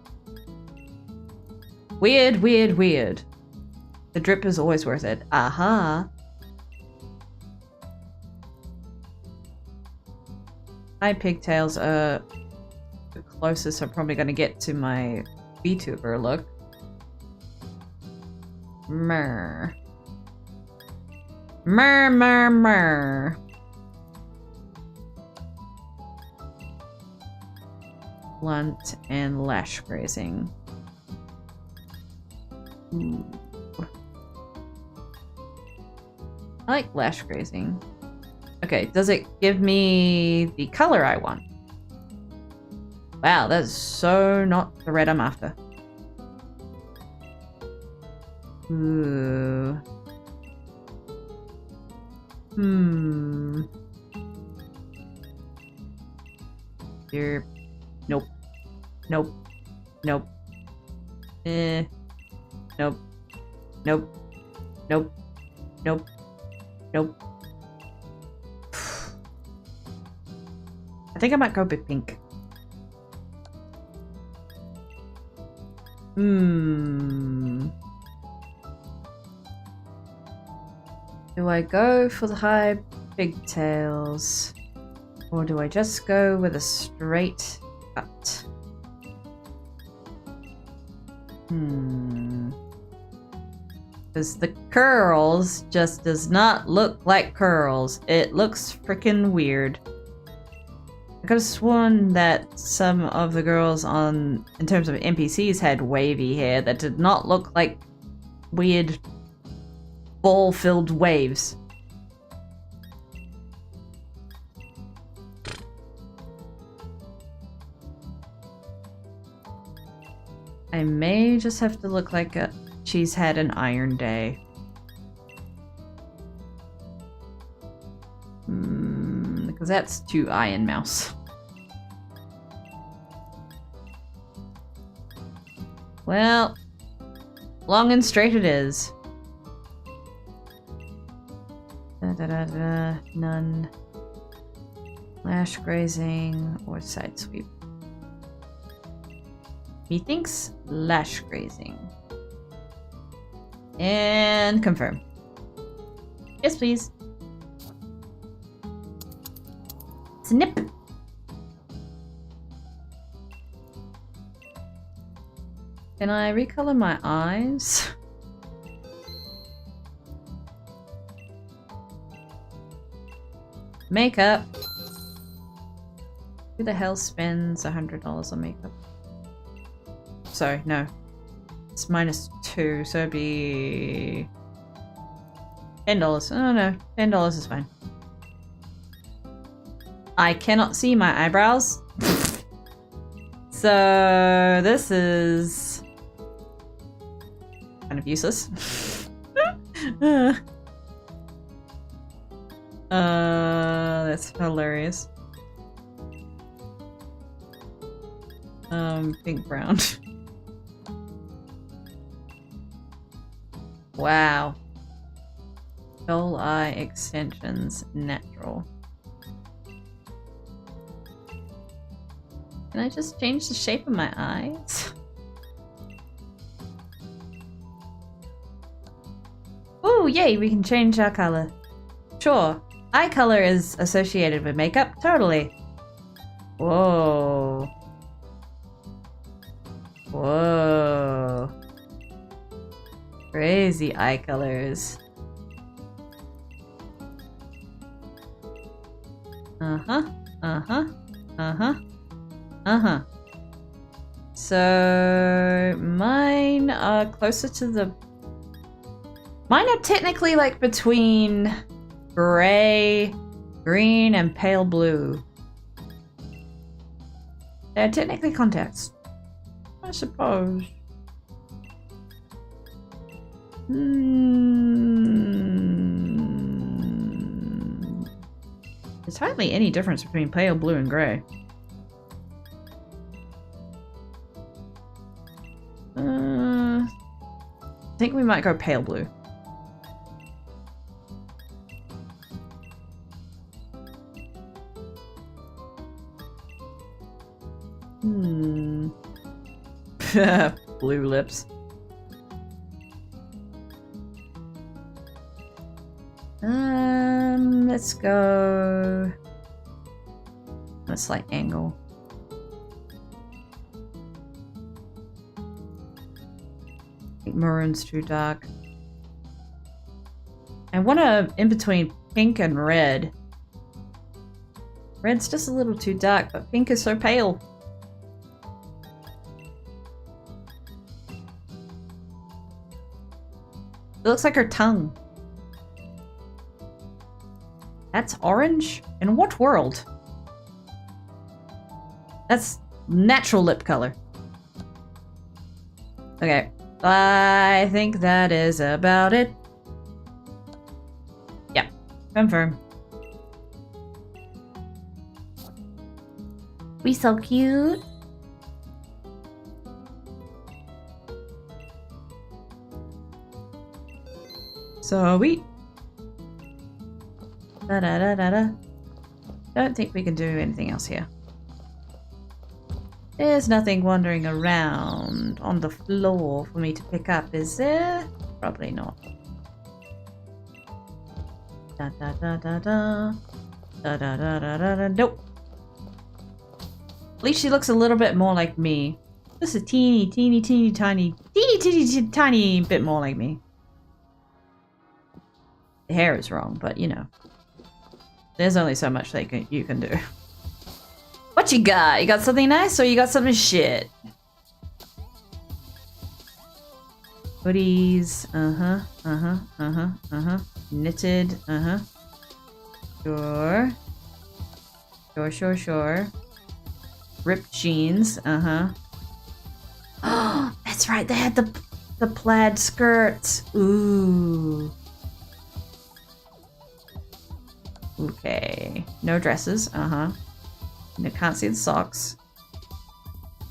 Weird, weird, weird. The drip is always worth it. Aha. My pigtails are the closest I'm probably gonna get to my VTuber look. Myrrh. Myrrh, myrrh, myrrh. Blunt and lash grazing. Ooh. I like lash grazing. Okay, does it give me the color I want? Wow, that's so not the red I'm after. Ooh. Here. Nope. Nope. Nope. Nope. Nope. Nope. Nope. Nope. I think I might go with pink. Do I go for the high pigtails? Or do I just go with a straight cut? Because the curls just does not look like curls. It looks freaking weird. I could have sworn that some of the girls in terms of NPCs had wavy hair that did not look like weird ball-filled waves. I may just have to look like she's had an iron day. Because that's too Iron Mouse. Well, long and straight it is. None. Lash grazing or side sweep. Methinks lash grazing. And confirm. Yes, please. Snip. Can I recolor my eyes? Makeup. Who the hell spends $100 on makeup? Sorry, no. It's -2, so it'd be $10. Oh no, $10 is fine. I cannot see my eyebrows. So this is kind of useless. That's hilarious. Pink brown. Wow. Doll eye extensions natural. Can I just change the shape of my eyes? Ooh, yay, we can change our color. Sure. Eye color is associated with makeup. Totally. Whoa. Whoa. Crazy eye colors. Uh-huh. Uh-huh. Uh-huh. Uh-huh. So mine are closer to the... Mine are technically like between gray, green, and pale blue. They're technically contacts, I suppose. There's hardly any difference between pale blue and grey. I think we might go pale blue. Blue lips. Let's go a slight angle. I think maroon's too dark. I want to in between pink and red. Red's just a little too dark, but pink is so pale. It looks like her tongue. That's orange? In what world? That's natural lip color. Okay. I think that is about it. Yeah. Confirm. We so cute. Sweet. Da da da da da. Don't think we can do anything else here. There's nothing wandering around on the floor for me to pick up, is there? Probably not. Da da da da da. Da da da da da da. Nope. At least she looks a little bit more like me. Just a teeny tiny bit more like me. The hair is wrong, but you know. There's only so much you can do. What you got? You got something nice or you got something shit? Hoodies. Knitted. Sure. Sure. Ripped jeans. Oh, that's right. They had the plaid skirts. Ooh. Okay. No dresses. No, can't see the socks.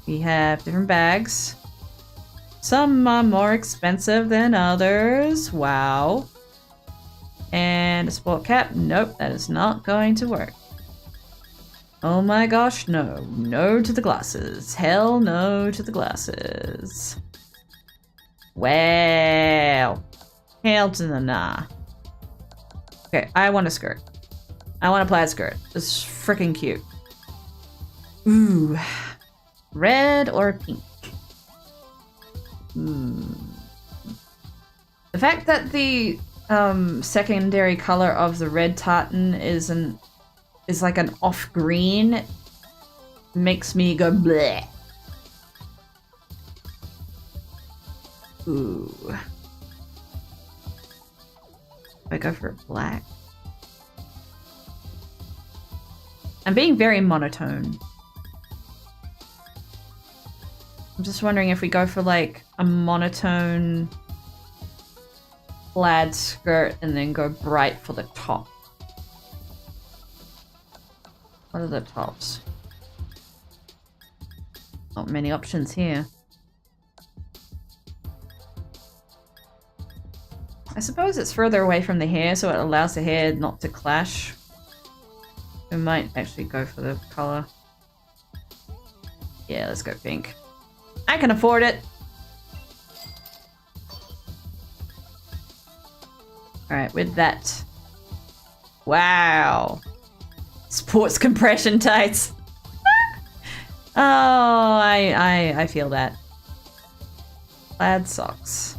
We have different bags. Some are more expensive than others. Wow. And a sport cap. Nope, that is not going to work. Oh my gosh, no. No to the glasses. Hell no to the glasses. Well. Hell to the nah. Okay, I want a skirt. I want a plaid skirt. It's freaking cute. Ooh. Red or pink? The fact that the secondary color of the red tartan is like an off green makes me go bleh. Ooh. I go for black. I'm being very monotone. I'm just wondering if we go for like a monotone plaid skirt and then go bright for the top. What are the tops? Not many options here. I suppose it's further away from the hair, so it allows the hair not to clash. We might actually go for the color. Yeah, let's go pink. I can afford it. Alright, with that. Wow. Sports compression tights. Oh, I feel that. Plaid socks.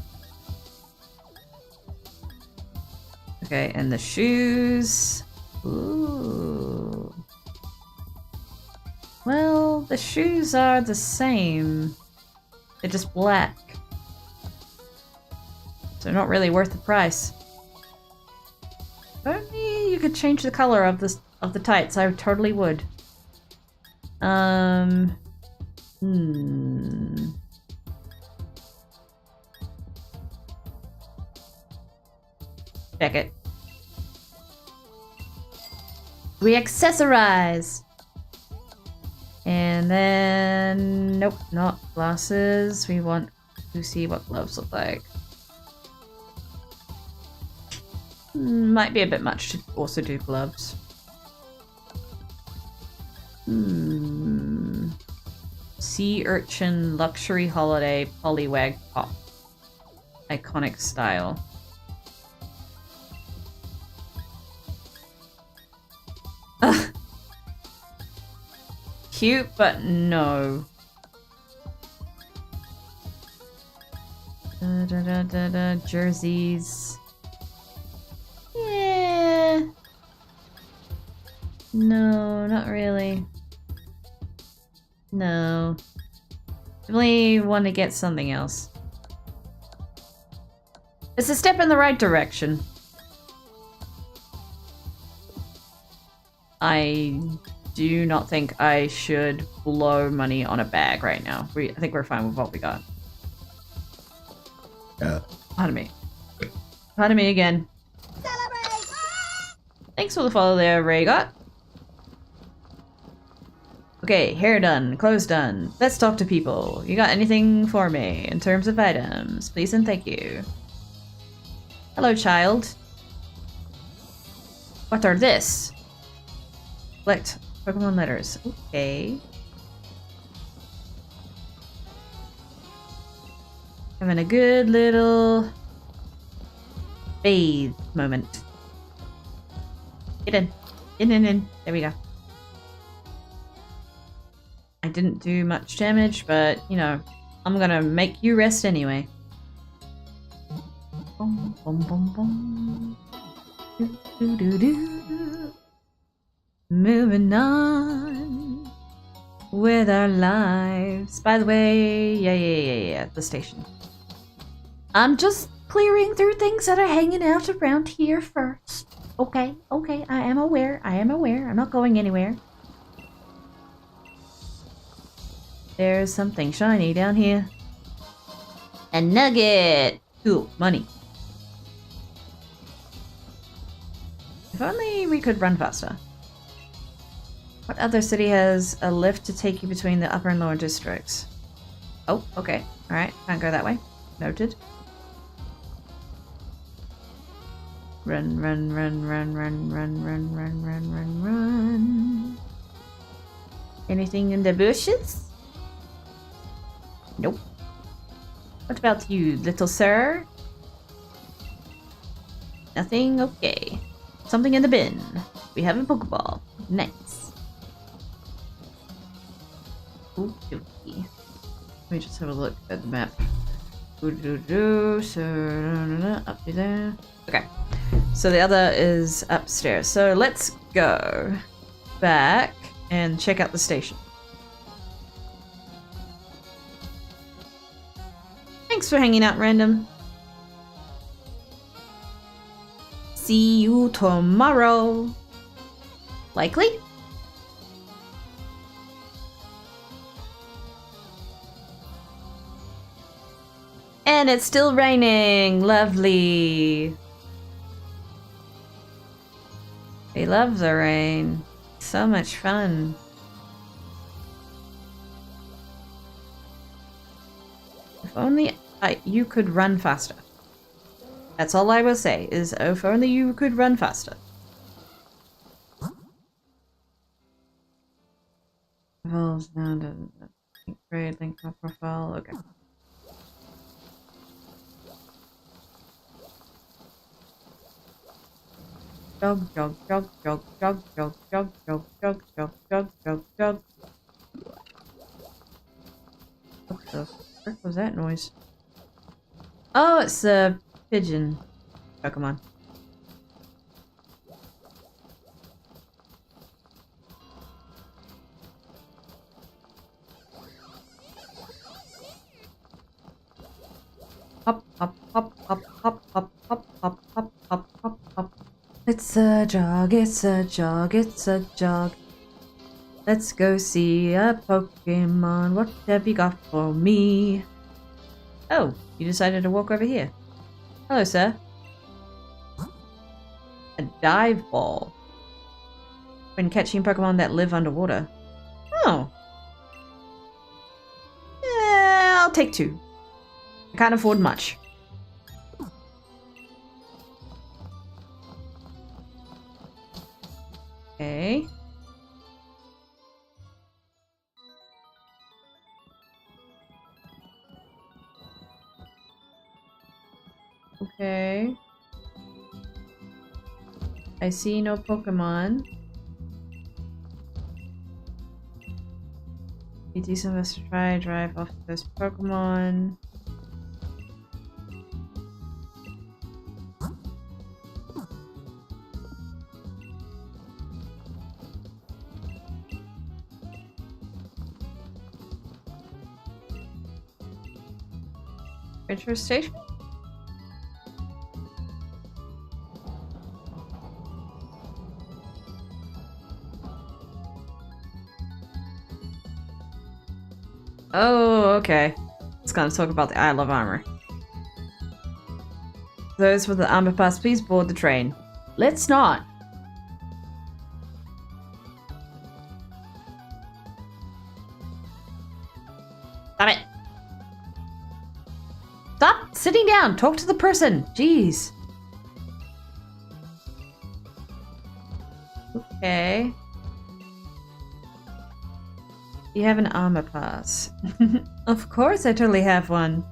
Okay, and the shoes. Ooh. Well, the shoes are the same. They're just black. So not really worth the price. If only you could change the color of the tights, I totally would. Check it. We accessorize. And then, nope, not glasses. We want to see what gloves look like. Might be a bit much to also do gloves. Sea urchin luxury holiday polywag pop. Iconic style. Cute, but no. Jerseys. Yeah. No, not really. No. Definitely want to get something else. It's a step in the right direction. I do not think I should blow money on a bag right now. I think we're fine with what we got. Pardon me. Pardon me again. Celebrate! Thanks for the follow there, Raygot. Okay, hair done, clothes done. Let's talk to people. You got anything for me in terms of items? Please and thank you. Hello, child. What are this? Collect Pokemon letters. Okay. Having a good little bathe moment. Get in. In. There we go. I didn't do much damage, but, you know, I'm gonna make you rest anyway. Boom, boom, boom, boom. Do, do, do, do. Moving on with our lives. By the way, yeah, the station. I'm just clearing through things that are hanging out around here first. Okay, I am aware. I'm not going anywhere. There's something shiny down here. A nugget! Cool, money. If only we could run faster. What other city has a lift to take you between the upper and lower districts? Oh, okay. Alright, can't go that way. Noted. Run. Anything in the bushes? Nope. What about you, little sir? Nothing? Okay. Something in the bin. We have a Pokeball. Nice. Okie dokie. Let me just have a look at the map. So, up to there. Okay. So the other is upstairs. So let's go back and check out the station. Thanks for hanging out, random. See you tomorrow. Likely? And it's still raining. Lovely. We love the rain. So much fun. If only you could run faster. That's all I will say, is if only you could run faster. Evolves now to grade, link my profile, okay. Jog. What the frick was that noise? Oh, it's a pigeon Pokemon. Hop. It's a jog. Let's go see a Pokemon. What have you got for me? Oh, you decided to walk over here. Hello, sir. A dive ball. When catching Pokemon that live underwater. Oh. Yeah, I'll take 2. I can't afford much. Okay. Okay. I see no Pokemon. Be decent of us to try drive off this Pokemon. Retro station? Oh, okay. Let's kind of talk about the Isle of Armor. Those with the armor pass, please board the train. Let's not. Stop it. Stop sitting down. Talk to the person. Jeez. Okay. You have an armor pass. Of course, I totally have one.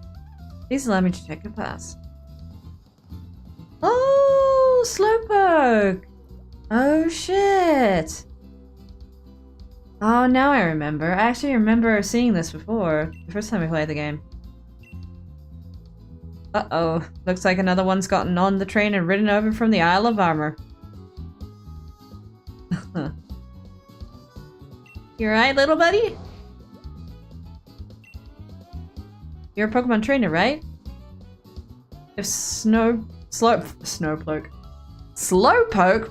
Please allow me to check your pass. Oh, Slowpoke! Oh shit! Oh, now I remember. I actually remember seeing this before. The first time we played the game. Uh-oh. Looks like another one's gotten on the train and ridden over from the Isle of Armor. You alright, little buddy? You're a Pokemon trainer, right? If Slowpoke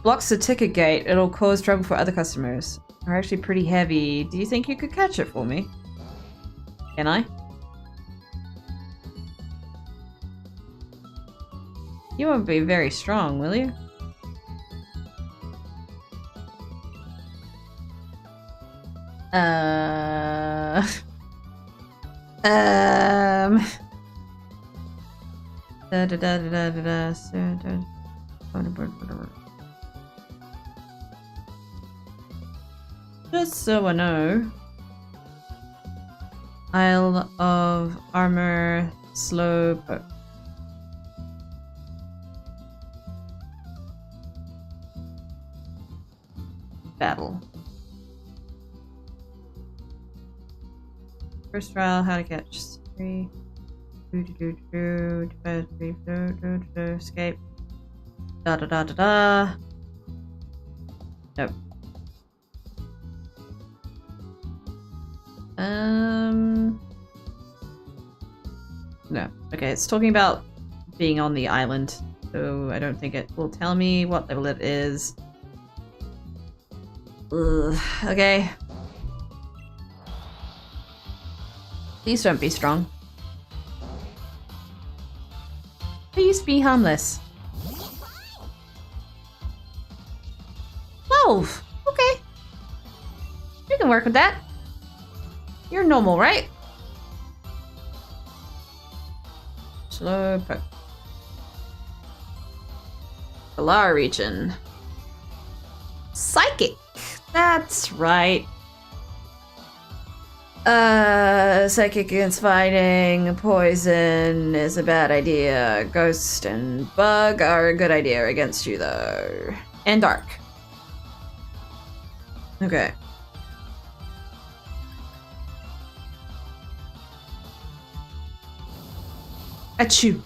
blocks the ticket gate, it'll cause trouble for other customers. They're actually pretty heavy. Do you think you could catch it for me? Can I? You won't be very strong, will you? Just so I know. Isle of Armor Slowpoke. Battle. First trial, how to catch 3. Escape. Da da da da da. Nope. No. Okay, it's talking about being on the island, so I don't think it will tell me what level it is. Ugh. Okay. Please don't be strong. Please be harmless. 12! Okay. You can work with that. You're normal, right? Slowpoke. Galar region. Psychic. That's right. Psychic against fighting, poison is a bad idea. Ghost and bug are a good idea against you though. And dark. Okay. Achoo.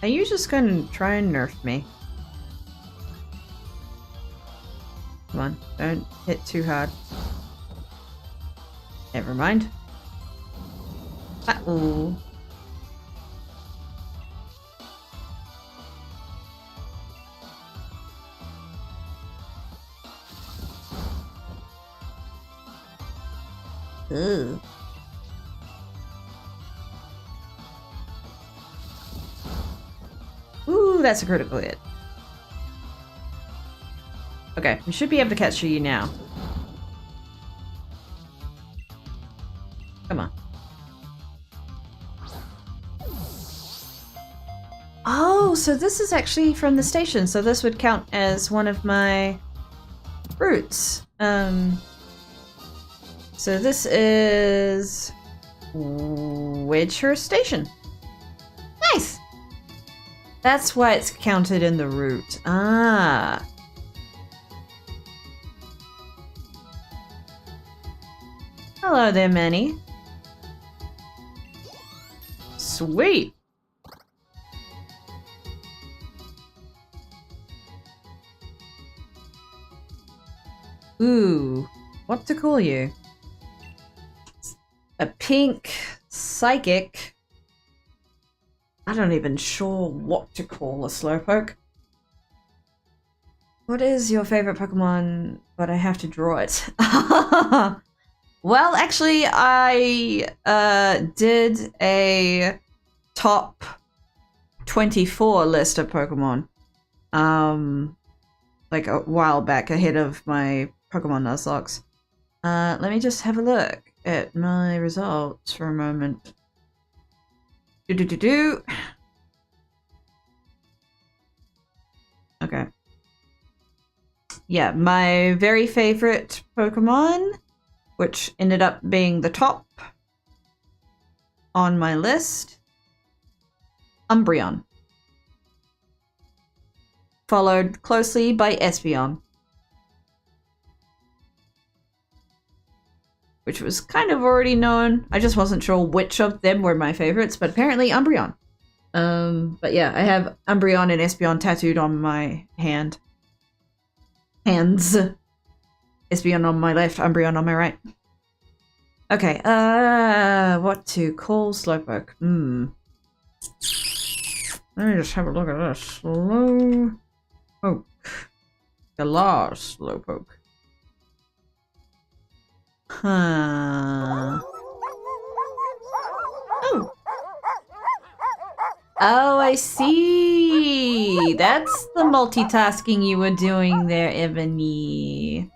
Are you just gonna try and nerf me? Come on, don't hit too hard. Never mind. Uh-oh. Ooh. Ooh, that's a critical hit. Okay, we should be able to catch you now. Come on. Oh, so this is actually from the station, so this would count as one of my routes. So this is Wedgehurst Station. Nice! That's why it's counted in the route. Ah. Hello there, Manny. Sweet! Ooh, what to call you? A pink psychic. I don't even sure what to call a Slowpoke. What is your favorite Pokemon? But I have to draw it. Well, actually, I did a top 24 list of Pokemon. Like a while back, ahead of my Pokemon Nuzlocks. Let me just have a look at my results for a moment. Okay. Yeah, my very favorite Pokemon, which ended up being the top on my list, Umbreon. Followed closely by Espeon, which was kind of already known. I just wasn't sure which of them were my favorites, but apparently Umbreon. But yeah, I have Umbreon and Espeon tattooed on my hands. Espeon on my left, Umbreon on my right. Okay, what to call Slowpoke? Let me just have a look at this. Slowpoke. The last Slowpoke. Huh. Oh, I see. That's the multitasking you were doing there, Ebony.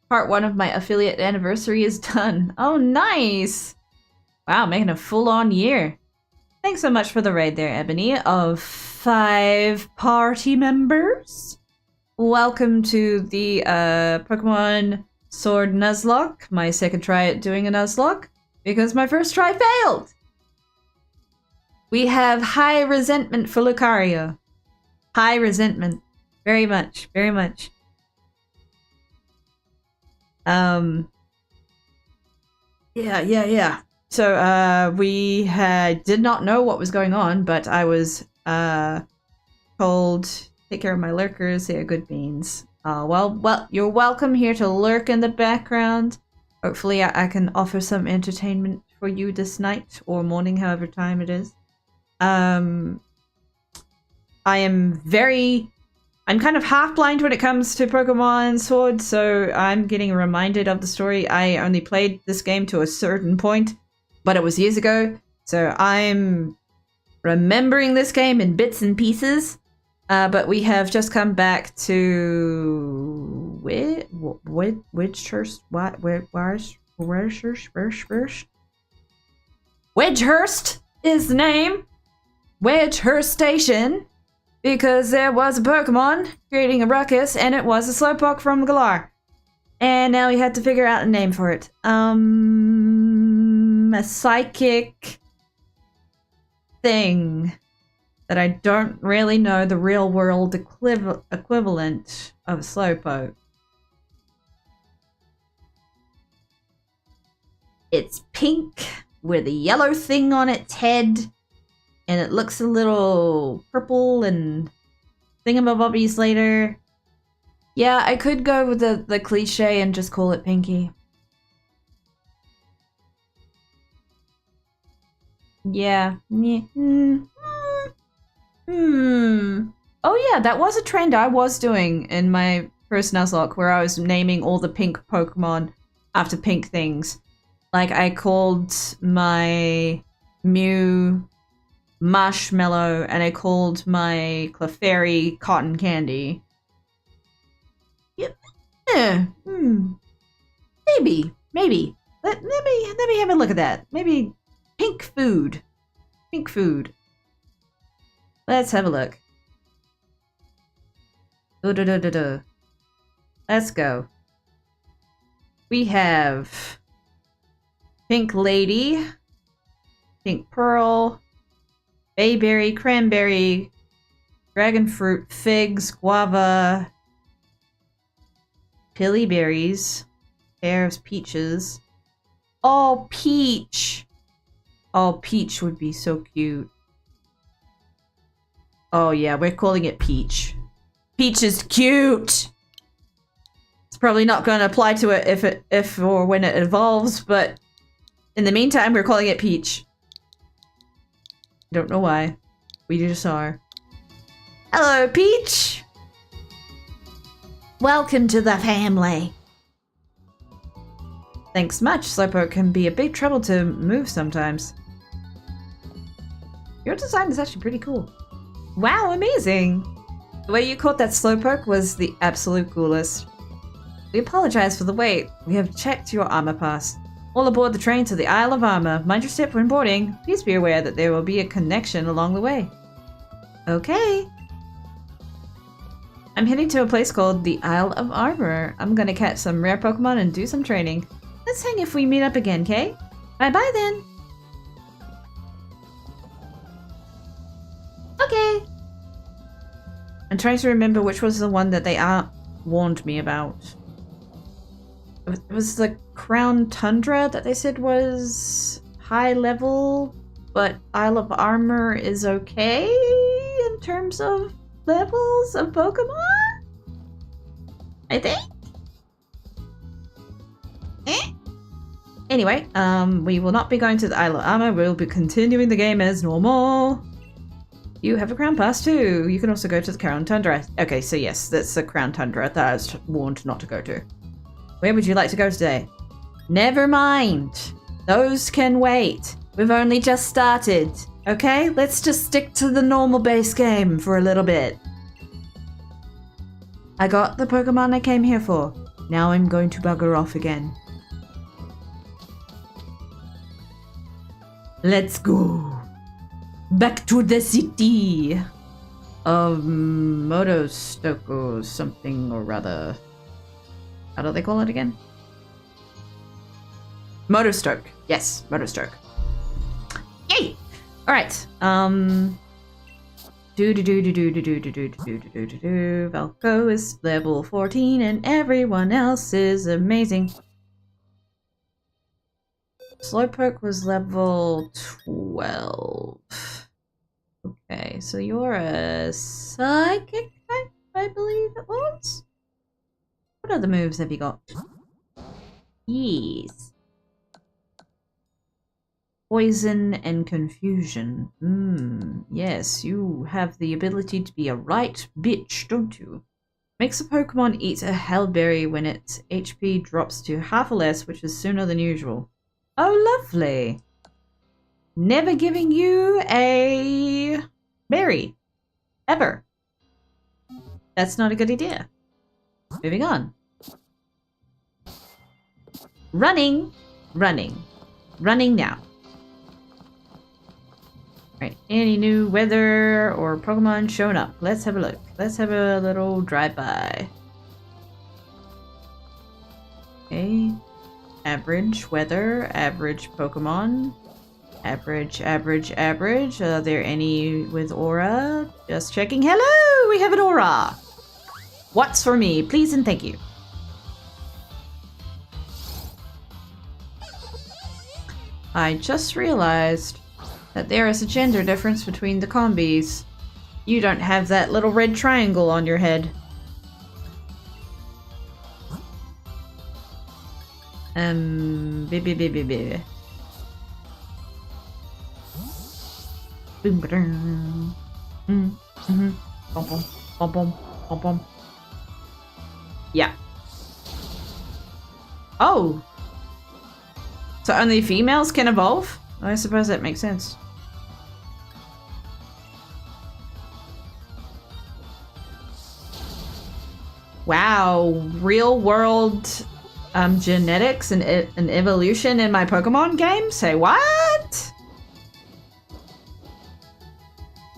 Part 1 of my affiliate anniversary is done. Oh, nice. Wow, making a full-on year. Thanks so much for the raid there, Ebony, of 5 party members. Welcome to the Pokemon Sword Nuzlocke, my second try at doing a Nuzlocke, because my first try failed. We have high resentment for Lucario. High resentment. Very much, very much. Yeah. So, we did not know what was going on, but I was, told, take care of my lurkers, they are good beans. Well, you're welcome here to lurk in the background. Hopefully I can offer some entertainment for you this night, or morning, however time it is. I'm kind of half blind when it comes to Pokemon Sword, so I'm getting reminded of the story. I only played this game to a certain point, but it was years ago, so I'm remembering this game in bits and pieces. But we have just come back to Wedgehurst. Wedgehurst is the name. Wedgehurst Station, because there was a Pokemon creating a ruckus, and it was a Slowpoke from Galar. And now we had to figure out a name for it. A psychic thing that I don't really know the real world equivalent of a Slowpoke. It's pink with a yellow thing on its head, and it looks a little purple and thingamabobbies later. Yeah, I could go with the cliche and just call it Pinky. Yeah. Oh yeah, that was a trend I was doing in my first Nuzlocke where I was naming all the pink Pokemon after pink things. Like I called my Mew Marshmallow and I called my Clefairy Cotton Candy. Yep. Yeah. Maybe. Let me have a look at that. Maybe pink food. Pink food. Let's have a look. Let's go. We have Pink Lady, Pink Pearl, Bayberry, Cranberry, Dragon Fruit, Figs, Guava, Pilly Berries, Pears, Peaches. Oh, Peach! Oh, Peach would be so cute. Oh yeah, we're calling it Peach. Peach is cute! It's probably not going to apply to it if or when it evolves, but in the meantime, we're calling it Peach. Don't know why. We just are. Hello, Peach! Welcome to the family. Thanks much. Slowpoke can be a big trouble to move sometimes. Your design is actually pretty cool. Wow, amazing! The way you caught that Slowpoke was the absolute coolest. We apologize for the wait. We have checked your armor pass. All aboard the train to the Isle of Armor. Mind your step when boarding. Please be aware that there will be a connection along the way. Okay. I'm heading to a place called the Isle of Armor. I'm gonna catch some rare Pokemon and do some training. Let's hang if we meet up again, Kay? Bye-bye then. Okay. I'm trying to remember which was the one that they warned me about. It was the Crown Tundra that they said was high level, but Isle of Armor is okay in terms of levels of Pokemon? I think? Anyway, we will not be going to the Isle of Armor. We'll be continuing the game as normal. You have a Crown Pass too. You can also go to the Crown Tundra. Okay, so yes, that's the Crown Tundra that I was warned not to go to. Where would you like to go today? Never mind. Those can wait. We've only just started. Okay, let's just stick to the normal base game for a little bit. I got the Pokemon I came here for. Now I'm going to bugger off again. Let's go. Back to the city of Motostoko something or rather. How do they call it again? Motostoke. Yes, Motostoke. Yay! Alright. Valko is level 14 and everyone else is amazing. Slowpoke was level 12. Okay, so you're a psychic type, I believe it was? What other moves have you got? Yes. Poison and confusion. Yes, you have the ability to be a right bitch, don't you? Makes a Pokemon eat a Hellberry when its HP drops to half or less, which is sooner than usual. Oh, lovely. Never giving you a berry. Ever. That's not a good idea. Moving on. Running. Running. Running now. Alright, any new weather or Pokemon showing up? Let's have a look. Let's have a little drive-by. Okay. Average weather, average Pokemon. Average, average, average. Are there any with aura? Just checking. Hello! We have an aura! What's for me? Please and thank you. I just realized that there is a gender difference between the combis. You don't have that little red triangle on your head. Boom, ba-dum. Mm-hmm. Bum, bum, bum, bum, bum, bum. Yeah. Oh! So only females can evolve? I suppose that makes sense. Wow, real world genetics and evolution in my Pokemon game? Say what?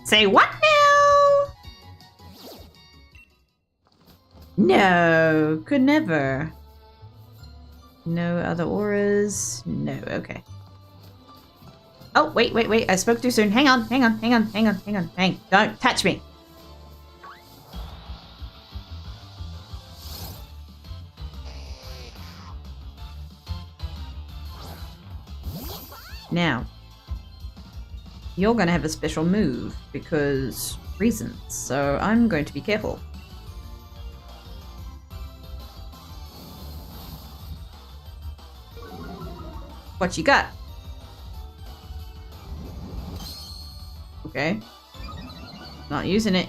Say what now? No, could never. No other auras? No, okay. Oh, wait, wait, wait, I spoke too soon. Hang on, hang on, hang on, hang on, hang on, hang. Don't touch me. Now, you're gonna have a special move because reasons, so I'm going to be careful. What you got? Okay. Not using it.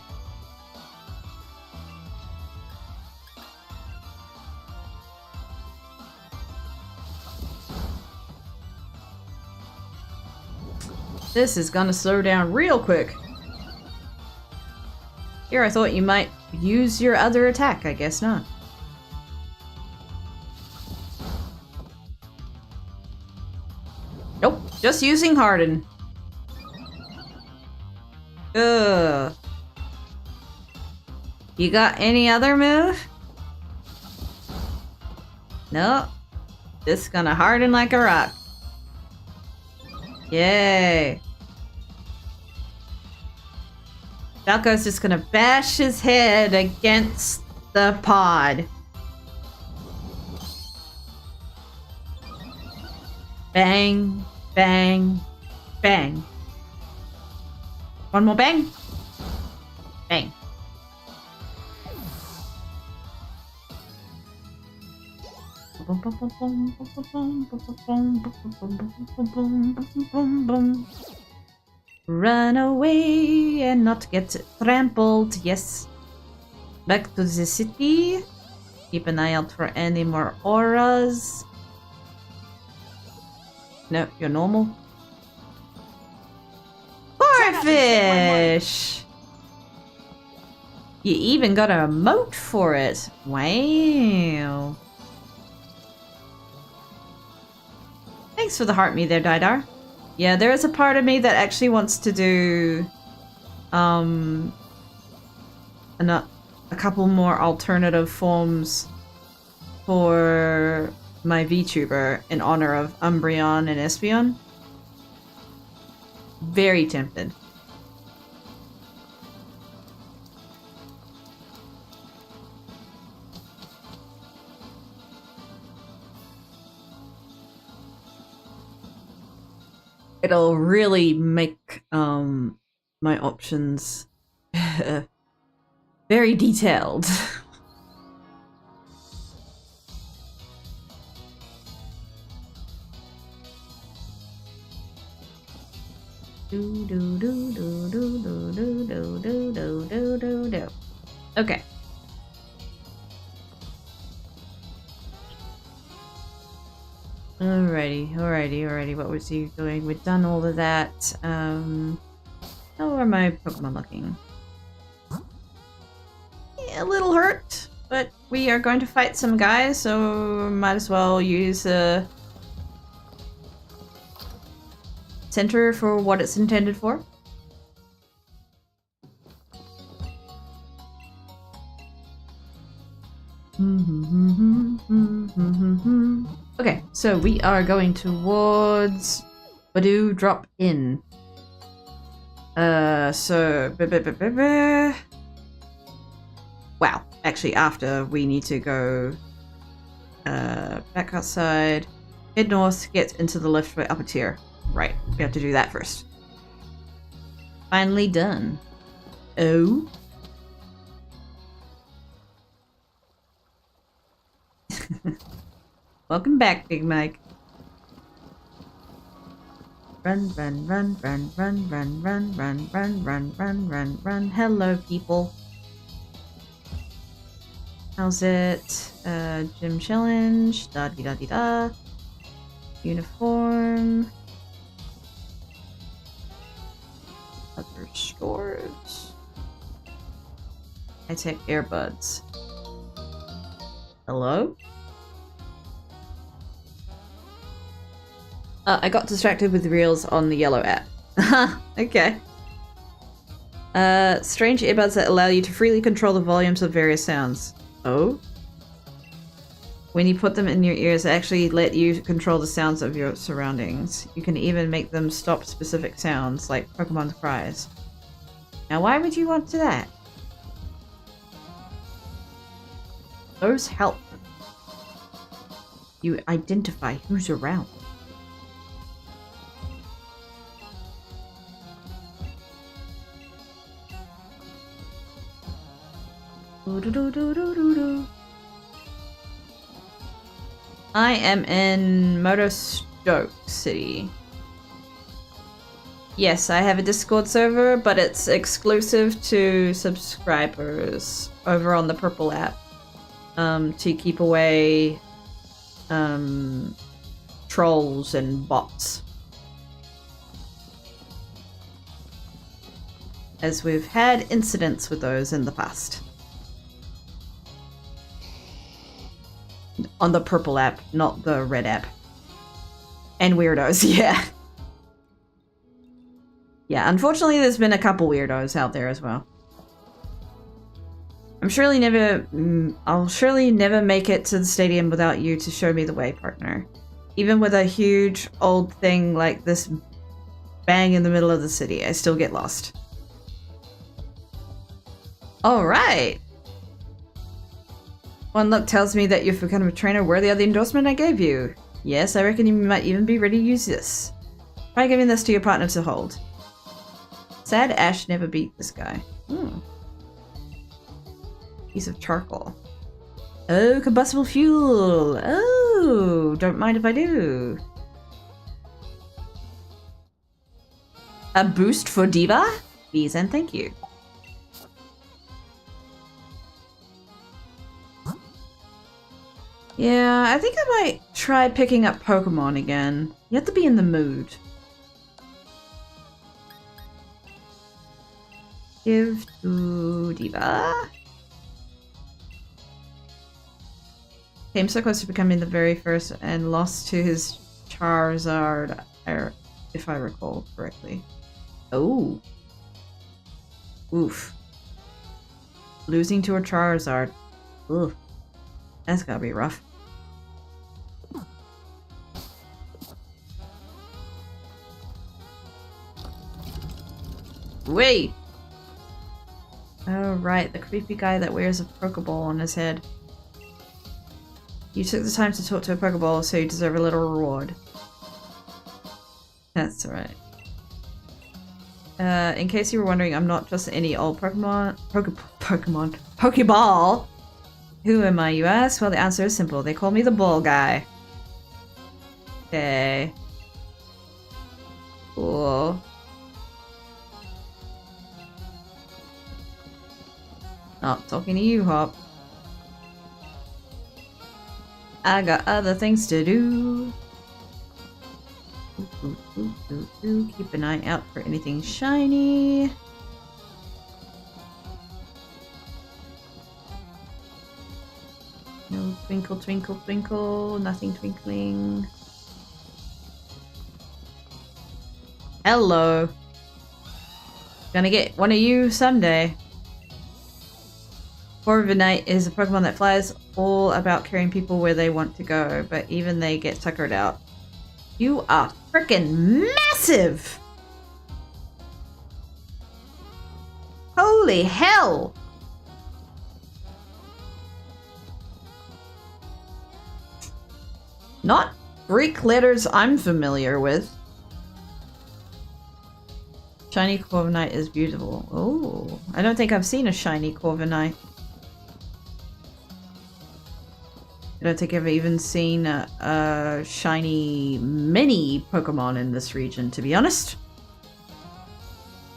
This is gonna slow down real quick. Here, I thought you might use your other attack. I guess not. Nope, just using Harden. Ugh. You got any other move? No. Just gonna harden like a rock. Yay. Falco's just gonna bash his head against the pod. Bang, bang, bang. One more bang. Bang. Run away and not get trampled. Yes. Back to the city. Keep an eye out for any more auras. No, you're normal. Fish! You even got a emote for it. Wow. Thanks for the heart me there, Didar. Yeah, there is a part of me that actually wants to do a couple more alternative forms for my VTuber in honor of Umbreon and Espeon. Very tempted. It'll really make my options very detailed. Okay. Alrighty. What was he doing? We've done all of that. How are my Pokemon looking? Yeah, a little hurt, but we are going to fight some guys, so might as well use a center for what it's intended for. Okay, so we are going towards Badoo drop in. Wow, actually after we need to go back outside, head north, get into the lift by upper tier. Right, we have to do that first. Finally done. Oh. Welcome back, Big Mike. Run, run, run, run, run, run, run, run, run, run, run, run, run. Hello, people. How's it? Gym challenge. Da dee da dee da. Uniform. Other stores. High-tech earbuds. Hello? I got distracted with reels on the Yello app. Okay. Strange earbuds that allow you to freely control the volumes of various sounds. Oh? When you put them in your ears, they actually let you control the sounds of your surroundings. You can even make them stop specific sounds, like Pokemon's cries. Now why would you want that? Those help. You identify who's around. I am in Neurospicy City. Yes, I have a Discord server, but it's exclusive to subscribers over on the Purple app. To keep away trolls and bots. As we've had incidents with those in the past. On the Purple app, not the Red app. And weirdos, yeah. Yeah, unfortunately there's been a couple weirdos out there as well. I'll surely never make it to the stadium without you to show me the way, partner. Even with a huge old thing like this bang in the middle of the city, I still get lost. Alright! One look tells me that you've become a trainer worthy of the endorsement I gave you. Yes, I reckon you might even be ready to use this. Try giving this to your partner to hold. Sad Ash never beat this guy. Piece of charcoal. Oh, combustible fuel! Oh, don't mind if I do. A boost for Diva? Please and thank you. Yeah, I think I might try picking up Pokemon again. You have to be in the mood. Give to Diva. Came so close to becoming the very first and lost to his Charizard, if I recall correctly. Oh. Oof. Losing to a Charizard. Ugh. That's gotta be rough. Wait! Oh right, the creepy guy that wears a Pokeball on his head. You took the time to talk to a Pokeball, so you deserve a little reward. That's right. In case you were wondering, I'm not just any old Pokeball! Who am I, you ask? Well, the answer is simple. They call me the ball guy. Okay. Cool. Not talking to you, Hop. I got other things to do. Keep an eye out for anything shiny. No twinkle, twinkle, twinkle. Nothing twinkling. Hello. Gonna get one of you someday. Corviknight is a Pokemon that flies, all about carrying people where they want to go, but even they get tuckered out. You are freaking massive! Holy hell! Not Greek letters I'm familiar with. Shiny Corviknight is beautiful. Oh, I don't think I've seen a shiny Corviknight. I don't think I've even seen a shiny mini Pokemon in this region, to be honest.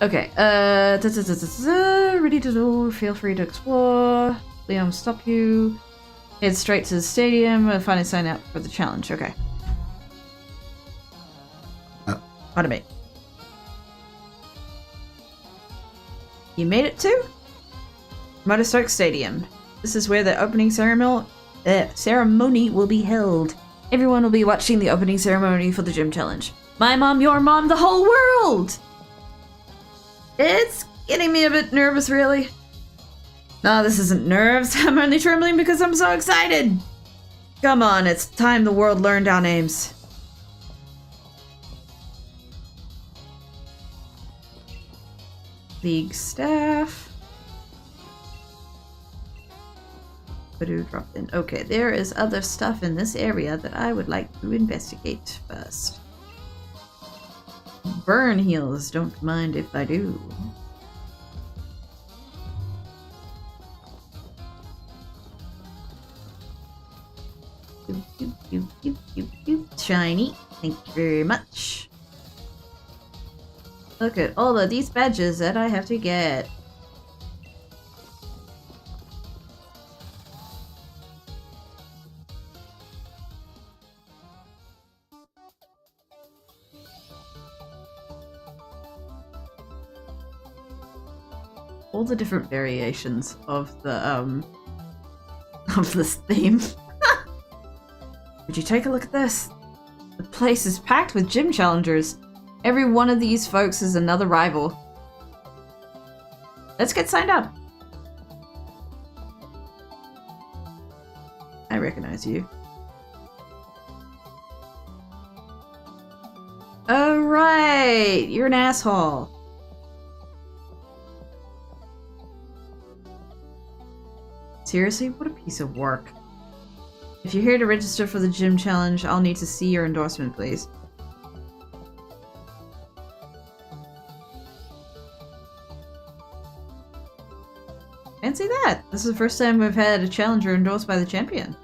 Okay, ready to do, feel free to explore. Leon will stop you. Head straight to the stadium and finally sign up for the challenge. Okay. Automate. You made it to? Motorstoke Stadium. This is where the opening ceremony will be held. Everyone will be watching the opening ceremony for the gym challenge. My mom, your mom, the whole world! It's getting me a bit nervous, really. No, this isn't nerves. I'm only trembling because I'm so excited. Come on, it's time the world learned our names. League staff. Badoo dropped in. Okay, there is other stuff in this area that I would like to investigate first. Burn heals, don't mind if I do. Shiny, thank you very much. Look at all of these badges that I have to get. All the different variations of the of this theme. Would you take a look at this? The place is packed with gym challengers. Every one of these folks is another rival. Let's get signed up. I recognize you. Alright, you're an asshole. Seriously, what a piece of work. If you're here to register for the gym challenge, I'll need to see your endorsement, please. Fancy that! This is the first time we've had a challenger endorsed by the champion.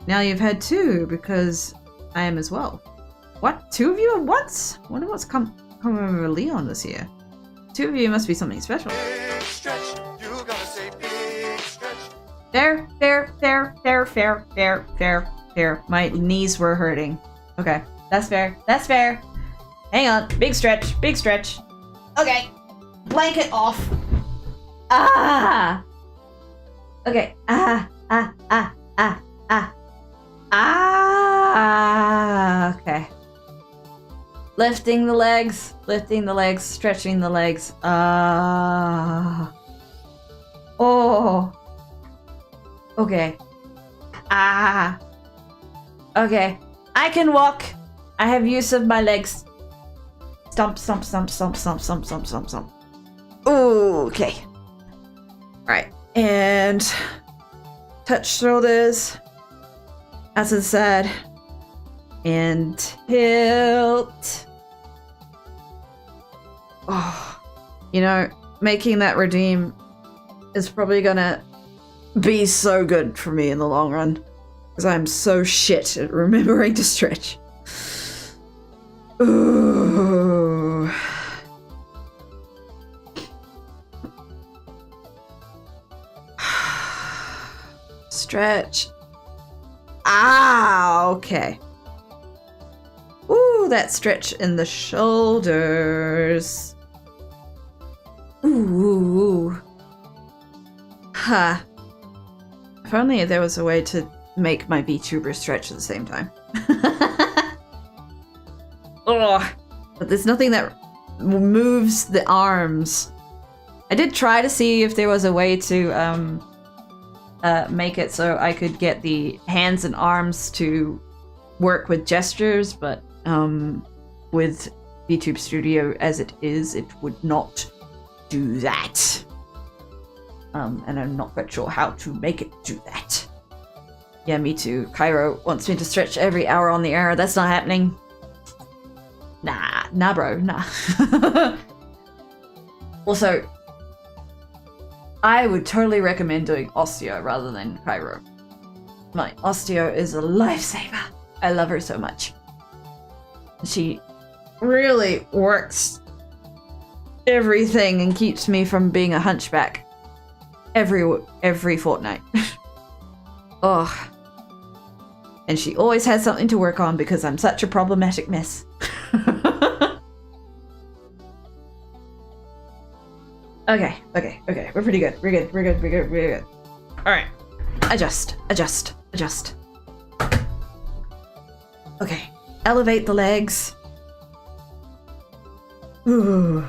Now you've had two, because I am as well. What? Two of you at once? I wonder what's come over Leon this year. Two of you must be something special. Big stretch, you gotta say big stretch. Fair. My knees were hurting. Okay, that's fair. That's fair. Hang on. Big stretch. Big stretch. Okay. Blanket off. Ah! Okay. Okay. Lifting the legs, stretching the legs. Oh. Okay. Okay. I can walk. I have use of my legs. Stomp. Okay. Right. And touch shoulders. Out to the side. And tilt. Oh. You know, making that redeem is probably gonna be so good for me in the long run. Because I'm so shit at remembering to stretch. Ooh. Stretch. Ah, okay. Ooh, that stretch in the shoulders. Ooh. Ha. If only there was a way to make my VTuber stretch at the same time. Ugh. But there's nothing that moves the arms. I did try to see if there was a way to make it so I could get the hands and arms to work with gestures, but with VTube Studio as it is, it would not do that. And I'm not quite sure how to make it do that. Yeah, me too. Cairo wants me to stretch every hour on the air. That's not happening. Nah, bro, nah. Also, I would totally recommend doing osteo rather than Cairo. My osteo is a lifesaver. I love her so much. She really works everything and keeps me from being a hunchback every fortnight. Oh. And she always has something to work on because I'm such a problematic mess. Okay. We're pretty good. We're good. Alright. Adjust. Okay. Elevate the legs. Ooh.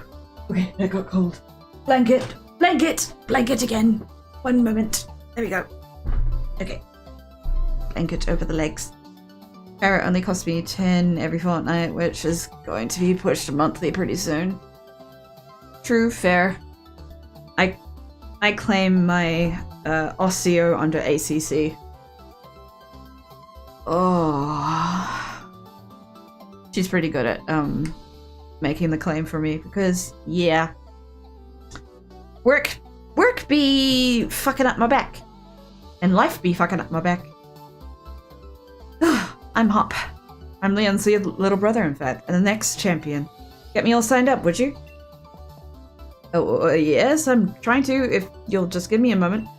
Okay, I got cold. Blanket again. 1 moment. There we go. Okay. Blanket over the legs. Parrot only costs me 10 every fortnight, which is going to be pushed to monthly pretty soon. True, fair. I claim my osteo under ACC. Oh. She's pretty good at making the claim for me because, yeah. Work be fucking up my back. And life be fucking up my back. I'm Hop. I'm Leon's little brother, in fact, and the next champion. Get me all signed up, would you? Oh, yes, I'm trying to, if you'll just give me a moment.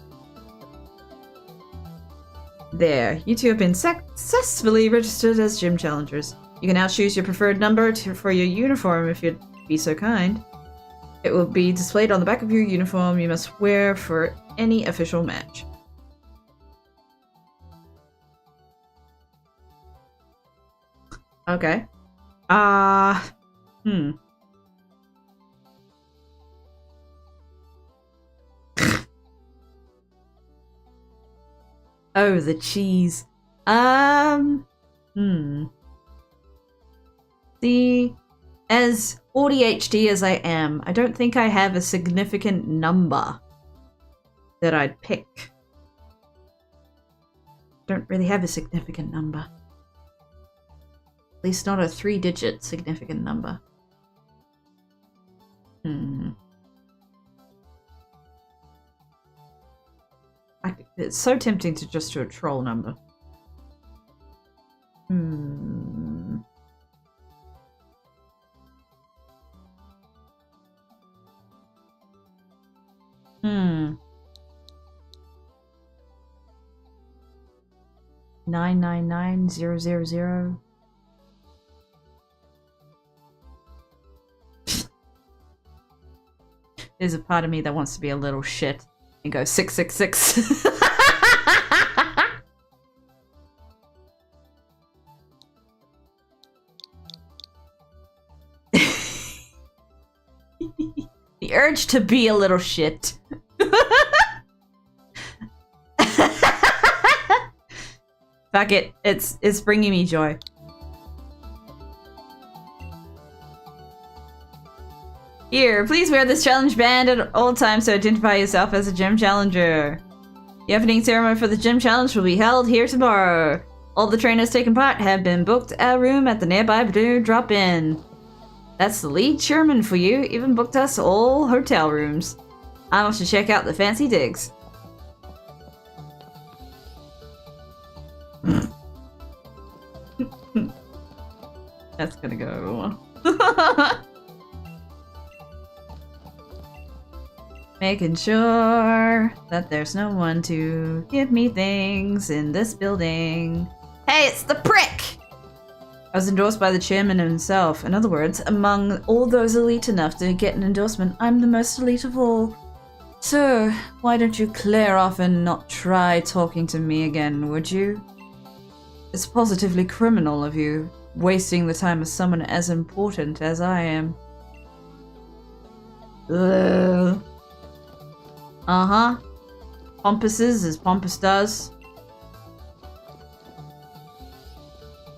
There, you two have been successfully registered as gym challengers. You can now choose your preferred number for your uniform if you'd be so kind. It will be displayed on the back of your uniform you must wear for any official match. Okay. Oh, the cheese. See, as ADHD as I am, I don't think I have a significant number that I'd pick. Don't really have a significant number. At least not a 3-digit significant number. It's so tempting to just do a troll number. Nine 999-000. There's a part of me that wants to be a little shit and go 666. The urge to be a little shit. Fuck it, it's bringing me joy. Here, please wear this challenge band at all times to identify yourself as a gym challenger. The opening ceremony for the gym challenge will be held here tomorrow. All the trainers taking part have been booked a room at the nearby Pt.2 drop-in. That's the lead chairman for you, even booked us all hotel rooms. I'm off to check out the fancy digs. That's gonna go. Making sure that there's no one to give me things in this building. Hey, it's the prick! I was endorsed by the chairman himself. In other words, among all those elite enough to get an endorsement, I'm the most elite of all. So, why don't you clear off and not try talking to me again, would you? It's positively criminal of you, wasting the time of someone as important as I am. Ugh. Uh-huh. Pompuses as Pompous does.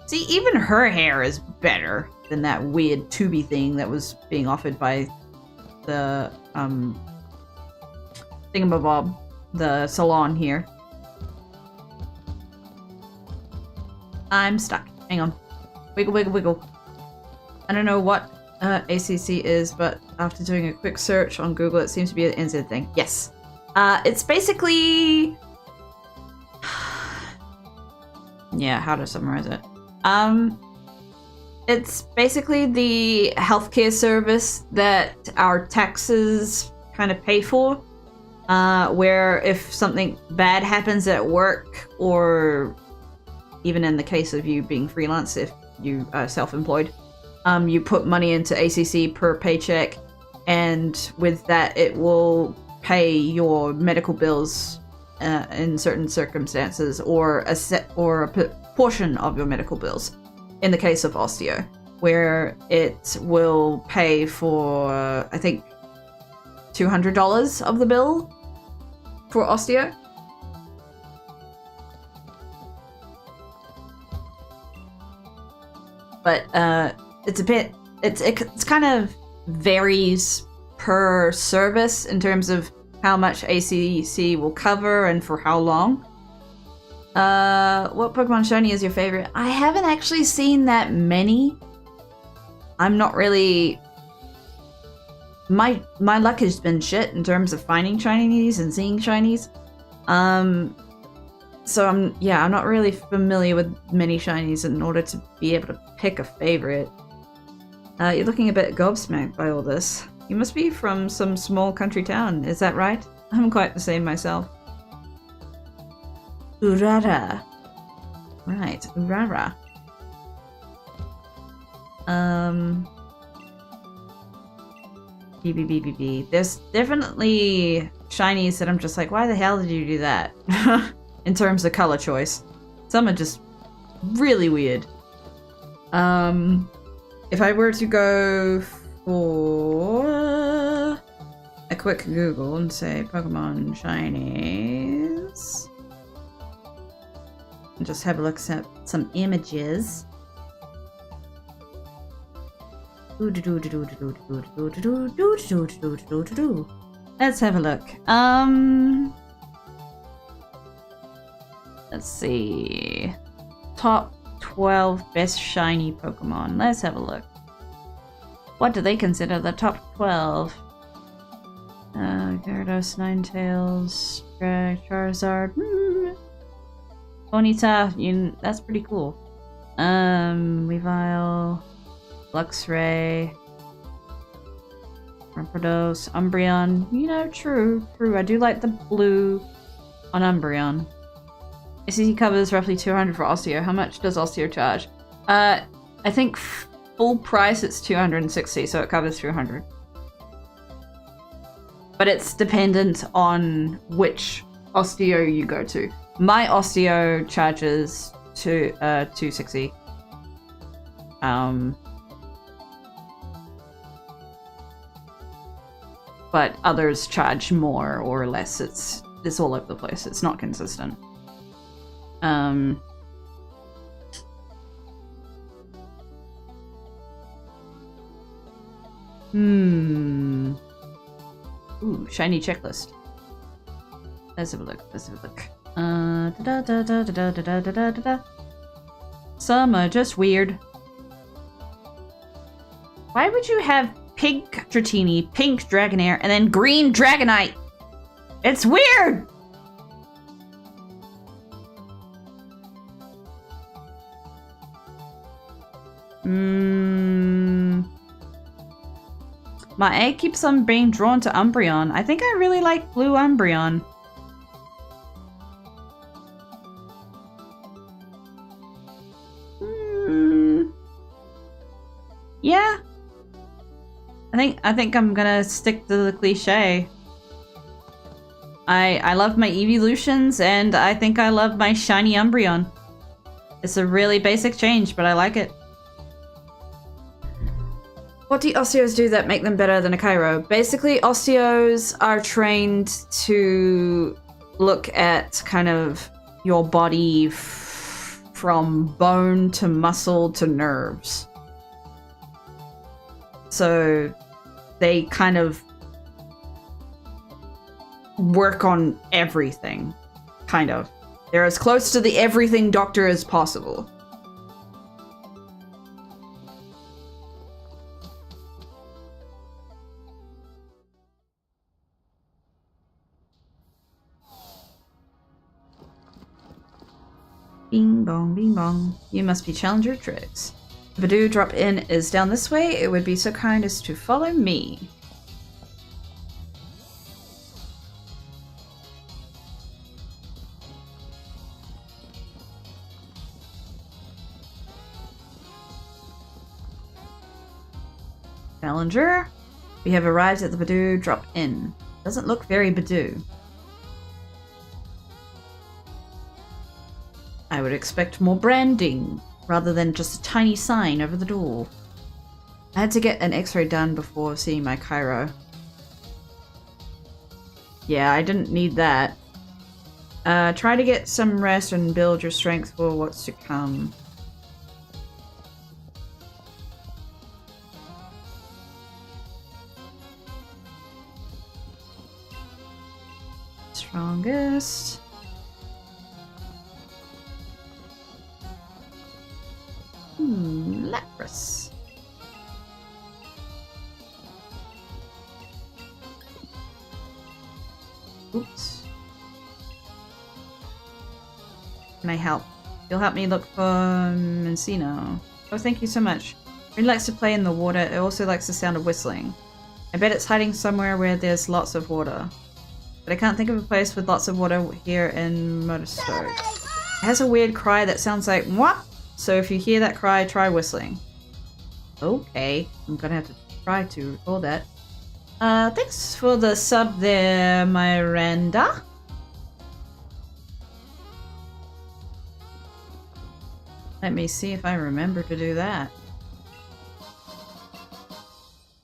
See, even her hair is better than that weird tubey thing that was being offered by the, thingamabob, the salon here. I'm stuck. Hang on. Wiggle, wiggle, wiggle. I don't know what ACC is, but after doing a quick search on Google, it seems to be an NZ thing. Yes. It's basically yeah, how to summarize it. It's basically the healthcare service that our taxes kind of pay for. Where if something bad happens at work, or even in the case of you being freelance, if you are self-employed, you put money into ACC per paycheck, and with that it will pay your medical bills in certain circumstances, or a portion of your medical bills. In the case of osteo, where it will pay for, I think, $200 of the bill for osteo. But it's a bit, it's kind of varies per service in terms of how much ACC will cover and for how long. What Pokemon Shiny is your favorite? I haven't actually seen that many. I'm not really... My luck has been shit in terms of finding shinies and seeing shinies. So I'm not really familiar with many shinies in order to be able to pick a favorite. You're looking a bit gobsmacked by all this. You must be from some small country town, is that right? I'm quite the same myself. Urara. Right, Urara. BBBBB. There's definitely shinies that I'm just like, why the hell did you do that? In terms of color choice. Some are just really weird. If I were to go for a quick Google and say Pokemon shinies, and just have a look at some images. Let's have a look. Let's see. Top 12 best shiny Pokemon. Let's have a look. What do they consider the top 12? Gyarados, Ninetales, Charizard. Ponyta, that's pretty cool. Weavile, Luxray, Rampardos, Umbreon. True. I do like the blue on Umbreon. ACC covers roughly 200 for osteo. How much does osteo charge? I think full price it's 260, so it covers 200. But it's dependent on which osteo you go to. My osteo charges to 260. But others charge more or less. It's all over the place. It's not consistent. Ooh, shiny checklist. Let's have a look. Some are just weird. Why would you have pink Dratini, pink Dragonair, and then green Dragonite? It's weird! My egg keeps on being drawn to Umbreon. I think I really like blue Umbreon. Yeah. I think I'm gonna stick to the cliche. I love my evolutions, and I think I love my shiny Umbreon. It's a really basic change, but I like it. What do Osteos do that make them better than a Cairo? Basically, Osteos are trained to look at kind of your body from bone to muscle to nerves. So they kind of work on everything, kind of. They're as close to the everything doctor as possible. Bing bong, bing bong. You must be Challenger Trixks. The Badoo drop-in is down this way. It would be so kind as to follow me. Challenger, we have arrived at the Badoo drop-in. Doesn't look very Badoo. I would expect more branding, rather than just a tiny sign over the door. I had to get an x-ray done before seeing my chiro. Yeah, I didn't need that. Try to get some rest and build your strength for what's to come. Strongest. Lapras. Oops. Can I help? You'll help me look for Mencino. Oh, thank you so much. It really likes to play in the water. It also likes the sound of whistling. I bet it's hiding somewhere where there's lots of water. But I can't think of a place with lots of water here in Motorstoke. It has a weird cry that sounds like "whop." So if you hear that cry, try whistling. Okay, I'm gonna have to try to recall that. Thanks for the sub there, Miranda. Let me see if I remember to do that.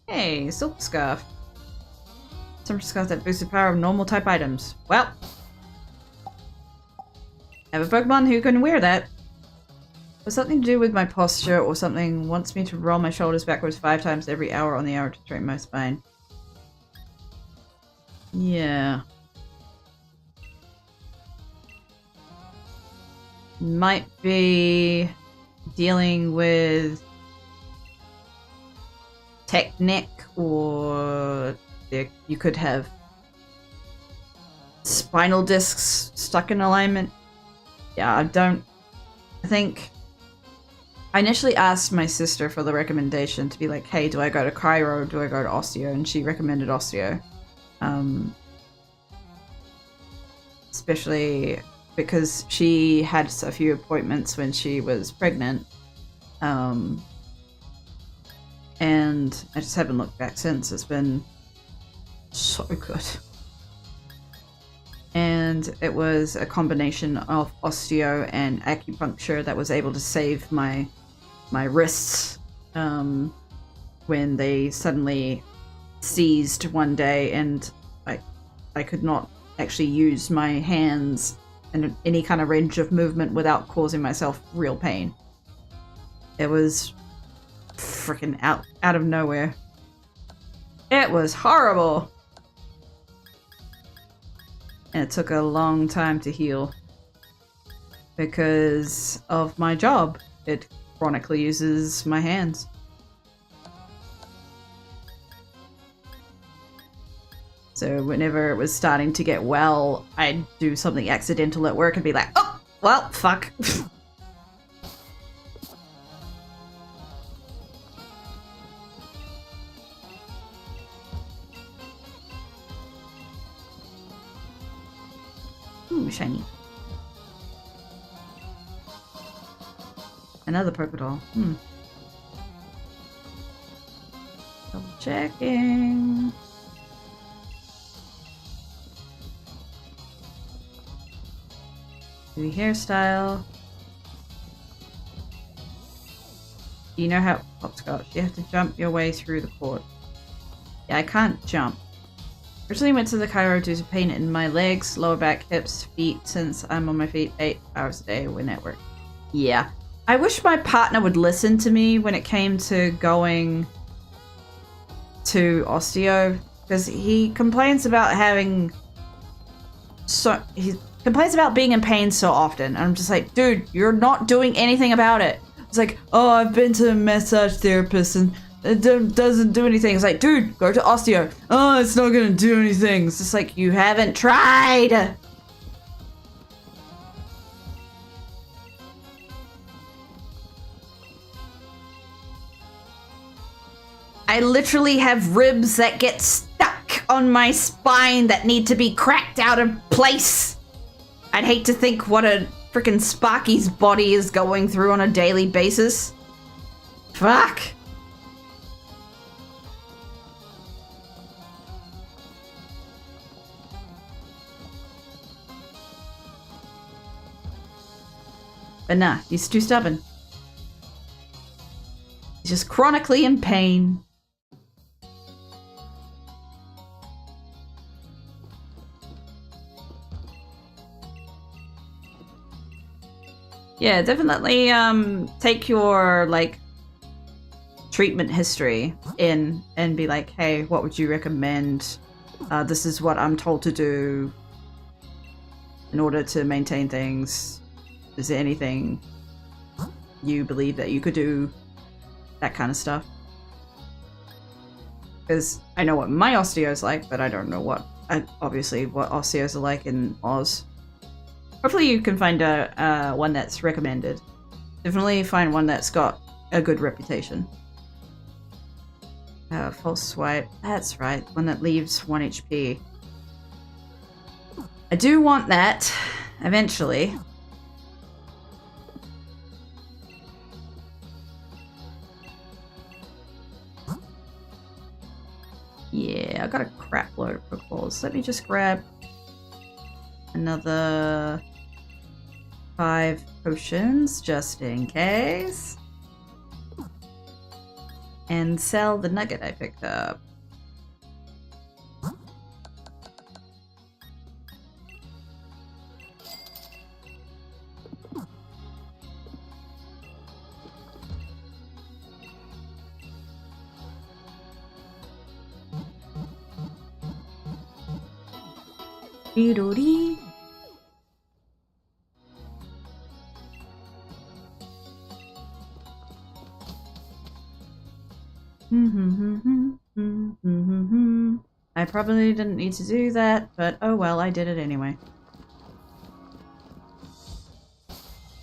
Hey, Silk Scarf. Some scarf that boosts the power of normal type items. Well, I have a Pokemon who can wear that. Was something to do with my posture or something wants me to roll my shoulders backwards 5 times every hour on the hour to straighten my spine. Yeah. Might be dealing with technique, or you could have spinal discs stuck in alignment. Yeah, I think I initially asked my sister for the recommendation to be like, hey, do I go to Chiro or do I go to Osteo? And she recommended Osteo. Especially because she had a few appointments when she was pregnant. And I just haven't looked back since. It's been so good. And it was a combination of osteo and acupuncture that was able to save my wrists when they suddenly seized one day, and I could not actually use my hands in any kind of range of movement without causing myself real pain. It was freaking out of nowhere. It was horrible. And it took a long time to heal because of my job. It chronically uses my hands. So whenever it was starting to get well, I'd do something accidental at work and be like, oh, well, fuck. Ooh, shiny. Another purple doll. Double checking. New hairstyle. You know how hopscotch. You have to jump your way through the court. Yeah, I can't jump. Originally went to the chiro due to pain in my legs, lower back, hips, feet, since I'm on my feet 8 hours a day when at work. Yeah. I wish my partner would listen to me when it came to going to osteo, because he complains about he complains about being in pain so often. And I'm just like, dude, you're not doing anything about it. It's like, oh, I've been to a massage therapist and it doesn't do anything. It's like, dude, go to osteo. Oh, it's not gonna do anything. It's just like, you haven't tried. I literally have ribs that get stuck on my spine that need to be cracked out of place. I'd hate to think what a freaking Sparky's body is going through on a daily basis. Fuck. But nah, he's too stubborn. He's just chronically in pain. Yeah, definitely take your like treatment history in and be like, hey, what would you recommend? This is what I'm told to do in order to maintain things. Is there anything you believe that you could do? That kind of stuff. Because I know what my osteo's like, but I don't know what obviously what osteos are like in Oz. Hopefully you can find a one that's recommended. Definitely find one that's got a good reputation. False swipe. That's right. One that leaves 1 HP. I do want that eventually. Yeah, I got a crap load of Pokeballs. Let me just grab another 5 potions just in case. And sell the nugget I picked up. Dee-do-dee. I probably didn't need to do that, but oh well, I did it anyway.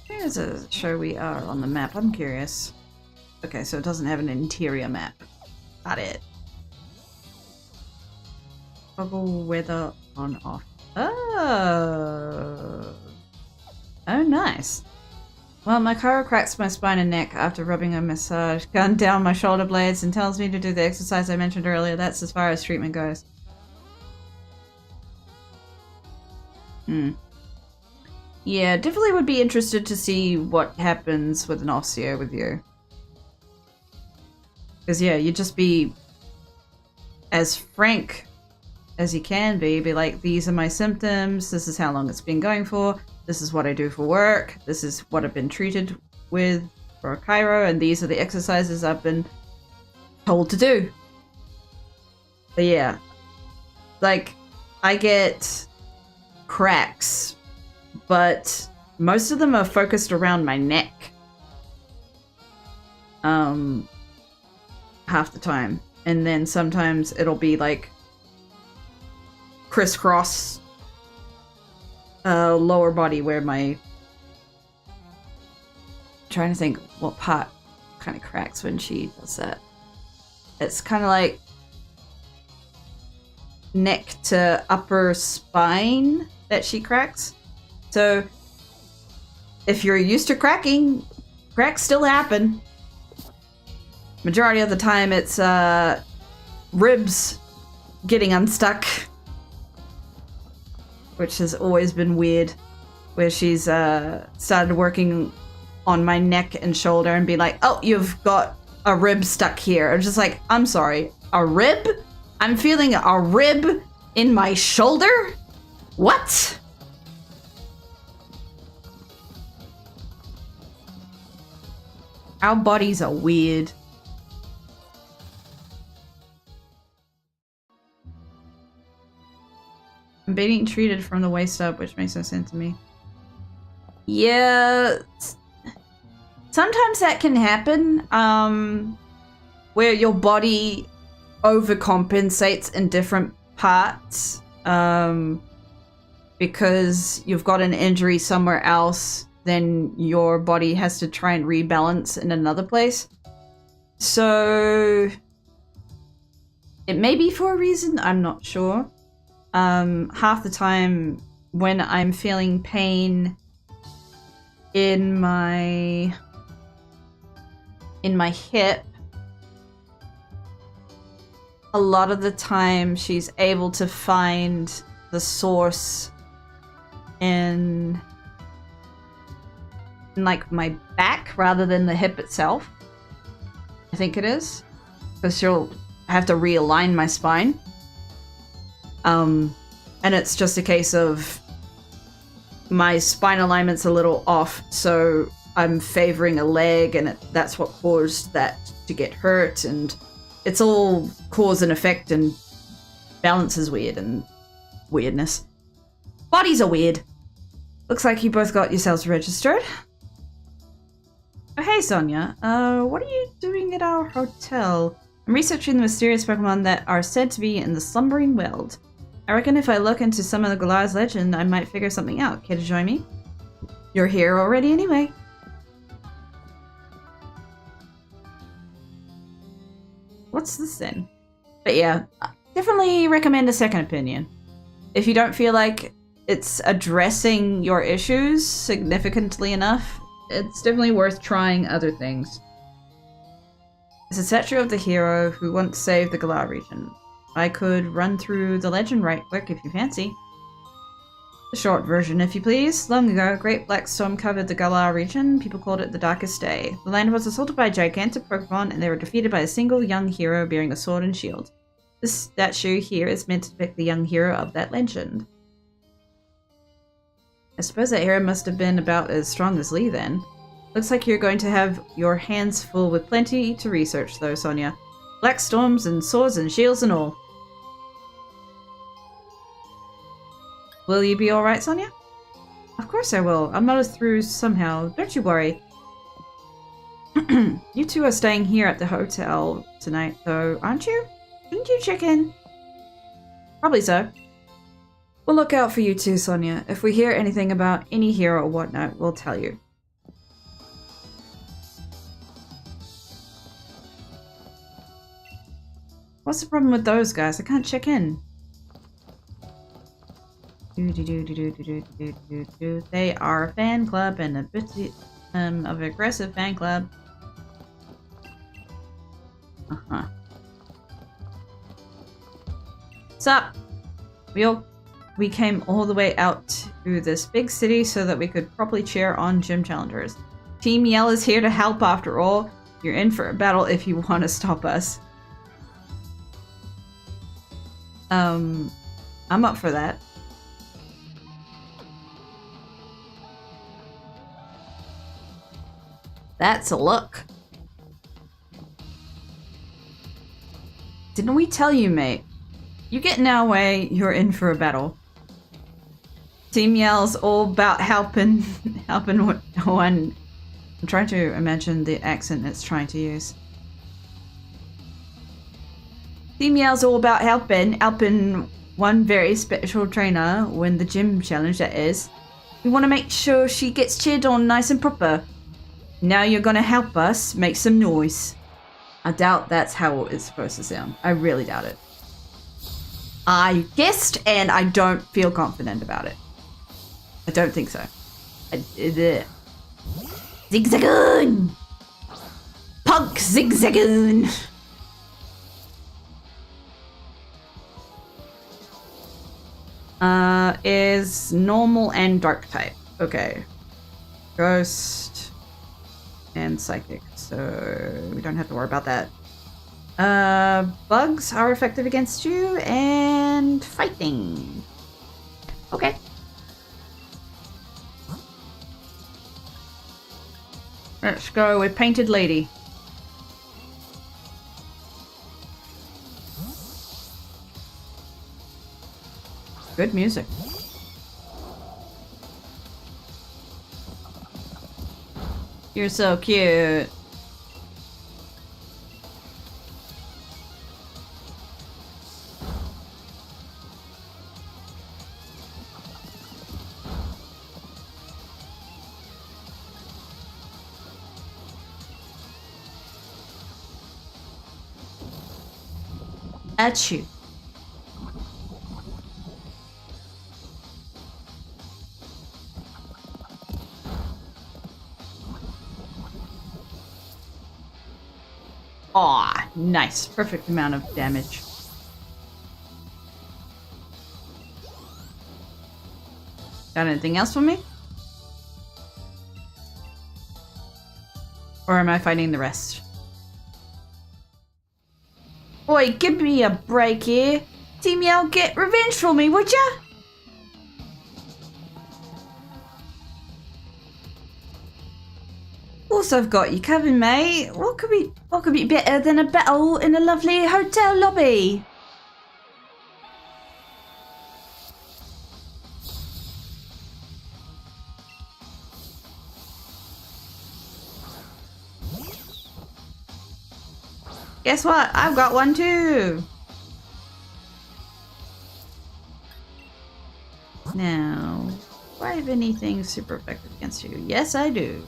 Where does it show we are on the map? I'm curious. Okay, so it doesn't have an interior map. Got it. Toggle weather on off. Oh. Oh, nice. Well, my chiro cracks my spine and neck after rubbing a massage gun down my shoulder blades and tells me to do the exercise I mentioned earlier. That's as far as treatment goes. Yeah, definitely would be interested to see what happens with an osteo with you. Because, yeah, you'd just be as frank as you can be like, these are my symptoms, this is how long it's been going for, this is what I do for work, this is what I've been treated with for a chiro, and these are the exercises I've been told to do. But yeah, like, I get cracks, but most of them are focused around my neck. Half the time. And then sometimes it'll be like crisscross lower body where my... trying to think what part kind of cracks when she does that. It's kind of like neck to upper spine that she cracks. So if you're used to cracking, cracks still happen. Majority of the time it's ribs getting unstuck, which has always been weird, where she's started working on my neck and shoulder and be like, oh, you've got a rib stuck here. I'm just like, I'm sorry, a rib? I'm feeling a rib in my shoulder? What? Our bodies are weird. I'm being treated from the waist up, which makes no sense to me. Yeah, sometimes that can happen, where your body overcompensates in different parts, because you've got an injury somewhere else, then your body has to try and rebalance in another place. So It may be for a reason, I'm not sure. Half the time when I'm feeling pain in my hip, a lot of the time she's able to find the source in like my back rather than the hip itself. I think it is. Because she'll have to realign my spine. And it's just a case of my spine alignment's a little off, so I'm favoring a leg, and that's what caused that to get hurt, and it's all cause and effect, and balance is weird, and weirdness. Bodies are weird. Looks like you both got yourselves registered. Oh, hey, Sonia. What are you doing at our hotel? I'm researching the mysterious Pokemon that are said to be in the Slumbering World. I reckon if I look into some of the Galar's legend, I might figure something out. Care to join me? You're here already anyway. What's this then? But yeah, definitely recommend a second opinion. If you don't feel like it's addressing your issues significantly enough, it's definitely worth trying other things. It's a statue of the hero who once saved the Galar region. I could run through the legend right quick if you fancy. The short version, if you please. Long ago, a great black storm covered the Galar region. People called it the Darkest Day. The land was assaulted by a gigantic Pokémon, and they were defeated by a single young hero bearing a sword and shield. This statue here is meant to depict the young hero of that legend. I suppose that hero must have been about as strong as Lee then. Looks like you're going to have your hands full with plenty to research though, Sonia. Black storms and swords and shields and all. Will you be alright, Sonia? Of course I will. I'll muddle through somehow. Don't you worry. You two are staying here at the hotel tonight, though, aren't you? Shouldn't you check in? Probably so. We'll look out for you too, Sonia. If we hear anything about any hero or whatnot, we'll tell you. What's the problem with those guys? I can't check in. They are a fan club and a bit of an aggressive fan club. Sup? We came all the way out to this big city so that we could properly cheer on gym challengers. Team Yell is here to help after all. You're in for a battle if you want to stop us. I'm up for that. That's a look. Didn't we tell you, mate? You get in our way, you're in for a battle. Team Yell's all about helping one. I'm trying to imagine the accent it's trying to use. Team Yell's all about helping one very special trainer win the gym challenge, that is. We want to make sure she gets cheered on nice and proper. Now you're gonna help us make some noise. I doubt that's how it's supposed to sound. I really doubt it. I guessed and I don't feel confident about it. I don't think so. Zigzagoon! Punk Zigzagoon! Is normal and dark type. Okay. Ghost and psychic, so we don't have to worry about that. Bugs are effective against you, and fighting. Okay. Let's go with Painted Lady. Good music. You're so cute. At you. Aw, nice. Perfect amount of damage. Got anything else for me? Or am I fighting the rest? Oi, give me a break here. Team Yell, get revenge for me, would ya? Also, I've got you covered, mate. What could be better than a battle in a lovely hotel lobby? Guess what? I've got one too. Now, do I have anything super effective against you? Yes, I do.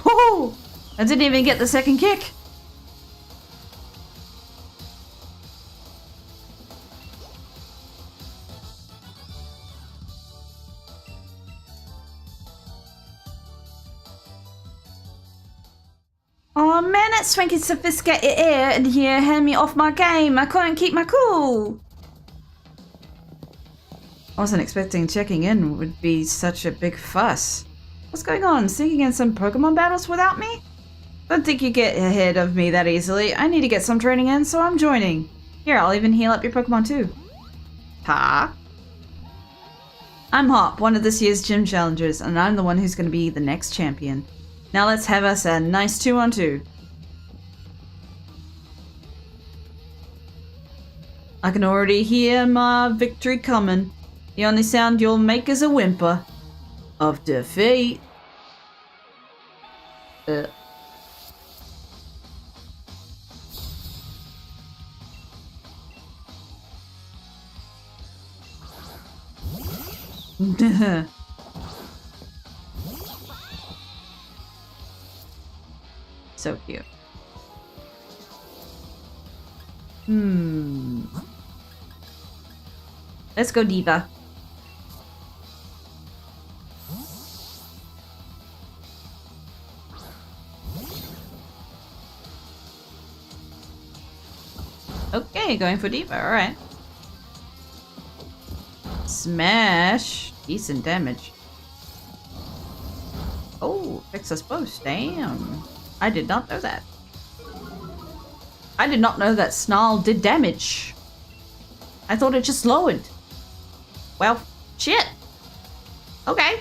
Oh, I didn't even get the second kick. Oh man, that swanky sophisticated air in here had me off my game. I couldn't keep my cool. I wasn't expecting checking in would be such a big fuss. What's going on? Sneaking in some Pokemon battles without me? Don't think you get ahead of me that easily. I need to get some training in, so I'm joining. Here, I'll even heal up your Pokemon too. Ha? I'm Hop, one of this year's gym challengers, and I'm the one who's going to be the next champion. Now let's have us a nice 2-on-2. I can already hear my victory coming. The only sound you'll make is a whimper of defeat. So cute. Let's go, Diva. Okay, going for Diva, alright. Smash. Decent damage. Oh, fix us both. Damn. I did not know that. I did not know that Snarl did damage. I thought it just lowered. Well, shit. Okay.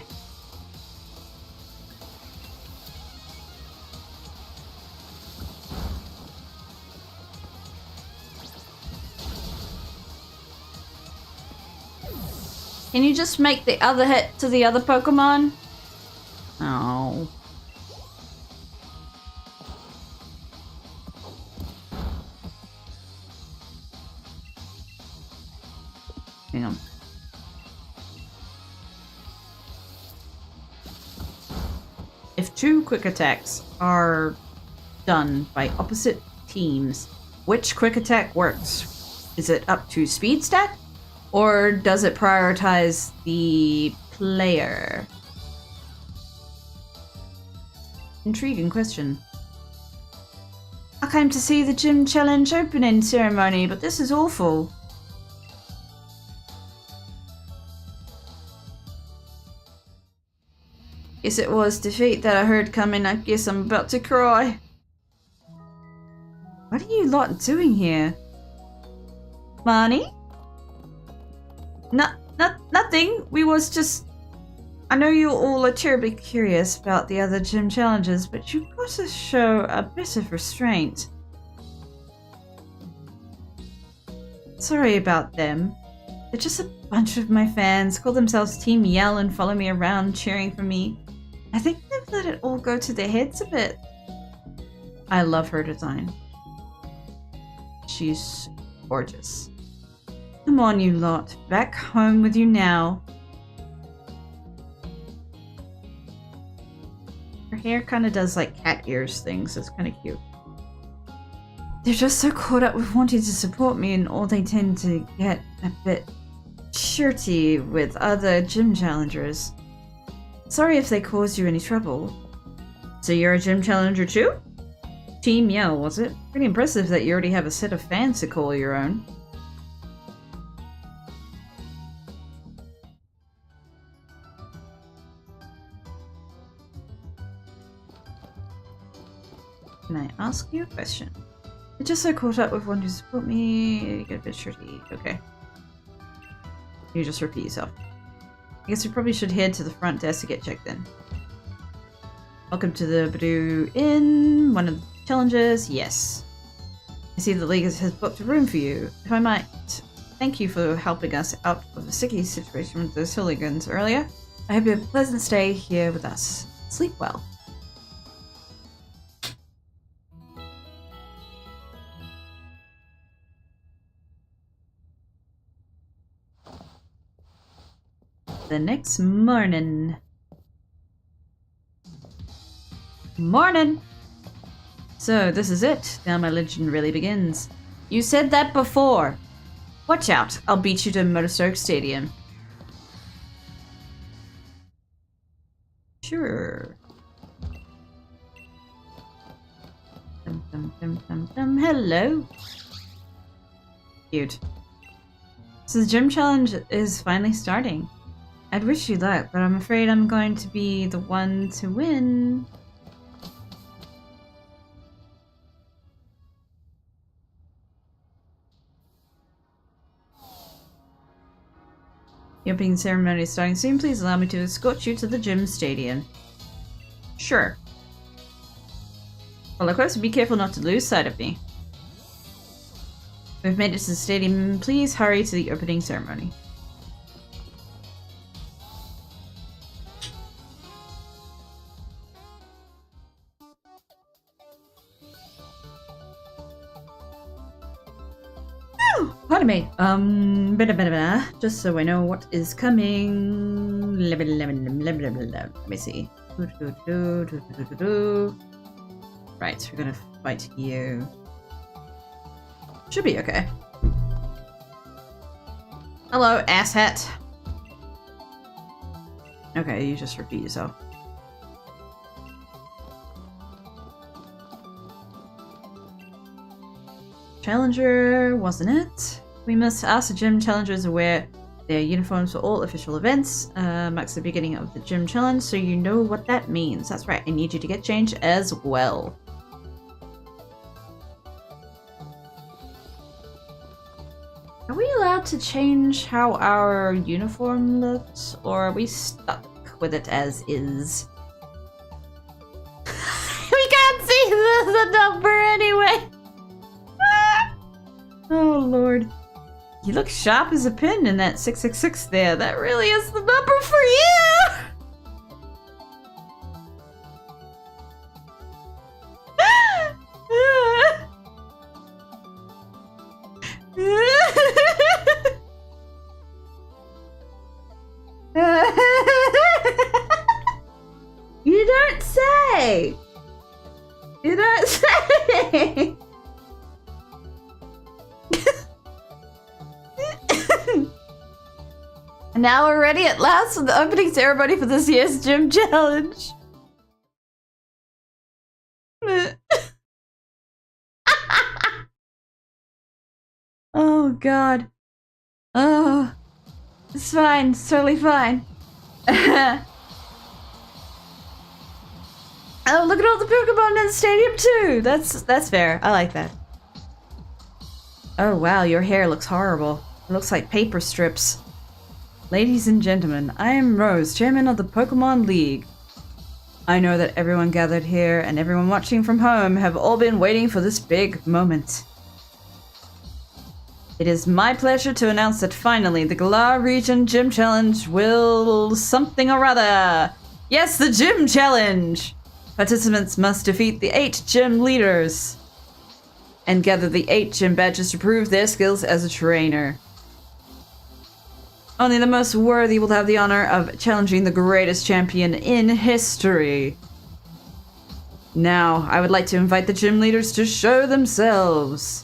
Can you just make the other hit to the other Pokemon? Oh. Hang on. If 2 quick attacks are done by opposite teams, which quick attack works? Is it up to speed stat? Or does it prioritize the player? Intriguing question. I came to see the gym challenge opening ceremony, but this is awful. Guess it was defeat that I heard coming. I guess I'm about to cry. What are you lot doing here? Marnie? Nothing. We was just... I know you all are terribly curious about the other gym challenges, but you've got to show a bit of restraint. Sorry about them. They're just a bunch of my fans, call themselves Team Yell and follow me around cheering for me. I think they've let it all go to their heads a bit. I love her design. She's gorgeous. Come on, you lot. Back home with you now. Her hair kind of does like cat ears things. It's kind of cute. They're just so caught up with wanting to support me, and all they tend to get a bit shirty with other gym challengers. Sorry if they caused you any trouble. So you're a gym challenger too? Team Yell, was it? Pretty impressive that you already have a set of fans to call your own. Can I ask you a question? You're just so caught up with wanting to support me, you get a bit shirty. Okay. You just repeat yourself. I guess we probably should head to the front desk to get checked in. Welcome to the Pt.2 Inn. One of the challenges. Yes. I see the League has booked a room for you. If I might, thank you for helping us out of the sticky situation with those hooligans earlier. I hope you have a pleasant stay here with us. Sleep well. The next morning. Morning! So, this is it. Now my legend really begins. You said that before. Watch out. I'll beat you to Neurospicy Stadium. Sure. Dum, dum, dum, dum, dum. Hello. Cute. So the gym challenge is finally starting. I'd wish you luck, but I'm afraid I'm going to be the one to win. The opening ceremony is starting soon. Please allow me to escort you to the gym stadium. Sure. Follow close and be careful not to lose sight of me. We've made it to the stadium. Please hurry to the opening ceremony. Pardon me. Just so I know what is coming. Let me see. Right, we're gonna fight you. Should be okay. Hello, asshat. Okay, you just repeat yourself. Challenger, wasn't it? We must ask the gym challengers to wear their uniforms for all official events. Marks the beginning of the gym challenge, so you know what that means. That's right, I need you to get changed as well. Are we allowed to change how our uniform looks, or are we stuck with it as is? We can't see the number anyway! Oh lord. You look sharp as a pin in that 666 there. That really is the number for you! You don't say! You don't say! And now we're ready at last for the opening ceremony for this year's gym challenge. Oh god. Oh. It's fine. It's totally fine. Oh, look at all the Pokémon in the stadium too. That's fair. I like that. Oh wow, your hair looks horrible. It looks like paper strips. Ladies and gentlemen, I am Rose, chairman of the Pokémon League. I know that everyone gathered here and everyone watching from home have all been waiting for this big moment. It is my pleasure to announce that finally the Galar Region Gym Challenge will something or other Yes, the gym challenge! Participants must defeat the 8 gym leaders and gather the 8 gym badges to prove their skills as a trainer. Only the most worthy will have the honor of challenging the greatest champion in history. Now, I would like to invite the gym leaders to show themselves.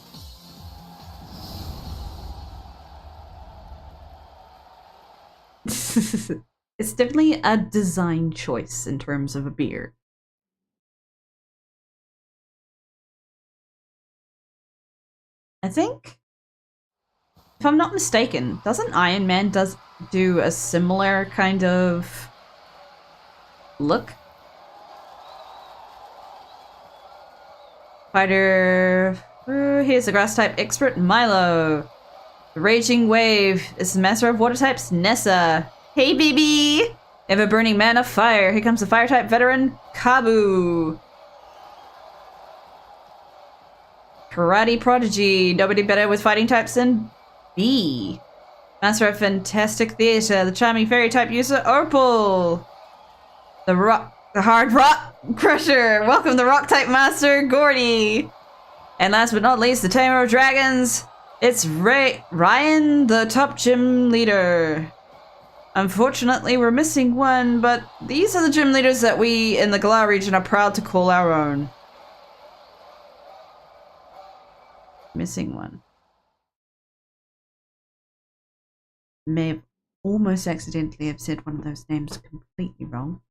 It's definitely a design choice in terms of a beer. I think, if I'm not mistaken, doesn't Iron Man do a similar kind of look? Fighter, here's the grass type expert Milo. The Raging Wave is the master of water types Nessa. Hey baby! Ever burning man of fire. Here comes the fire type veteran Kabu. Karate prodigy. Nobody better with fighting types than B. Master of fantastic theater. The charming fairy type user Opal. The hard rock crusher. Welcome the rock type master Gordy. And last but not least, the tamer of dragons. It's Ryan, the top gym leader. Unfortunately, we're missing one, but these are the gym leaders that we in the Galar region are proud to call our own. Missing one. May have almost accidentally have said one of those names completely wrong.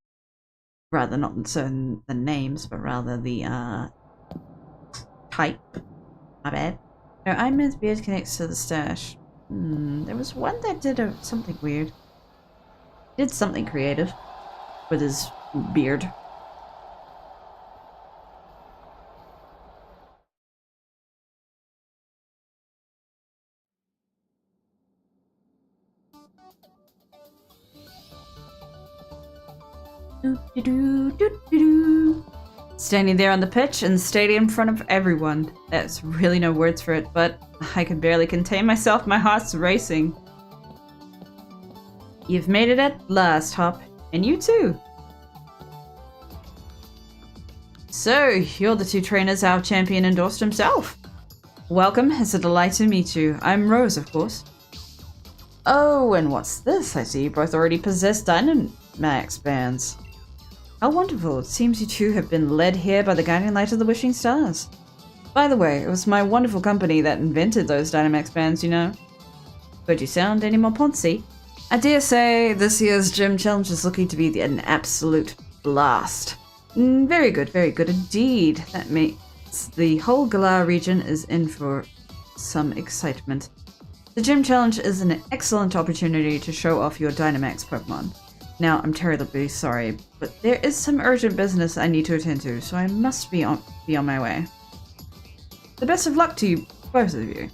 Rather not so the names, but rather the type. My bad. No, Iron Man's beard connects to the stash. There was one that did something weird. Did something creative with his beard. Standing there on the pitch and stadium in front of everyone. That's really no words for it, but I can barely contain myself. My heart's racing. You've made it at last, Hop. And you too. So, you're the 2 trainers our champion endorsed himself. Welcome, it's a delight to meet you. I'm Rose, of course. Oh, and what's this? I see you both already possess Dynamax bands. How wonderful. It seems you two have been led here by the guiding light of the wishing stars. By the way, it was my wonderful company that invented those Dynamax bands, you know. Could you sound any more poncy? I dare say this year's gym challenge is looking to be an absolute blast. Very good indeed. That means the whole Galar region is in for some excitement. The gym challenge is an excellent opportunity to show off your Dynamax Pokemon. Now, I'm terribly sorry, but there is some urgent business I need to attend to, so I must be on my way. The best of luck to you, both of you.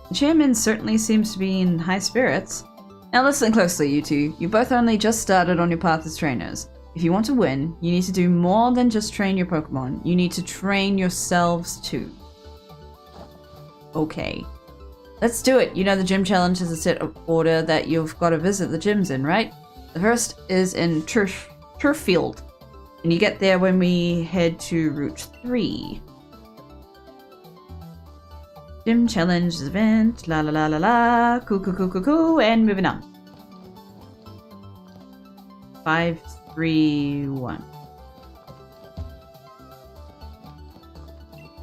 The chairman certainly seems to be in high spirits. Now listen closely, you two. You both only just started on your path as trainers. If you want to win, you need to do more than just train your Pokemon. You need to train yourselves too. Okay. Let's do it. You know the gym challenge is a set of order that you've got to visit the gyms in, right? The first is in Turf Field. And you get there when we head to Route 3. Gym challenge event, la la la la la, cool, and moving on. 5, 3, 1.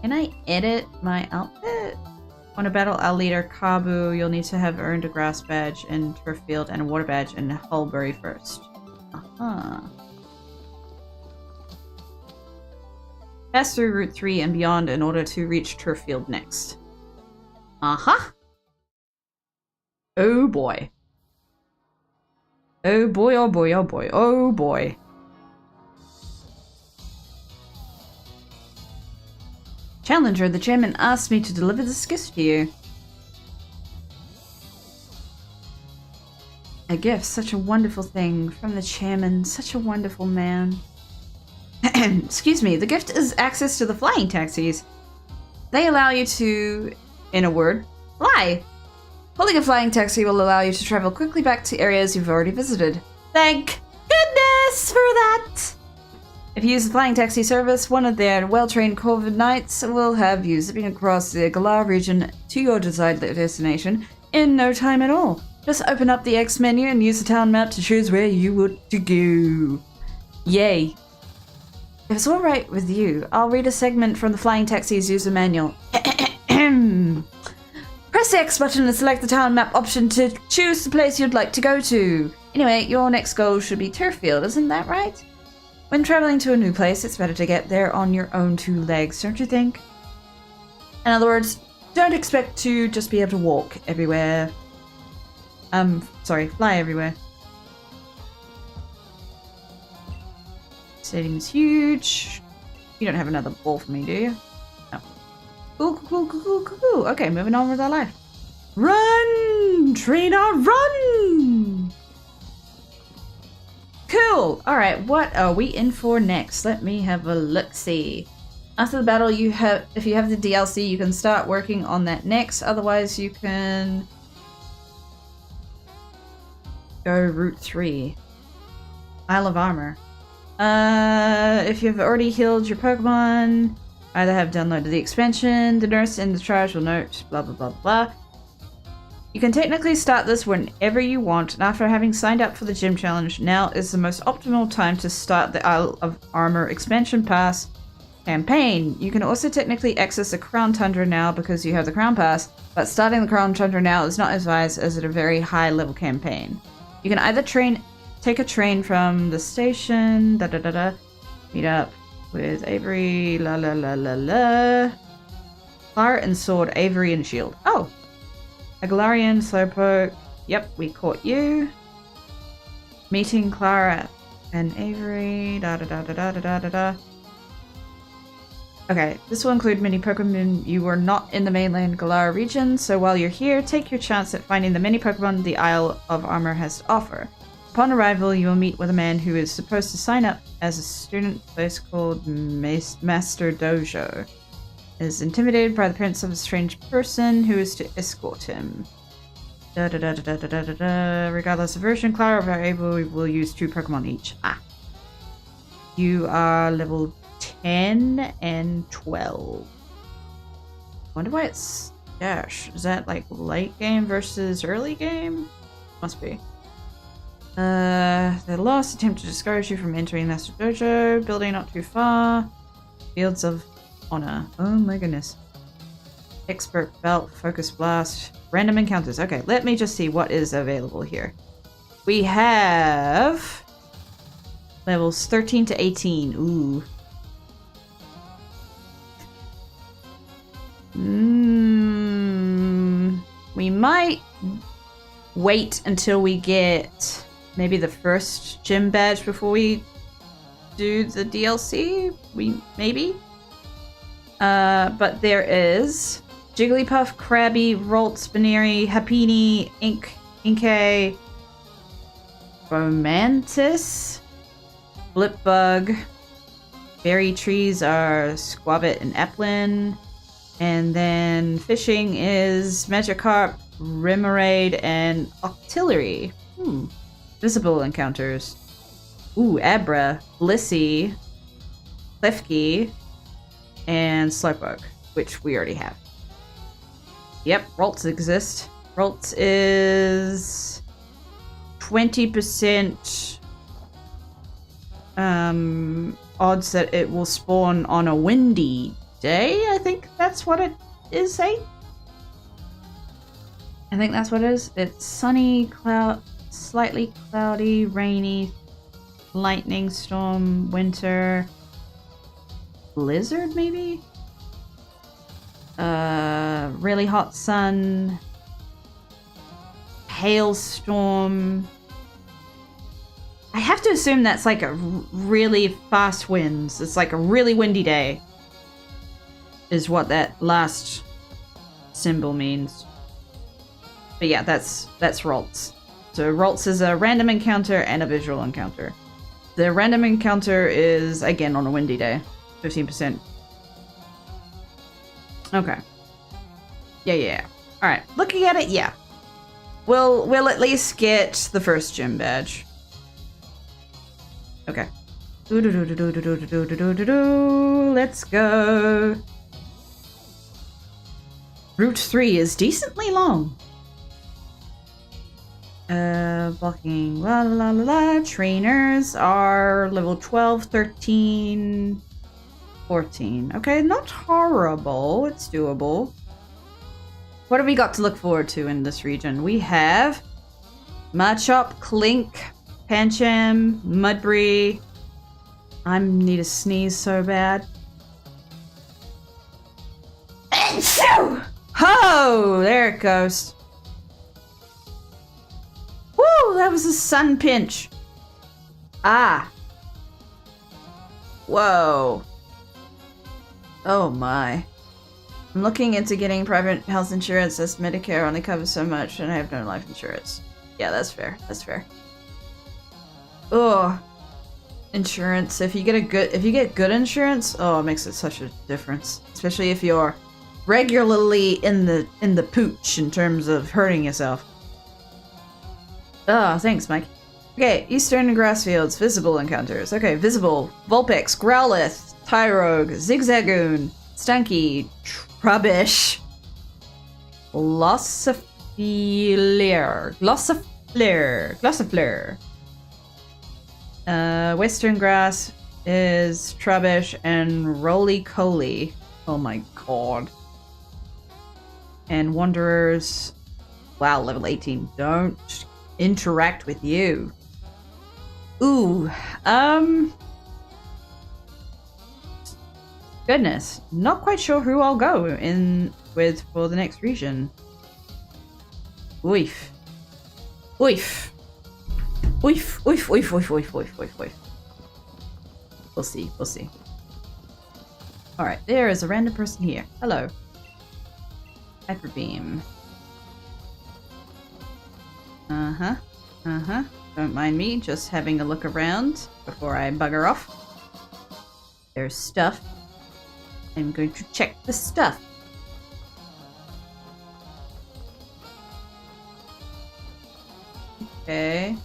Can I edit my outfit? Want to battle our leader Kabu, you'll need to have earned a grass badge in Turf Field and a water badge in Hullbury first. Pass through Route 3 and beyond in order to reach Turf Field next. Oh boy. Oh boy, oh boy, oh boy, oh boy. Challenger, the chairman asked me to deliver this gift to you. A gift, such a wonderful thing from the chairman, such a wonderful man. Excuse me, the gift is access to the flying taxis. They allow you to, in a word, fly. Holding a flying taxi will allow you to travel quickly back to areas you've already visited. Thank goodness for that! If you use the flying taxi service, one of their well-trained Corvid Knights will have you zipping across the Galar region to your desired destination in no time at all. Just open up the X menu and use the town map to choose where you want to go. Yay. If it's alright with you, I'll read a segment from the Flying Taxi's user manual. Press the X button and select the town map option to choose the place you'd like to go to. Anyway, your next goal should be Turffield, isn't that right? When traveling to a new place, it's better to get there on your own two legs, don't you think? In other words, don't expect to just be able to walk everywhere. Fly everywhere. Stadium's huge. You don't have another ball for me, do you? No. Cool. Okay, moving on with our life. Run! Trainer, run! Cool! Alright, what are we in for next? Let me have a look-see. After the battle, if you have the DLC, you can start working on that next. Otherwise, you can go Route 3. Isle of Armor. If you've already healed your Pokemon, either have downloaded the expansion, the nurse in the charge will note, blah blah blah blah. You can technically start this whenever you want, and after having signed up for the gym challenge, now is the most optimal time to start the Isle of Armor expansion pass campaign. You can also technically access the Crown Tundra now because you have the Crown Pass, but starting the Crown Tundra now is not advised as it's a very high level campaign. You can either take a train from the station, meet up with Avery, Clara and Sword, Avery and Shield. Oh! A Galarian, Slowpoke. Yep, we caught you. Meeting Clara and Avery, Okay, this will include many Pokemon you were not in the mainland Galar region, so while you're here, take your chance at finding the many Pokemon the Isle of Armor has to offer. Upon arrival, you will meet with a man who is supposed to sign up as a student place called Master Dojo. Is intimidated by the appearance of a strange person who is to escort him. Regardless of version, Clara or Avery will use 2 Pokemon each. You are level 10 and 12. Wonder why it's dash. Is that like late game versus early game? Must be. The last attempt to discourage you from entering Master Dojo. Building not too far. Fields of Honor. Oh my goodness. Expert Belt. Focus Blast. Random encounters. Okay, let me just see what is available here. We have levels 13 to 18. Ooh. We might wait until we get maybe the first gym badge before we do the DLC. Maybe. But there is Jigglypuff, Krabby, Ralts, Baneri, Happiny, Inkay, Romantis, Blipbug. Berry trees are Squabbit and Applin. And then fishing is Magikarp, Remoraid, and Octillery. Visible encounters. Ooh, Abra, Blissey, Klefki, and Slowpoke, which we already have. Yep, Ralts exist. Ralts is 20% odds that it will spawn on a windy day. I think that's what it is saying. I think that's what it is. It's sunny, slightly cloudy, rainy, lightning storm, winter, blizzard maybe? Really hot sun, hailstorm. I have to assume that's like a really fast winds. It's like a really windy day is what that last symbol means. But yeah, that's Ralts. So Ralts is a random encounter and a visual encounter. The random encounter is, again, on a windy day. 15%. Okay. Yeah. Alright, looking at it, yeah. We'll at least get the first gym badge. Okay. Let's go. Route 3 is decently long. Blocking, la la la la. Trainers are level 12, 13, 14. Okay, not horrible. It's doable. What have we got to look forward to in this region? We have Machop, Clink, Pancham, Mudbree. I need a sneeze so bad. Oh, there it goes. Woo, that was a sun pinch. Ah. Whoa. Oh my. I'm looking into getting private health insurance as Medicare only covers so much and I have no life insurance. Yeah, that's fair. That's fair. Ugh. Insurance. If you get good insurance, oh, it makes it such a difference. Especially if you're regularly in the pooch in terms of hurting yourself. Oh, thanks, Mike. Okay, Eastern Grassfields, visible encounters. Okay, visible. Vulpix, Growlithe, Tyrogue, Zigzagoon, Stunky, Trubbish, Glossifleur. Western Grass is Trubbish and Roly-Coly. Oh my god. And Wanderers, wow, level 18. Don't interact with you. Ooh, goodness, not quite sure who I'll go in with for the next region. Oof. Oof. Oof, oof, oof, oof, oof, oof, oof, oof. We'll see, we'll see. Alright, there is a random person here. Hello. Hyper Beam. Uh-huh. Uh-huh. Don't mind me, just having a look around before I bugger off. There's stuff. I'm going to check the stuff. Okay.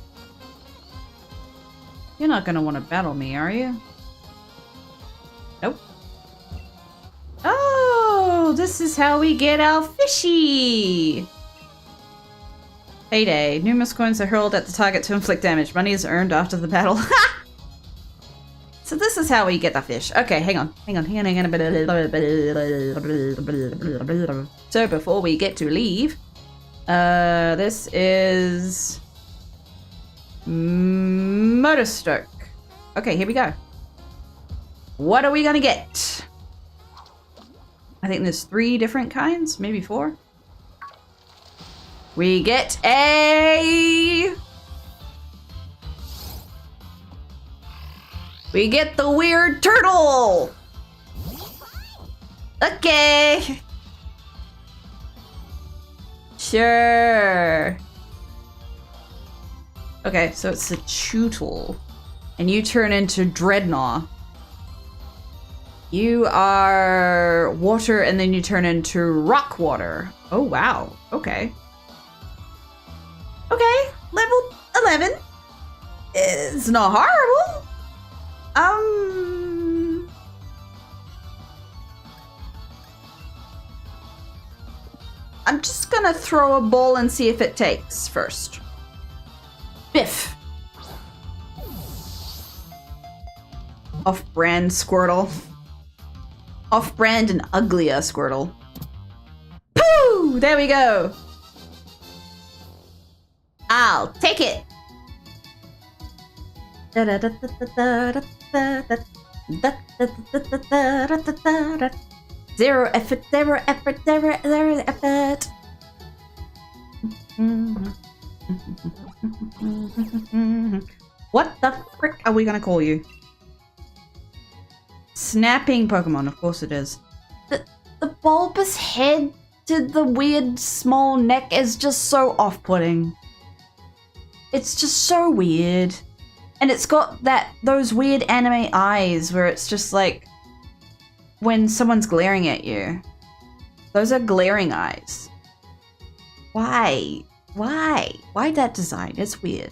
You're not gonna want to battle me, are you? Nope. Oh, this is how we get our fishy! Payday. Numerous coins are hurled at the target to inflict damage. Money is earned after the battle. So this is how we get the fish. Okay, hang on. So before we get to leave, this is Motorstoke. Okay, here we go. What are we gonna get? I think there's 3 different kinds, maybe 4. We get a... We get the weird turtle! Okay! Sure. Okay, so it's a Chootle. And you turn into Dreadnought. You are water and then you turn into Rockwater. Oh, wow. Okay. Okay, level 11. It's not horrible. I'm just gonna throw a ball and see if it takes first. Biff. Off-brand Squirtle. Off-brand and uglier Squirtle. Pooh! There we go. I'll take it. Zero effort, zero effort, zero effort. What the frick are we gonna call you? Snapping Pokemon, of course it is. The bulbous head to the weird small neck is just so off-putting. It's just so weird. And it's got those weird anime eyes where it's just like when someone's glaring at you. Those are glaring eyes. Why? Why? Why that design? It's weird.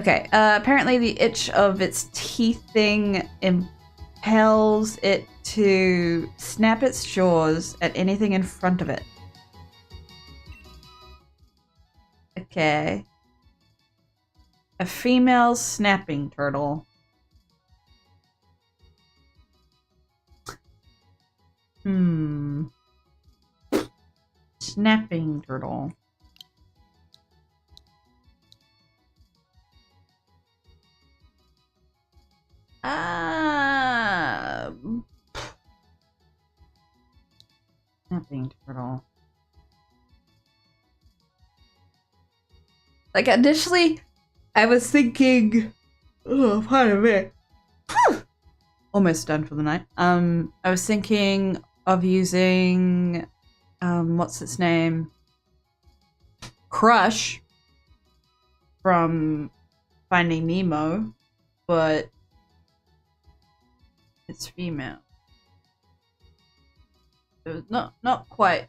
Okay, apparently the itch of its teeth thing impels it to snap its jaws at anything in front of it. Okay. A female snapping turtle. Snapping turtle. Snapping turtle. Like initially, I was thinking, oh, pardon me. Almost done for the night. I was thinking of using, what's its name? Crush from Finding Nemo, but it's female. It was not quite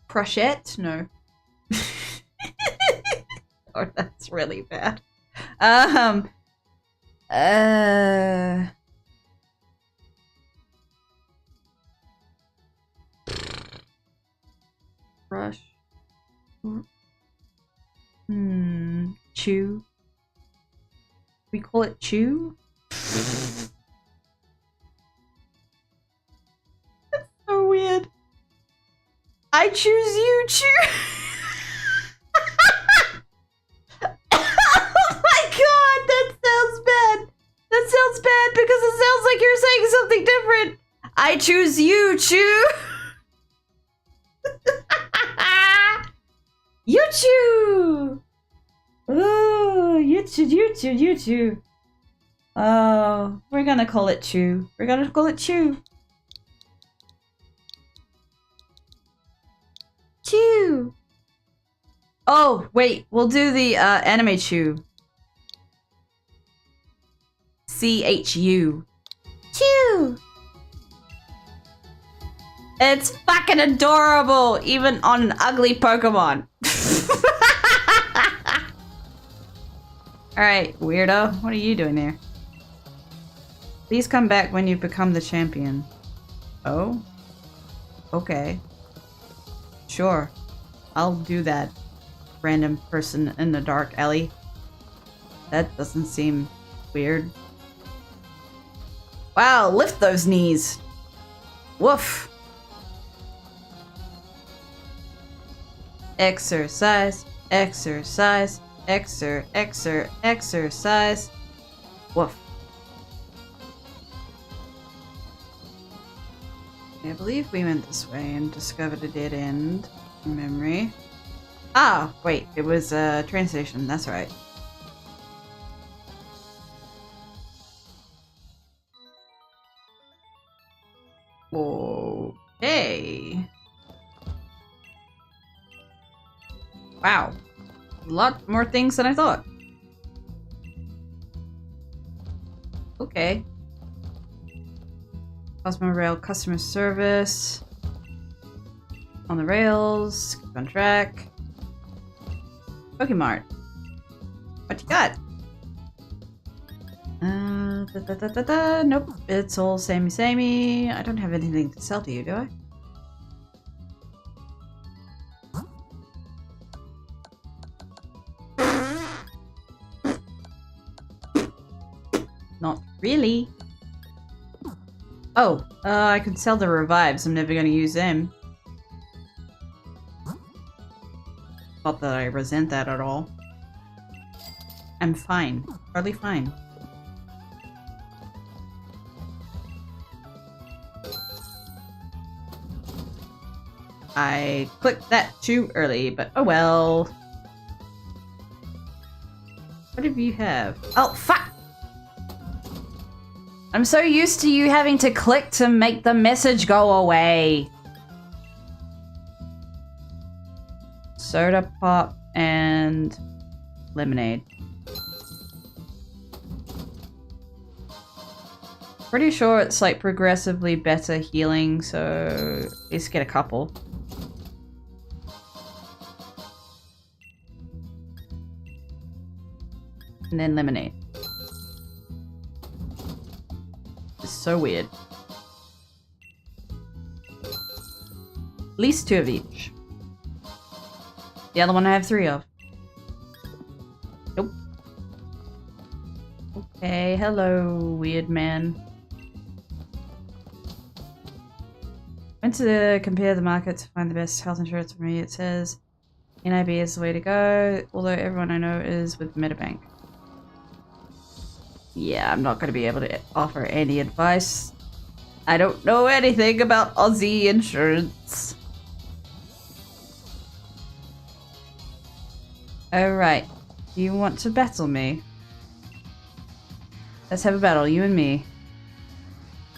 Crushette, no. Oh, that's really bad. Crush. Chew. We call it Chew? That's so weird. I choose you, Chew. Oh my god, that sounds bad. That sounds bad because it sounds like you're saying something different. I choose you, Chew. You chew. Oh, you chew. Oh, we're gonna call it Chew. We're gonna call it Chew. Chew. Oh, wait, we'll do the anime Chew. CHU. Chew. It's fucking adorable, even on an ugly Pokemon. Alright, weirdo. What are you doing there? Please come back when you've become the champion. Oh? Okay. Sure. I'll do that. Random person in the dark alley. That doesn't seem weird. Wow, lift those knees. Woof. Exercise, exercise, exercise. Woof. I believe we went this way and discovered a dead end from memory. Ah, wait, it was a train station, that's right. Okay. Wow. A lot more things than I thought. Okay. Cosmo Rail customer service. On the rails. Keep on track. Pokemart. What you got? Nope. It's all samey. I don't have anything to sell to you, do I? Not really. Oh, I could sell the revives. I'm never gonna use them. Not that I resent that at all. I'm fine. Hardly fine. I clicked that too early, but oh well. What do you have? Oh, fuck! I'm so used to you having to click to make the message go away. Soda pop and lemonade. Pretty sure it's like progressively better healing, so let's get a couple. And then lemonade. It's so weird. At least 2 of each. The other one I have 3 of. Nope. Okay, hello, weird man. Went to compare the market to find the best health insurance for me. It says NIB is the way to go, although everyone I know is with Metabank. Yeah, I'm not going to be able to offer any advice. I don't know anything about Aussie insurance. Alright, do you want to battle me? Let's have a battle, you and me.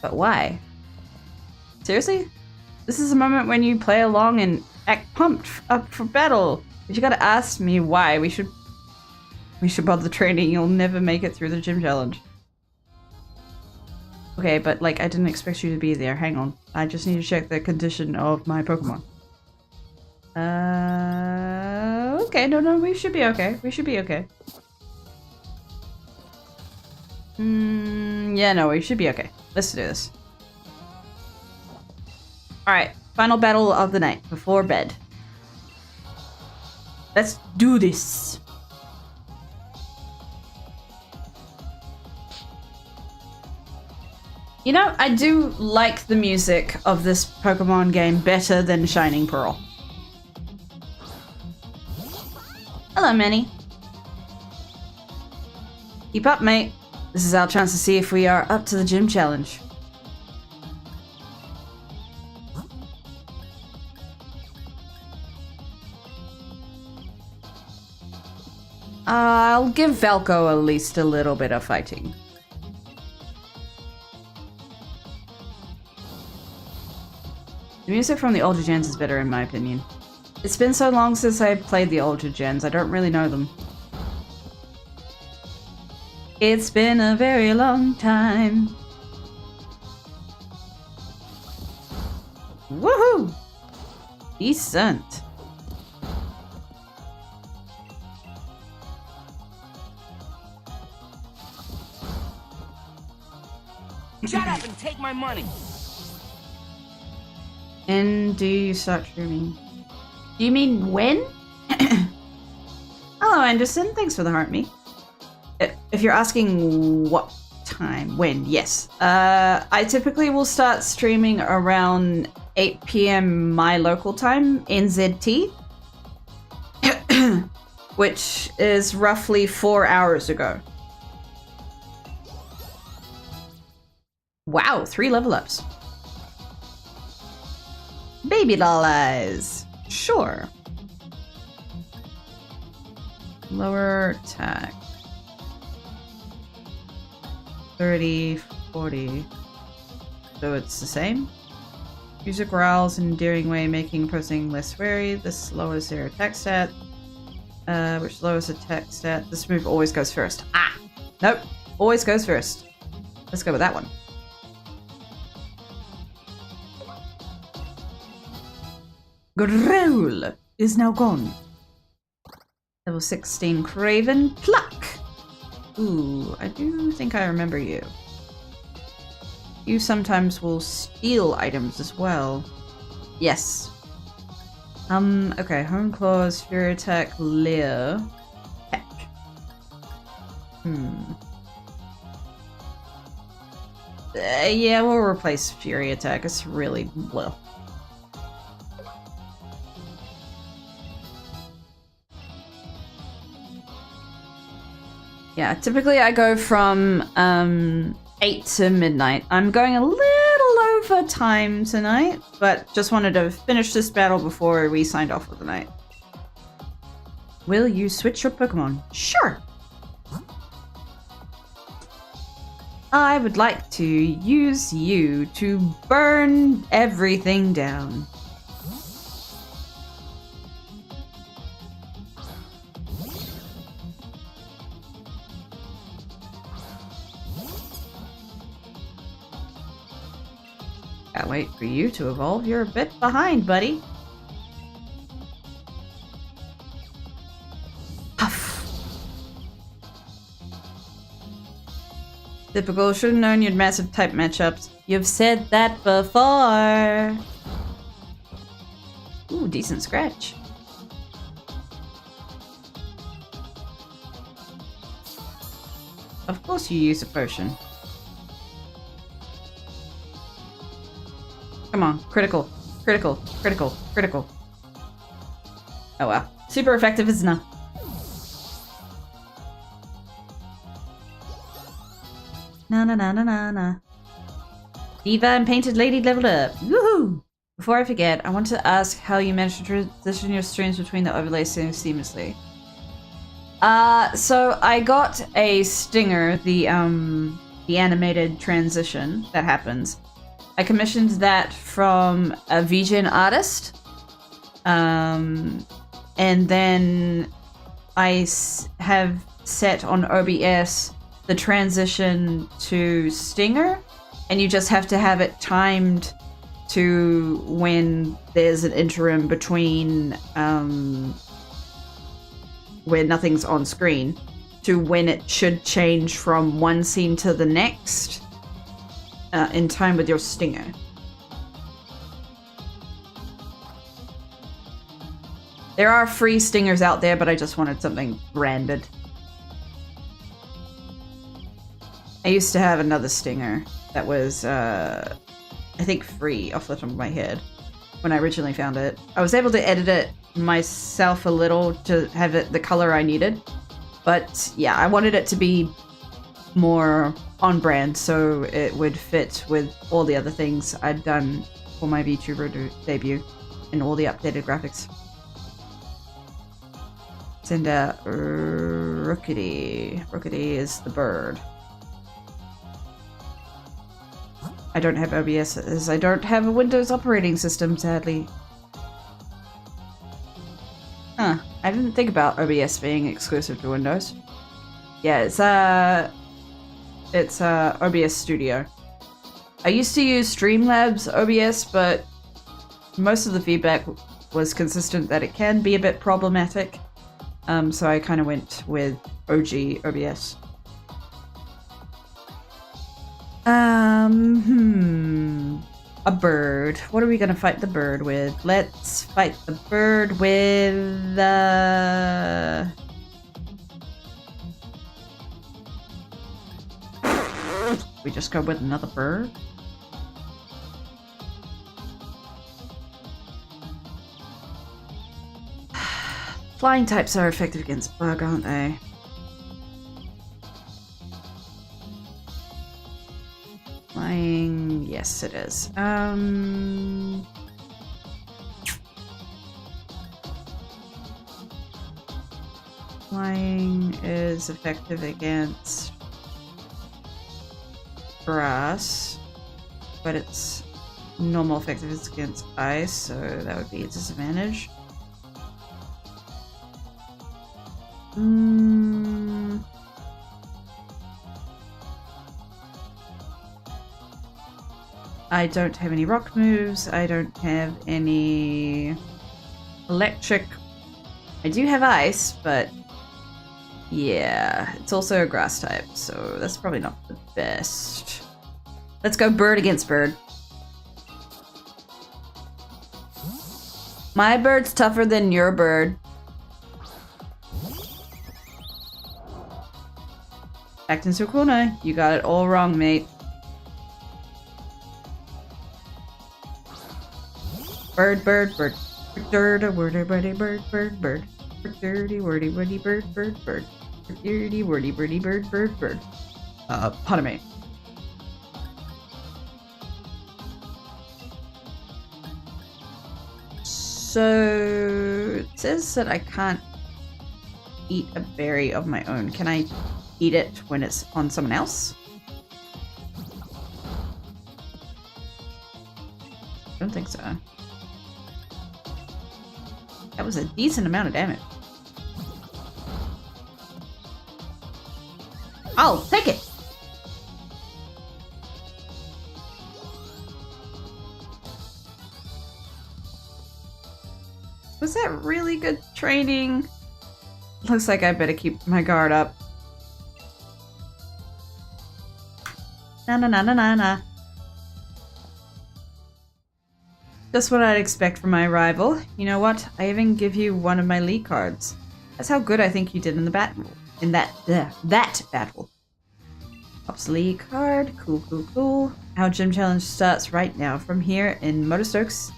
But why? Seriously? This is a moment when you play along and act pumped up for battle. But you gotta ask me why. We should bother training. You'll never make it through the gym challenge. Okay, but like I didn't expect you to be there. Hang on. I just need to check the condition of my Pokemon. Okay, no, we should be okay. We should be okay. Yeah, no, we should be okay. Let's do this. Alright, final battle of the night before bed. Let's do this. You know, I do like the music of this Pokemon game better than Shining Pearl. Hello, Manny. Keep up, mate. This is our chance to see if we are up to the gym challenge. I'll give Valko at least a little bit of fighting. The music from the older gens is better in my opinion. It's been so long since I played the older gens, I don't really know them. It's been a very long time. Woohoo! Decent. Shut up and take my money. And do you start streaming? Do you mean when? Hello, Anderson. Thanks for the heart, me. If you're asking what time, when, yes. I typically will start streaming around 8 PM my local time, NZT. Which is roughly 4 hours ago. Wow, 3 level ups. Baby doll eyes. Sure. Lower attack. 30, 40. So it's the same. User growls in an endearing way, making posing less wary. This lowers their attack stat. Which lowers attack stat. This move always goes first. Ah! Nope. Always goes first. Let's go with that one. Growl is now gone. Level 16 Craven Pluck. Ooh, I do think I remember you. You sometimes will steal items as well. Yes. Okay, Home Claws, Fury Attack, Leer. Heck. Yeah, we'll replace Fury Attack. It's really well. Yeah, typically I go from 8 to midnight. I'm going a little over time tonight, but just wanted to finish this battle before we signed off for the night. Will you switch your Pokemon? Sure! I would like to use you to burn everything down. Gotta wait for you to evolve. You're a bit behind, buddy. Puff. Typical. Should have known you'd massive type matchups. You've said that before. Ooh, decent scratch. Of course you use a potion. Come on, critical, critical, critical, critical. Oh wow. Super effective is enough. Na na na na na na. Diva and Painted Lady leveled up. Woohoo! Before I forget, I want to ask how you managed to transition your streams between the overlays so seamlessly. So I got a stinger, the animated transition that happens. I commissioned that from a VGen artist. And then I have set on OBS the transition to stinger, and you just have to have it timed to when there's an interim between where nothing's on screen to when it should change from one scene to the next in time with your stinger. There are free stingers out there, but I just wanted something branded. I used to have another stinger that was, I think, free off the top of my head when I originally found it. I was able to edit it myself a little to have it the color I needed. But yeah, I wanted it to be more on brand so it would fit with all the other things I'd done for my VTuber debut and all the updated graphics. Send out Rookity. Rookity is the bird. I don't have OBS as I don't have a Windows operating system, sadly. Huh. I didn't think about OBS being exclusive to Windows. Yeah, it's OBS Studio. I used to use Streamlabs OBS, but most of the feedback was consistent that it can be a bit problematic. So I kind of went with OG OBS. A bird. What are we gonna fight the bird with? Let's fight the bird with we just go with another bird? Flying types are effective against bug, aren't they? Flying, yes it is. Flying is effective against grass, but it's normal effectiveness against ice, so that would be a disadvantage. I don't have any rock moves. I don't have any electric. I do have ice, but yeah, it's also a grass type, so that's probably not the best. Let's go bird against bird. My bird's tougher than your bird. Backed into a corner. You got it all wrong, mate. Bird, bird, bird. Dirty, wordy, birdy, bird, bird, bird. Dirty, wordy, wordy, bird, bird, bird. Dirty, wordy, birdy, bird, bird, bird. Pardon me. So it says that I can't eat a berry of my own. Can I eat it when it's on someone else? I don't think so. That was a decent amount of damage. I'll take it! Was that really good training? Looks like I better keep my guard up. Na na na na na na. Just what I'd expect from my rival. You know what? I even give you one of my league cards. That's how good I think you did in the battle. In that battle. Pops league card. Cool, cool, cool. Our gym challenge starts right now from here in Motorstokes.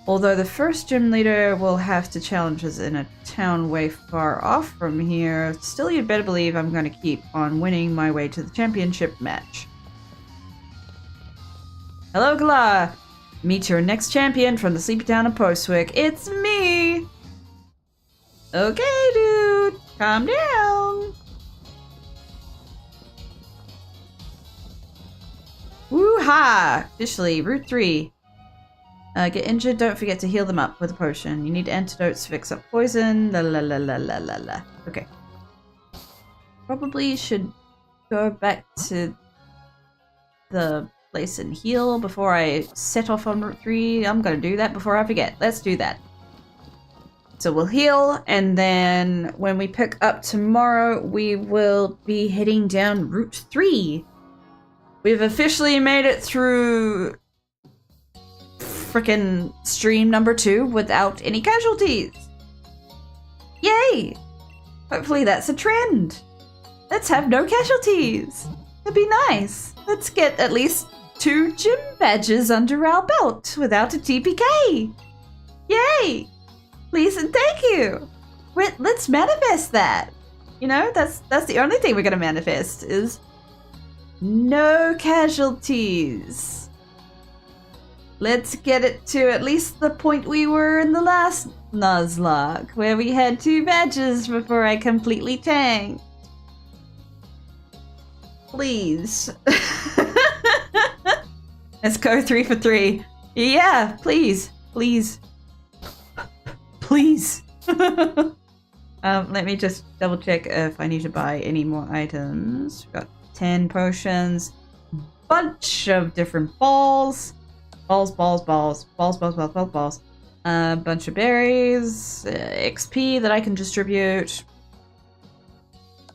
Although the first gym leader will have to challenge us in a town way far off from here, still you'd better believe I'm going to keep on winning my way to the championship match. Hello, Gala! Meet your next champion from the sleepy town of Postwick. It's me! Okay, dude. Calm down. Woo-ha! Officially, Route 3. Get injured, don't forget to heal them up with a potion. You need antidotes to fix up poison. La la la la la la la. Okay. Probably should go back to the place and heal before I set off on Route 3. I'm gonna do that before I forget. Let's do that. So we'll heal, and then when we pick up tomorrow, we will be heading down Route 3. We've officially made it through frickin' stream number 2 without any casualties. Yay! Hopefully that's a trend. Let's have no casualties. It'd be nice. Let's get at least 2 gym badges under our belt without a TPK. Yay! Please and thank you. Let's manifest that. You know, that's the only thing we're gonna manifest is no casualties. Let's get it to at least the point we were in the last Nuzlocke, where we had 2 badges before I completely tanked. Please. Let's go 3 for 3. Yeah, please. Please. Please. Let me just double check if I need to buy any more items. We've got 10 potions, bunch of different balls. Balls. Bunch of berries, XP that I can distribute.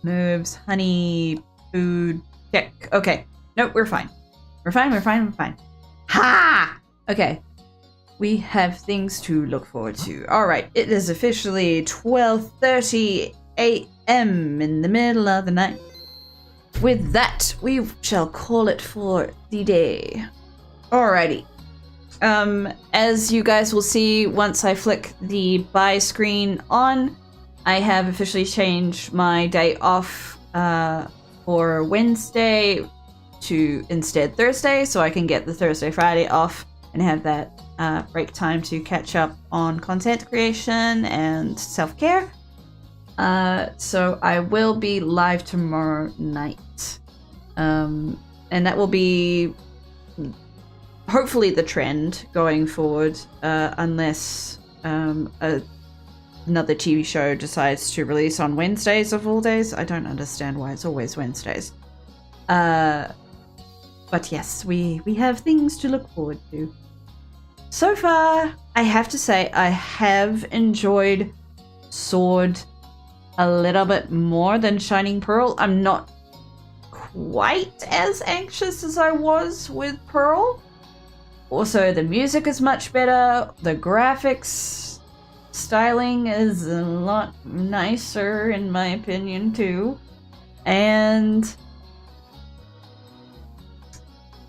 Moves, honey, food, check. Okay. Nope, we're fine. We're fine. Ha! Okay. We have things to look forward to. Alright, it is officially 12:30 a.m. in the middle of the night. With that, we shall call it for the day. Alrighty. As you guys will see once I flick the buy screen on, I have officially changed my day off for Wednesday to instead Thursday, so I can get the Thursday, Friday off and have that break time to catch up on content creation and self-care. So I will be live tomorrow night. And that will be hopefully the trend going forward, unless another TV show decides to release on Wednesdays of all days. I don't understand why it's always Wednesdays. But yes, we have things to look forward to. So far, I have to say I have enjoyed Sword a little bit more than Shining Pearl. I'm not quite as anxious as I was with Pearl. Also, the music is much better. The graphics styling is a lot nicer, in my opinion, too. And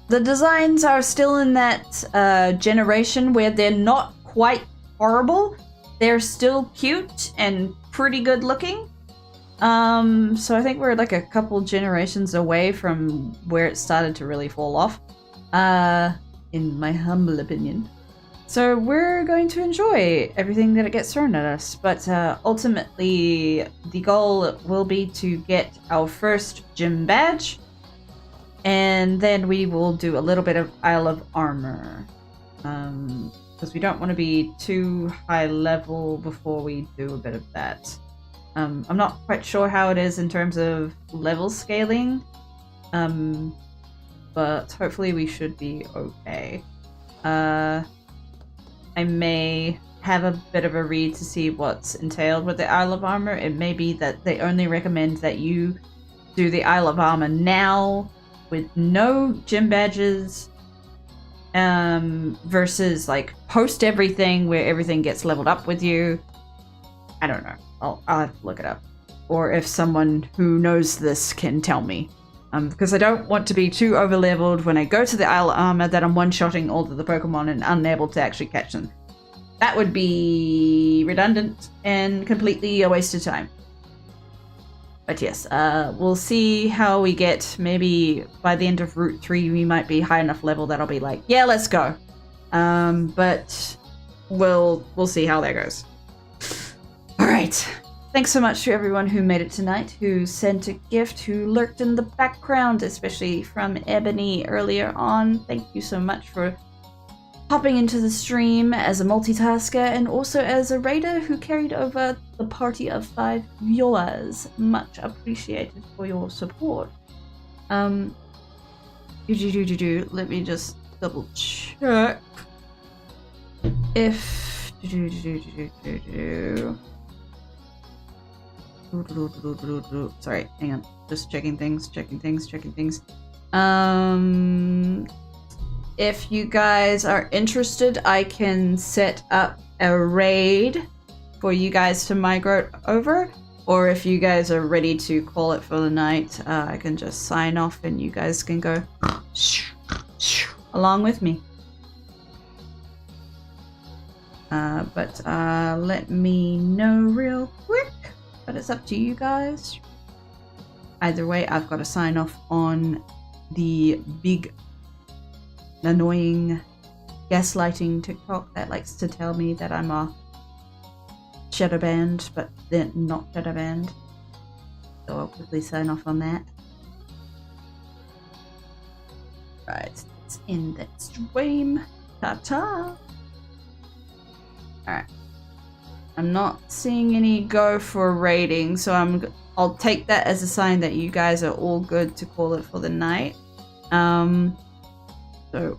the designs are still in that generation where they're not quite horrible. They're still cute and pretty good looking. So I think we're like a couple generations away from where it started to really fall off. In my humble opinion. So we're going to enjoy everything that it gets thrown at us, but ultimately the goal will be to get our first gym badge, and then we will do a little bit of Isle of Armor, because we don't want to be too high level before we do a bit of that. I'm not quite sure how it is in terms of level scaling, but hopefully we should be okay. I may have a bit of a read to see what's entailed with the Isle of Armor. It may be that they only recommend that you do the Isle of Armor now with no gym badges versus like post everything where everything gets leveled up with you. I don't know. I'll have to look it up. Or if someone who knows this can tell me. Because I don't want to be too over-leveled when I go to the Isle of Armor that I'm one-shotting all of the Pokemon and unable to actually catch them. That would be redundant and completely a waste of time. But yes, we'll see how we get. Maybe by the end of Route 3 we might be high enough level that I'll be like, yeah, let's go. But we'll see how that goes. Alright. Thanks so much to everyone who made it tonight, who sent a gift, who lurked in the background, especially from Ebony earlier on. Thank you so much for hopping into the stream as a multitasker and also as a raider who carried over the party of 5 viewers. Much appreciated for your support. Let me just double check if sorry, hang on. Just checking things. If you guys are interested, I can set up a raid for you guys to migrate over. Or if you guys are ready to call it for the night, I can just sign off and you guys can go along with me. But let me know real quick. But it's up to you guys. Either way, I've got to sign off on the big, annoying, gaslighting TikTok that likes to tell me that I'm a shadow banned, but they're not shadow banned. So I'll quickly sign off on that. Right, let's end that stream. Ta-ta! Alright. I'm not seeing any go for rating, so I'll take that as a sign that you guys are all good to call it for the night. So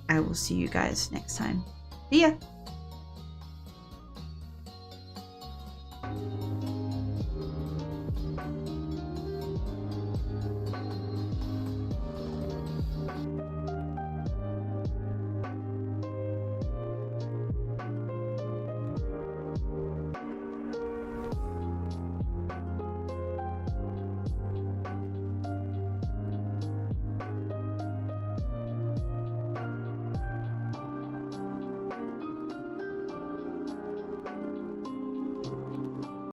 I will see you guys next time. See ya!